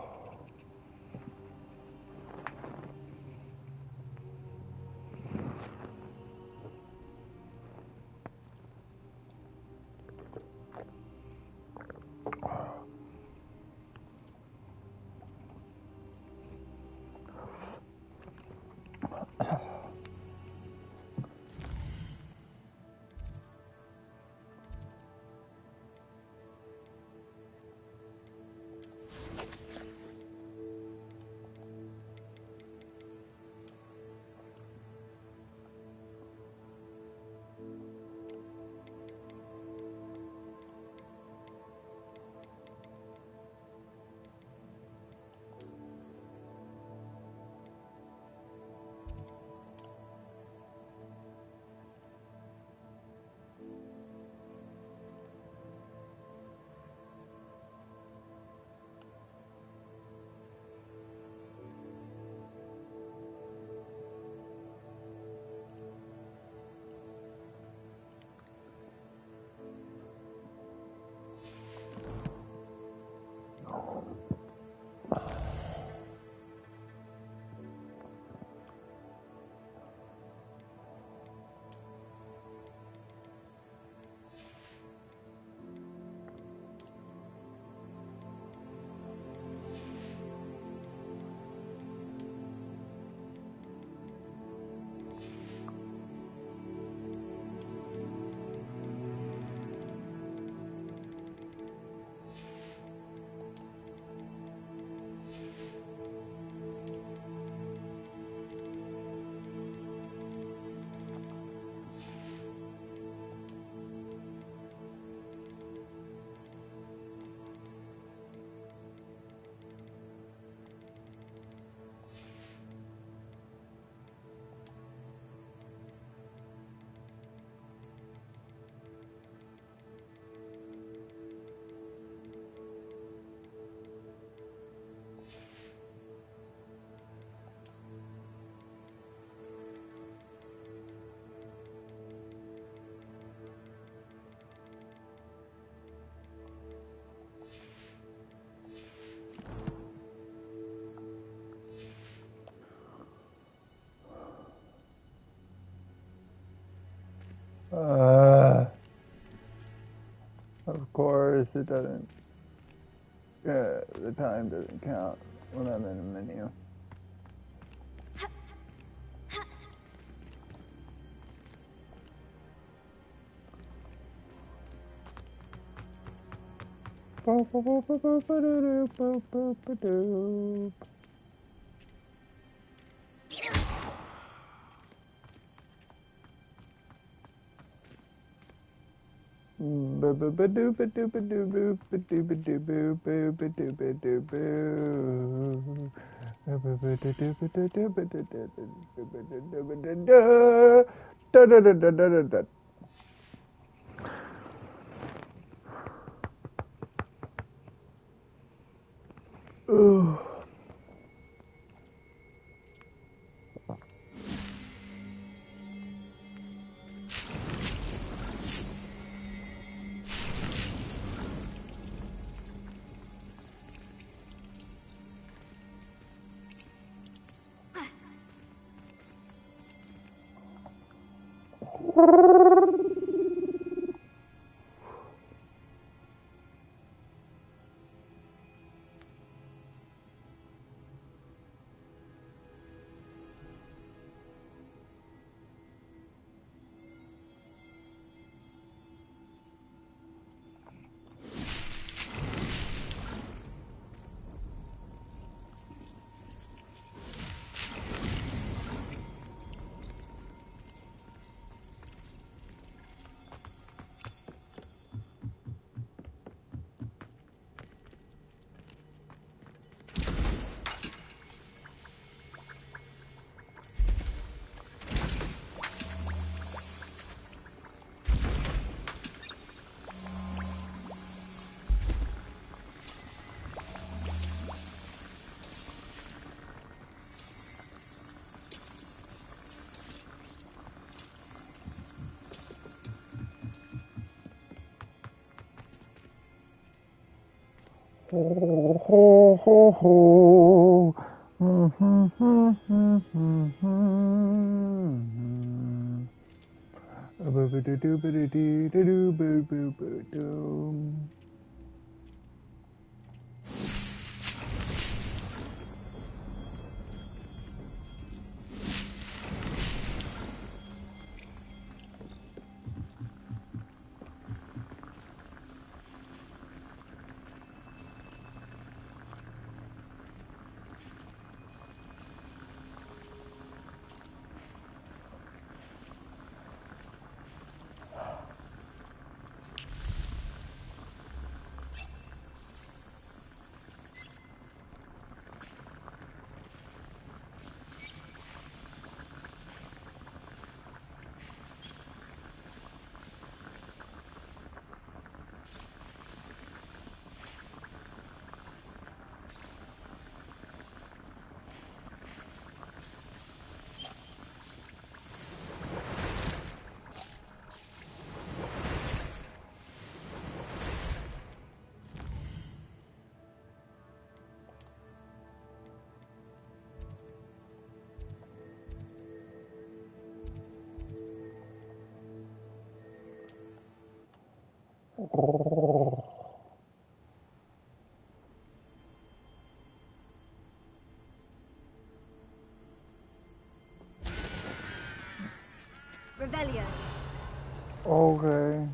A: Of course, it doesn't. The time doesn't count when I'm in a menu.
F: Revelio.
A: Okay.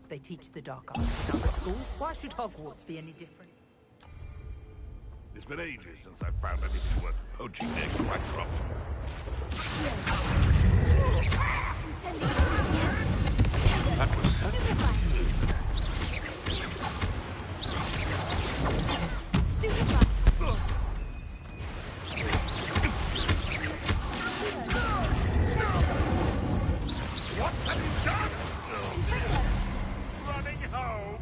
L: They teach the dark arts in other schools. Why should Hogwarts be any different?
D: It's been ages since I found anything worth poaching near Quackcroft. That was
F: Stupefy.
D: What have you done? Running home.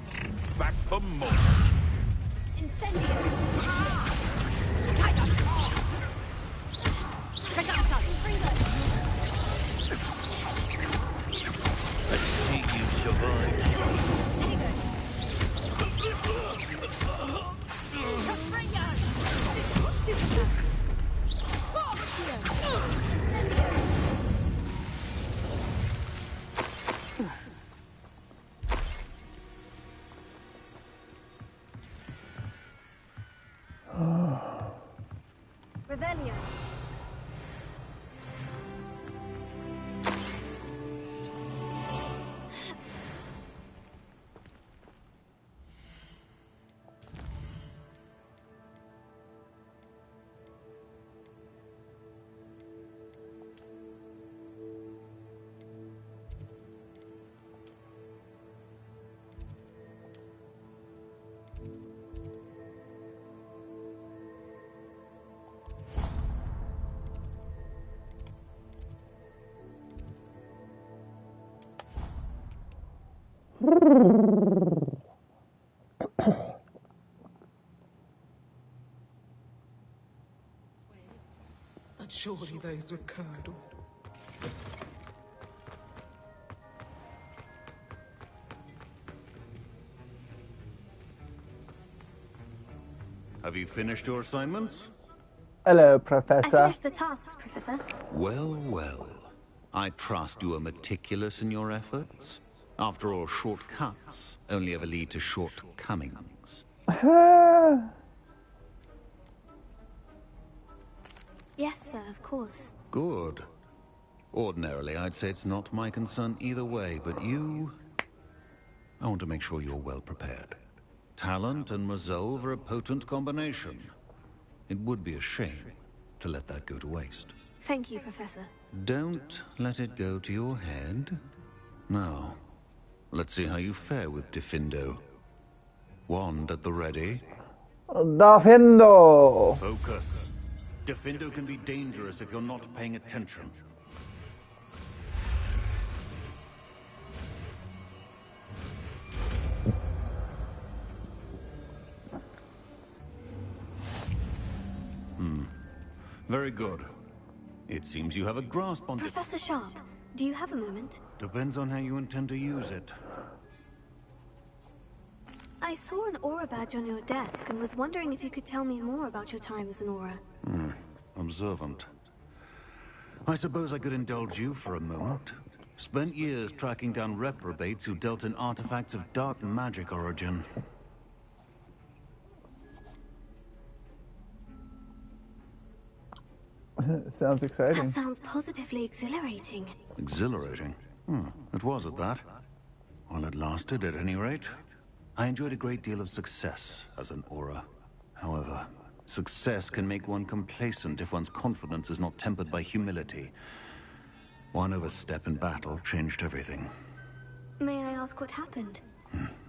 D: Back for more.
F: Incendio.
D: Let's see you survive.
F: Bring
H: Revelio.
C: But surely those were curdled.
O: Have you finished your assignments?
A: Hello,
H: I
A: Professor.
H: finished the tasks, Professor.
O: Well, well. I trust you are meticulous in your efforts. After all, shortcuts only ever lead to shortcomings.
H: Yes, sir, of course.
O: Good. Ordinarily, I'd say it's not my concern either way, but you... I want to make sure you're well prepared. Talent and resolve are a potent combination. It would be a shame to let that go to waste.
H: Thank you, Professor.
O: Don't let it go to your head. Now, let's see how you fare with Diffindo. Wand at the ready.
A: Diffindo!
O: Focus. Diffindo can be dangerous if you're not paying attention. Very good. It seems you have a grasp on...
H: Professor Sharp, do you have a moment?
O: Depends on how you intend to use it.
H: I saw an aura badge on your desk and was wondering if you could tell me more about your time as an aura.
O: Observant. I suppose I could indulge you for a moment. Spent years tracking down reprobates who dealt in artifacts of dark magic origin.
A: Sounds exciting.
H: That sounds positively exhilarating.
O: Exhilarating? It was at that. While it lasted, at any rate. I enjoyed a great deal of success as an aura. However, success can make one complacent if one's confidence is not tempered by humility. One overstep in battle changed everything.
H: May I ask what happened?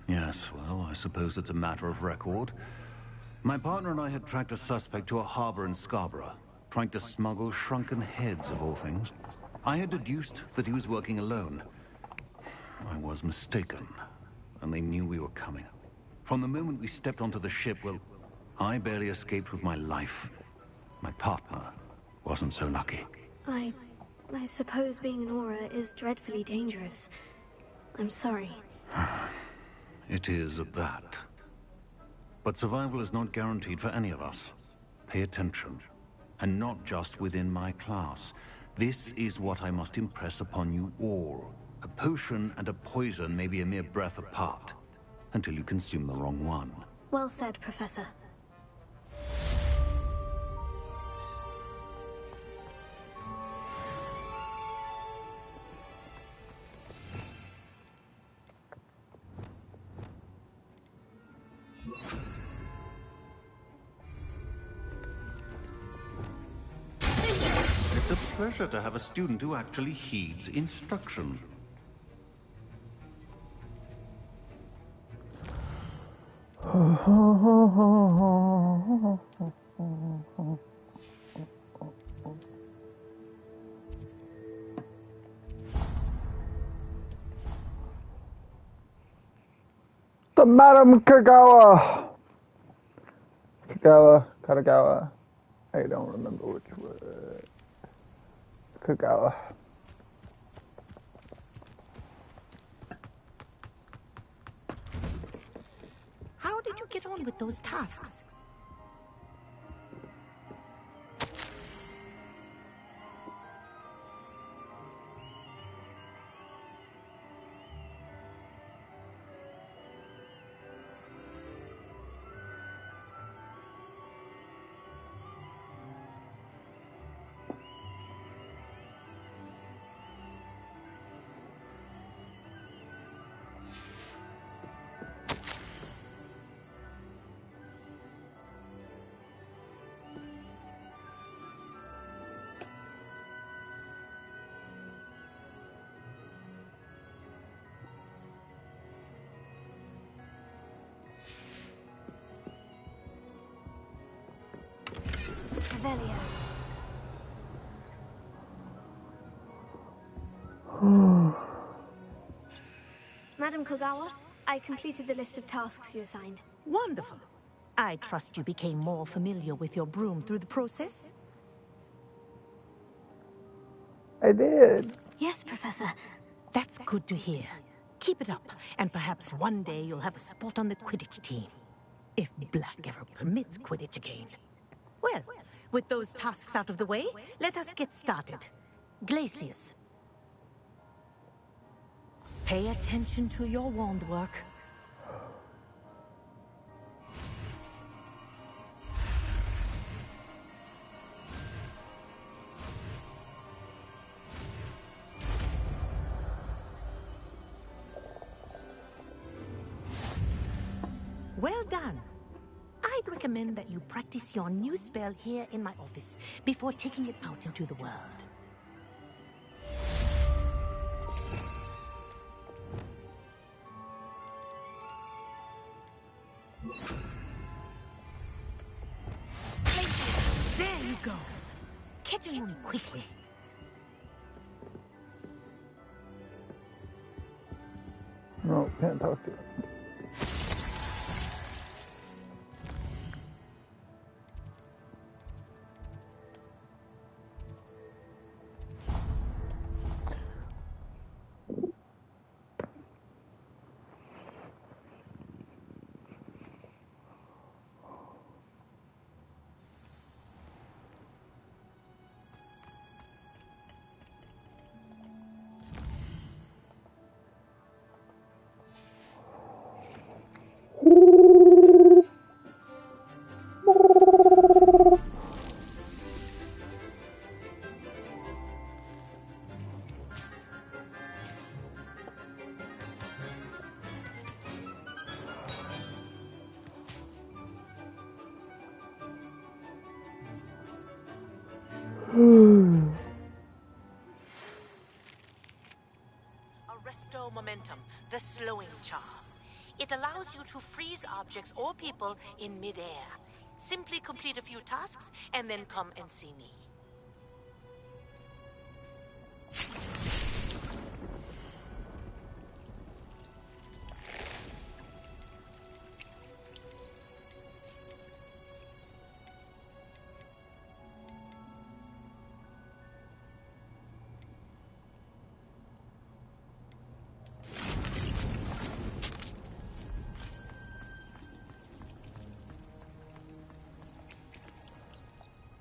O: Yes, well, I suppose it's a matter of record. My partner and I had tracked a suspect to a harbor in Scarborough, trying to smuggle shrunken heads of all things. I had deduced that he was working alone. I was mistaken, and they knew we were coming. From the moment we stepped onto the ship, well, I barely escaped with my life. My partner wasn't so lucky.
H: I suppose being an aura is dreadfully dangerous. I'm sorry.
O: It is at that. But survival is not guaranteed for any of us. Pay attention. And not just within my class. This is what I must impress upon you all. A potion and a poison may be a mere breath apart, until you consume the wrong one.
H: Well said, Professor.
O: It's a pleasure to have a student who actually heeds instruction.
A: The Madam Kagawa. Kagawa. I don't remember which word. Kagawa.
E: How did you get on with those tasks?
H: Revelio. Madam Kogawa, I completed the list of tasks you assigned.
U: Wonderful. I trust you became more familiar with your broom through the process?
A: I did.
H: Yes, Professor.
U: That's good to hear. Keep it up, and perhaps one day you'll have a spot on the Quidditch team. If Black ever permits Quidditch again. Well, with those tasks out of the way, let us get started. Glacius. Pay attention to your wand work. Well done. I'd recommend that you practice your new spell here in my office before taking it out into the world. There you go. Catching on quickly.
A: No, can't talk to you.
U: Arresto momentum, the slowing charm. It allows you to freeze objects or people in midair. Simply complete a few tasks and then come and see me.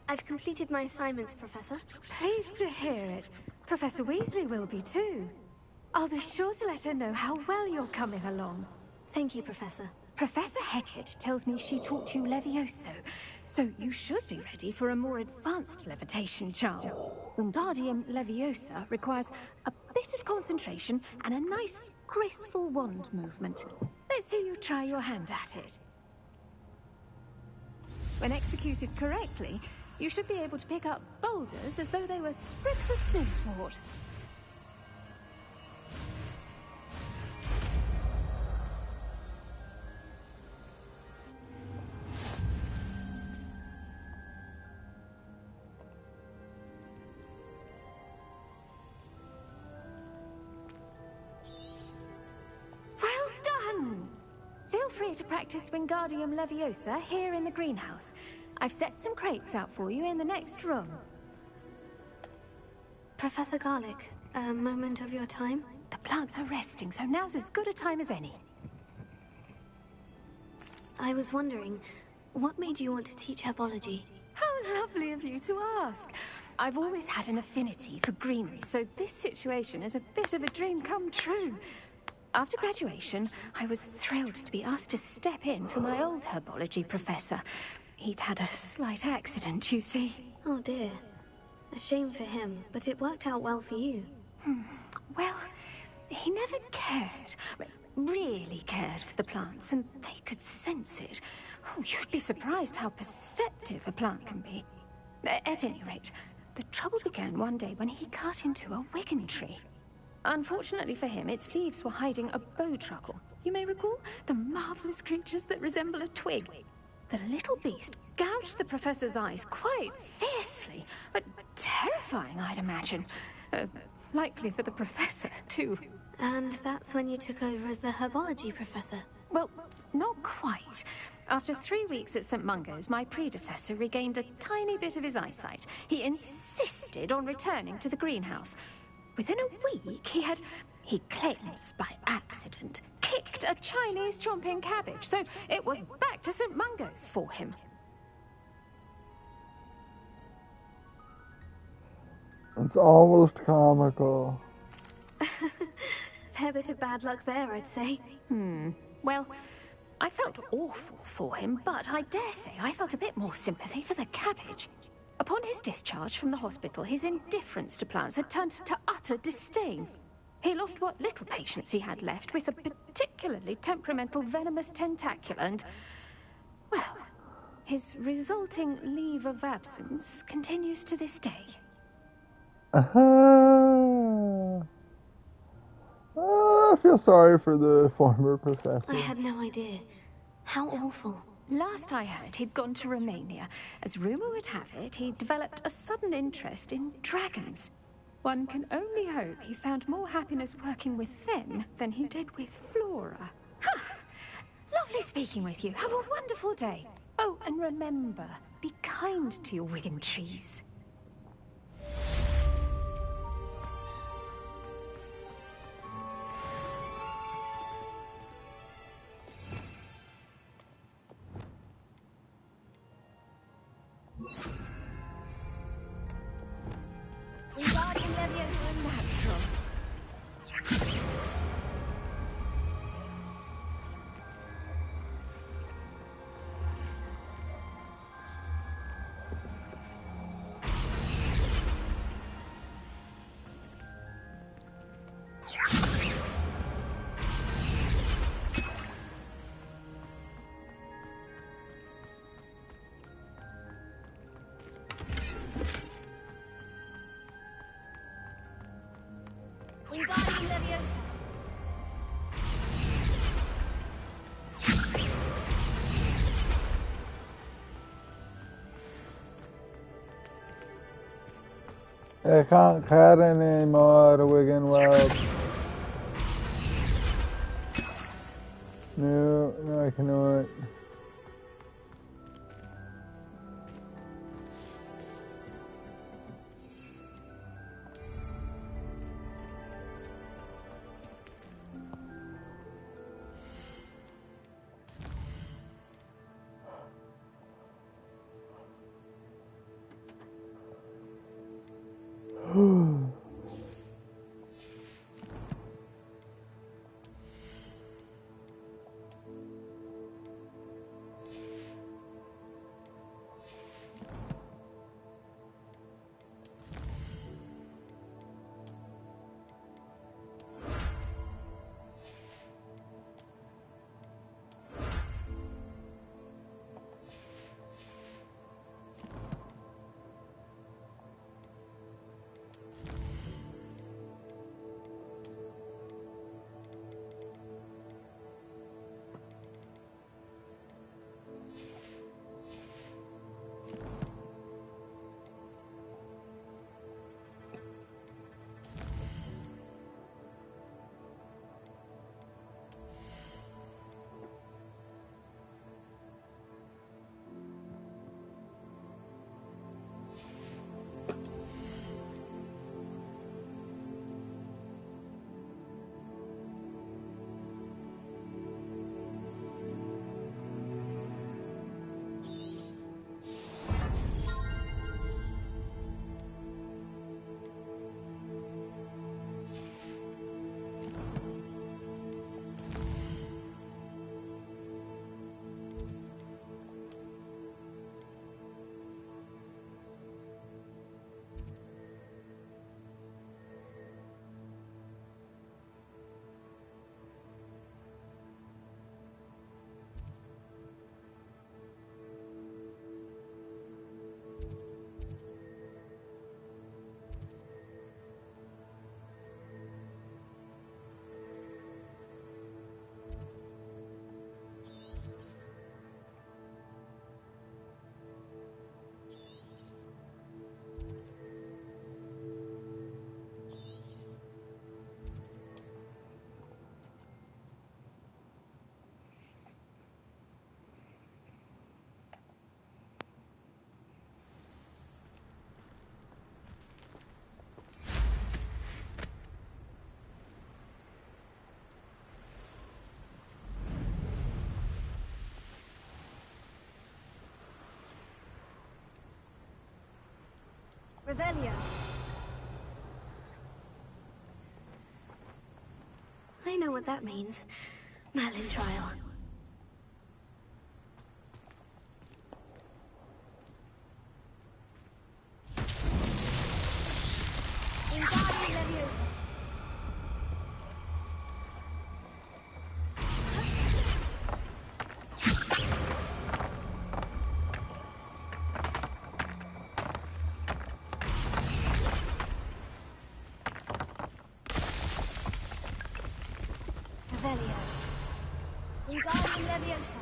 H: I've completed my assignments, Professor.
R: Pleased to hear it. Professor Weasley will be too. I'll be sure to let her know how well you're coming along.
H: Thank you, Professor.
R: Professor Hecat tells me she taught you Levioso, so you should be ready for a more advanced levitation charm. Wingardium Leviosa requires a bit of concentration and a nice, graceful wand movement. Let's see you try your hand at it. When executed correctly, you should be able to pick up boulders as though they were sprigs of snowswort. Well done! Feel free to practice Wingardium Leviosa here in the greenhouse. I've set some crates out for you in the next room.
H: Professor Garlick, a moment of your time?
R: The plants are resting, so now's as good a time as any.
H: I was wondering, what made you want to teach herbology?
R: How lovely of you to ask. I've always had an affinity for greenery, so this situation is a bit of a dream come true. After graduation, I was thrilled to be asked to step in for my old herbology professor. He'd had a slight accident, you see.
H: Oh dear. A shame for him, but it worked out well for you.
R: Well, he never cared, really cared for the plants, and they could sense it. Oh, you'd be surprised how perceptive a plant can be. At any rate, the trouble began one day when he cut into a Wigan tree. Unfortunately for him, its leaves were hiding a bowtruckle. You may recall the marvelous creatures that resemble a twig. The little beast gouged the professor's eyes quite fiercely, but terrifying, I'd imagine. Likely for the professor, too.
H: And that's when you took over as the herbology professor?
R: Well, not quite. After 3 weeks at St. Mungo's, my predecessor regained a tiny bit of his eyesight. He insisted on returning to the greenhouse. Within a week, he claims by accident, kicked a Chinese chomping cabbage, so it was back to St. Mungo's for him.
A: It's almost comical.
H: Fair bit of bad luck there, I'd say.
R: Well, I felt awful for him, but I dare say I felt a bit more sympathy for the cabbage. Upon his discharge from the hospital, his indifference to plants had turned to utter disdain. He lost what little patience he had left with a particularly temperamental venomous tentacula and, well, his resulting leave of absence continues to this day.
A: I feel sorry for the former professor.
H: I had no idea. How awful.
R: Last I heard, he'd gone to Romania. As rumour would have it, he'd developed a sudden interest in dragons. One can only hope he found more happiness working with them than he did with Flora. Lovely speaking with you. Have a wonderful day. Oh, and remember, be kind to your Wigan trees.
P: Wingardium Leviosa natural. Wingardium Leviosa.
A: I can't cut anymore, Wigan World. No, I cannot.
H: Revelio. I know what that means. Merlin trial. Wingardium Leviosa. Revelio. Wingardium Leviosa.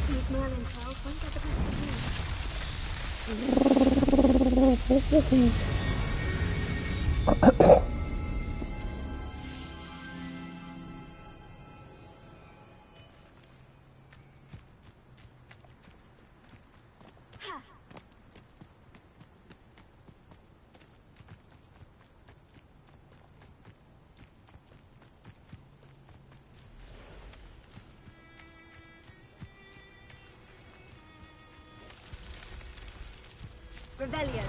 H: These Merlin trials won't get the best of me. Revelio.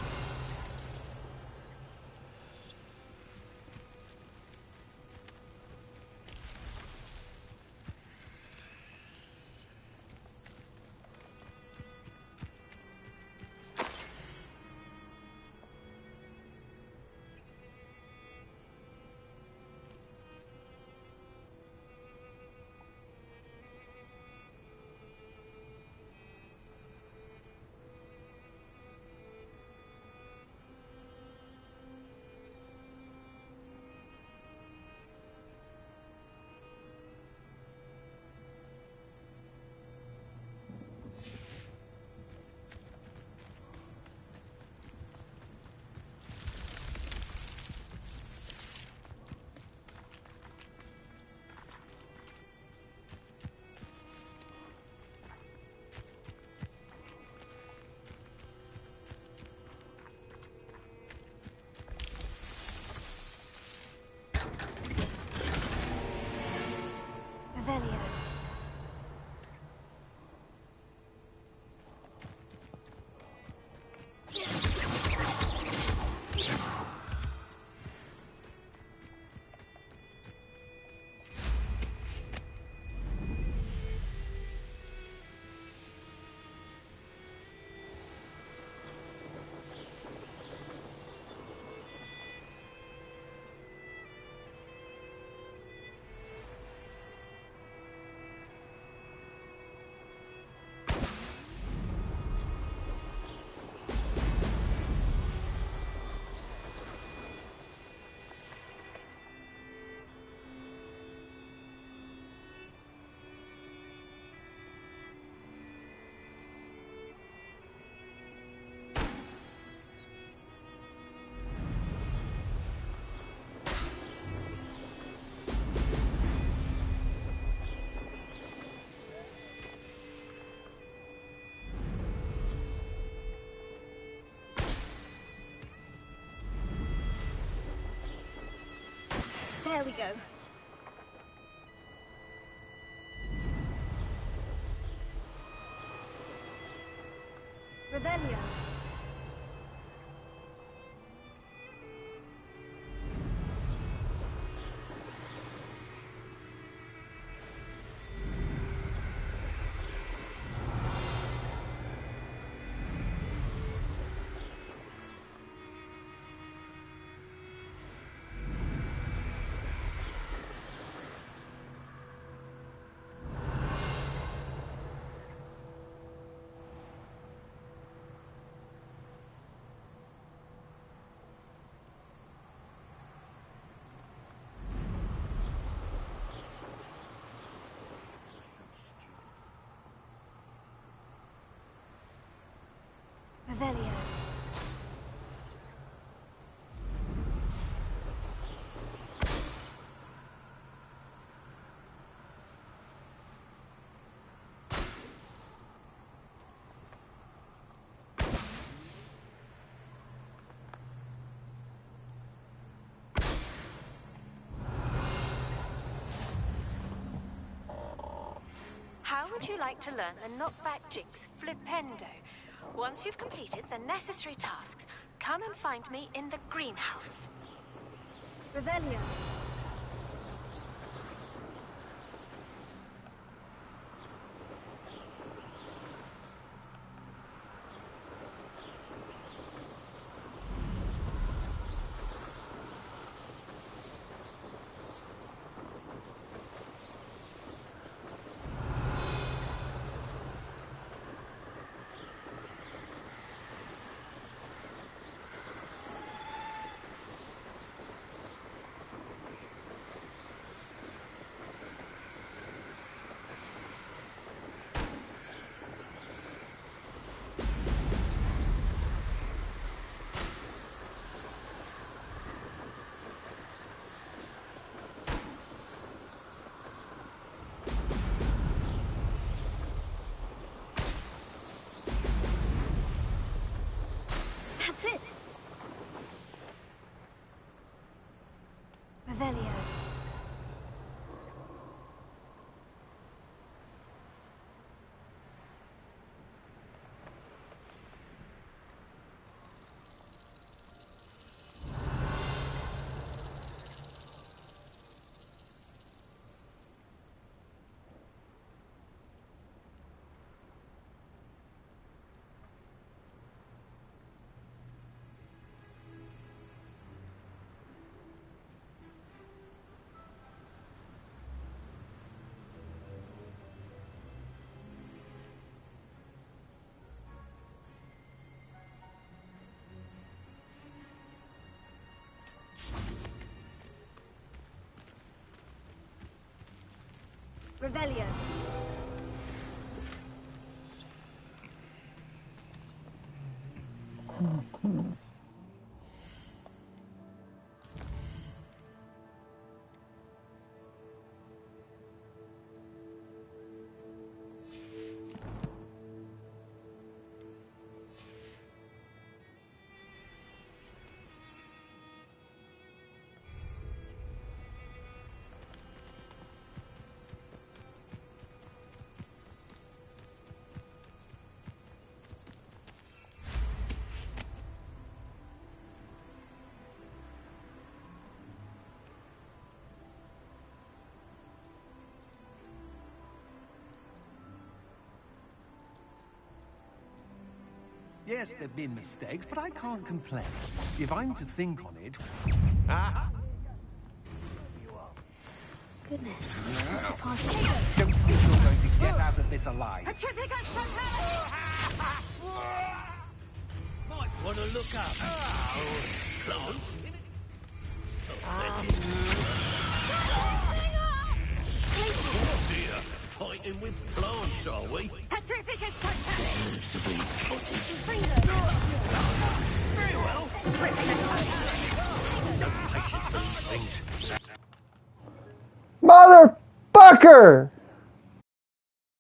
H: Revelio. There we go. Revelio. Revelio.
R: How would you like to learn the knockback jigs flipendo? Once you've completed the necessary tasks, come and find me in the greenhouse.
H: Revelio. That's it. Revelio. Revelio.
K: Yes, there've been mistakes, but I can't complain. If I'm to think on it...
H: Goodness.
K: Don't think you're going to get out of this alive.
J: Might want to look up. Close. Oh dear. Fighting with plants, are we?
H: Petrificus
J: Seems to be. Very well. No patience for these things.
A: Motherfucker!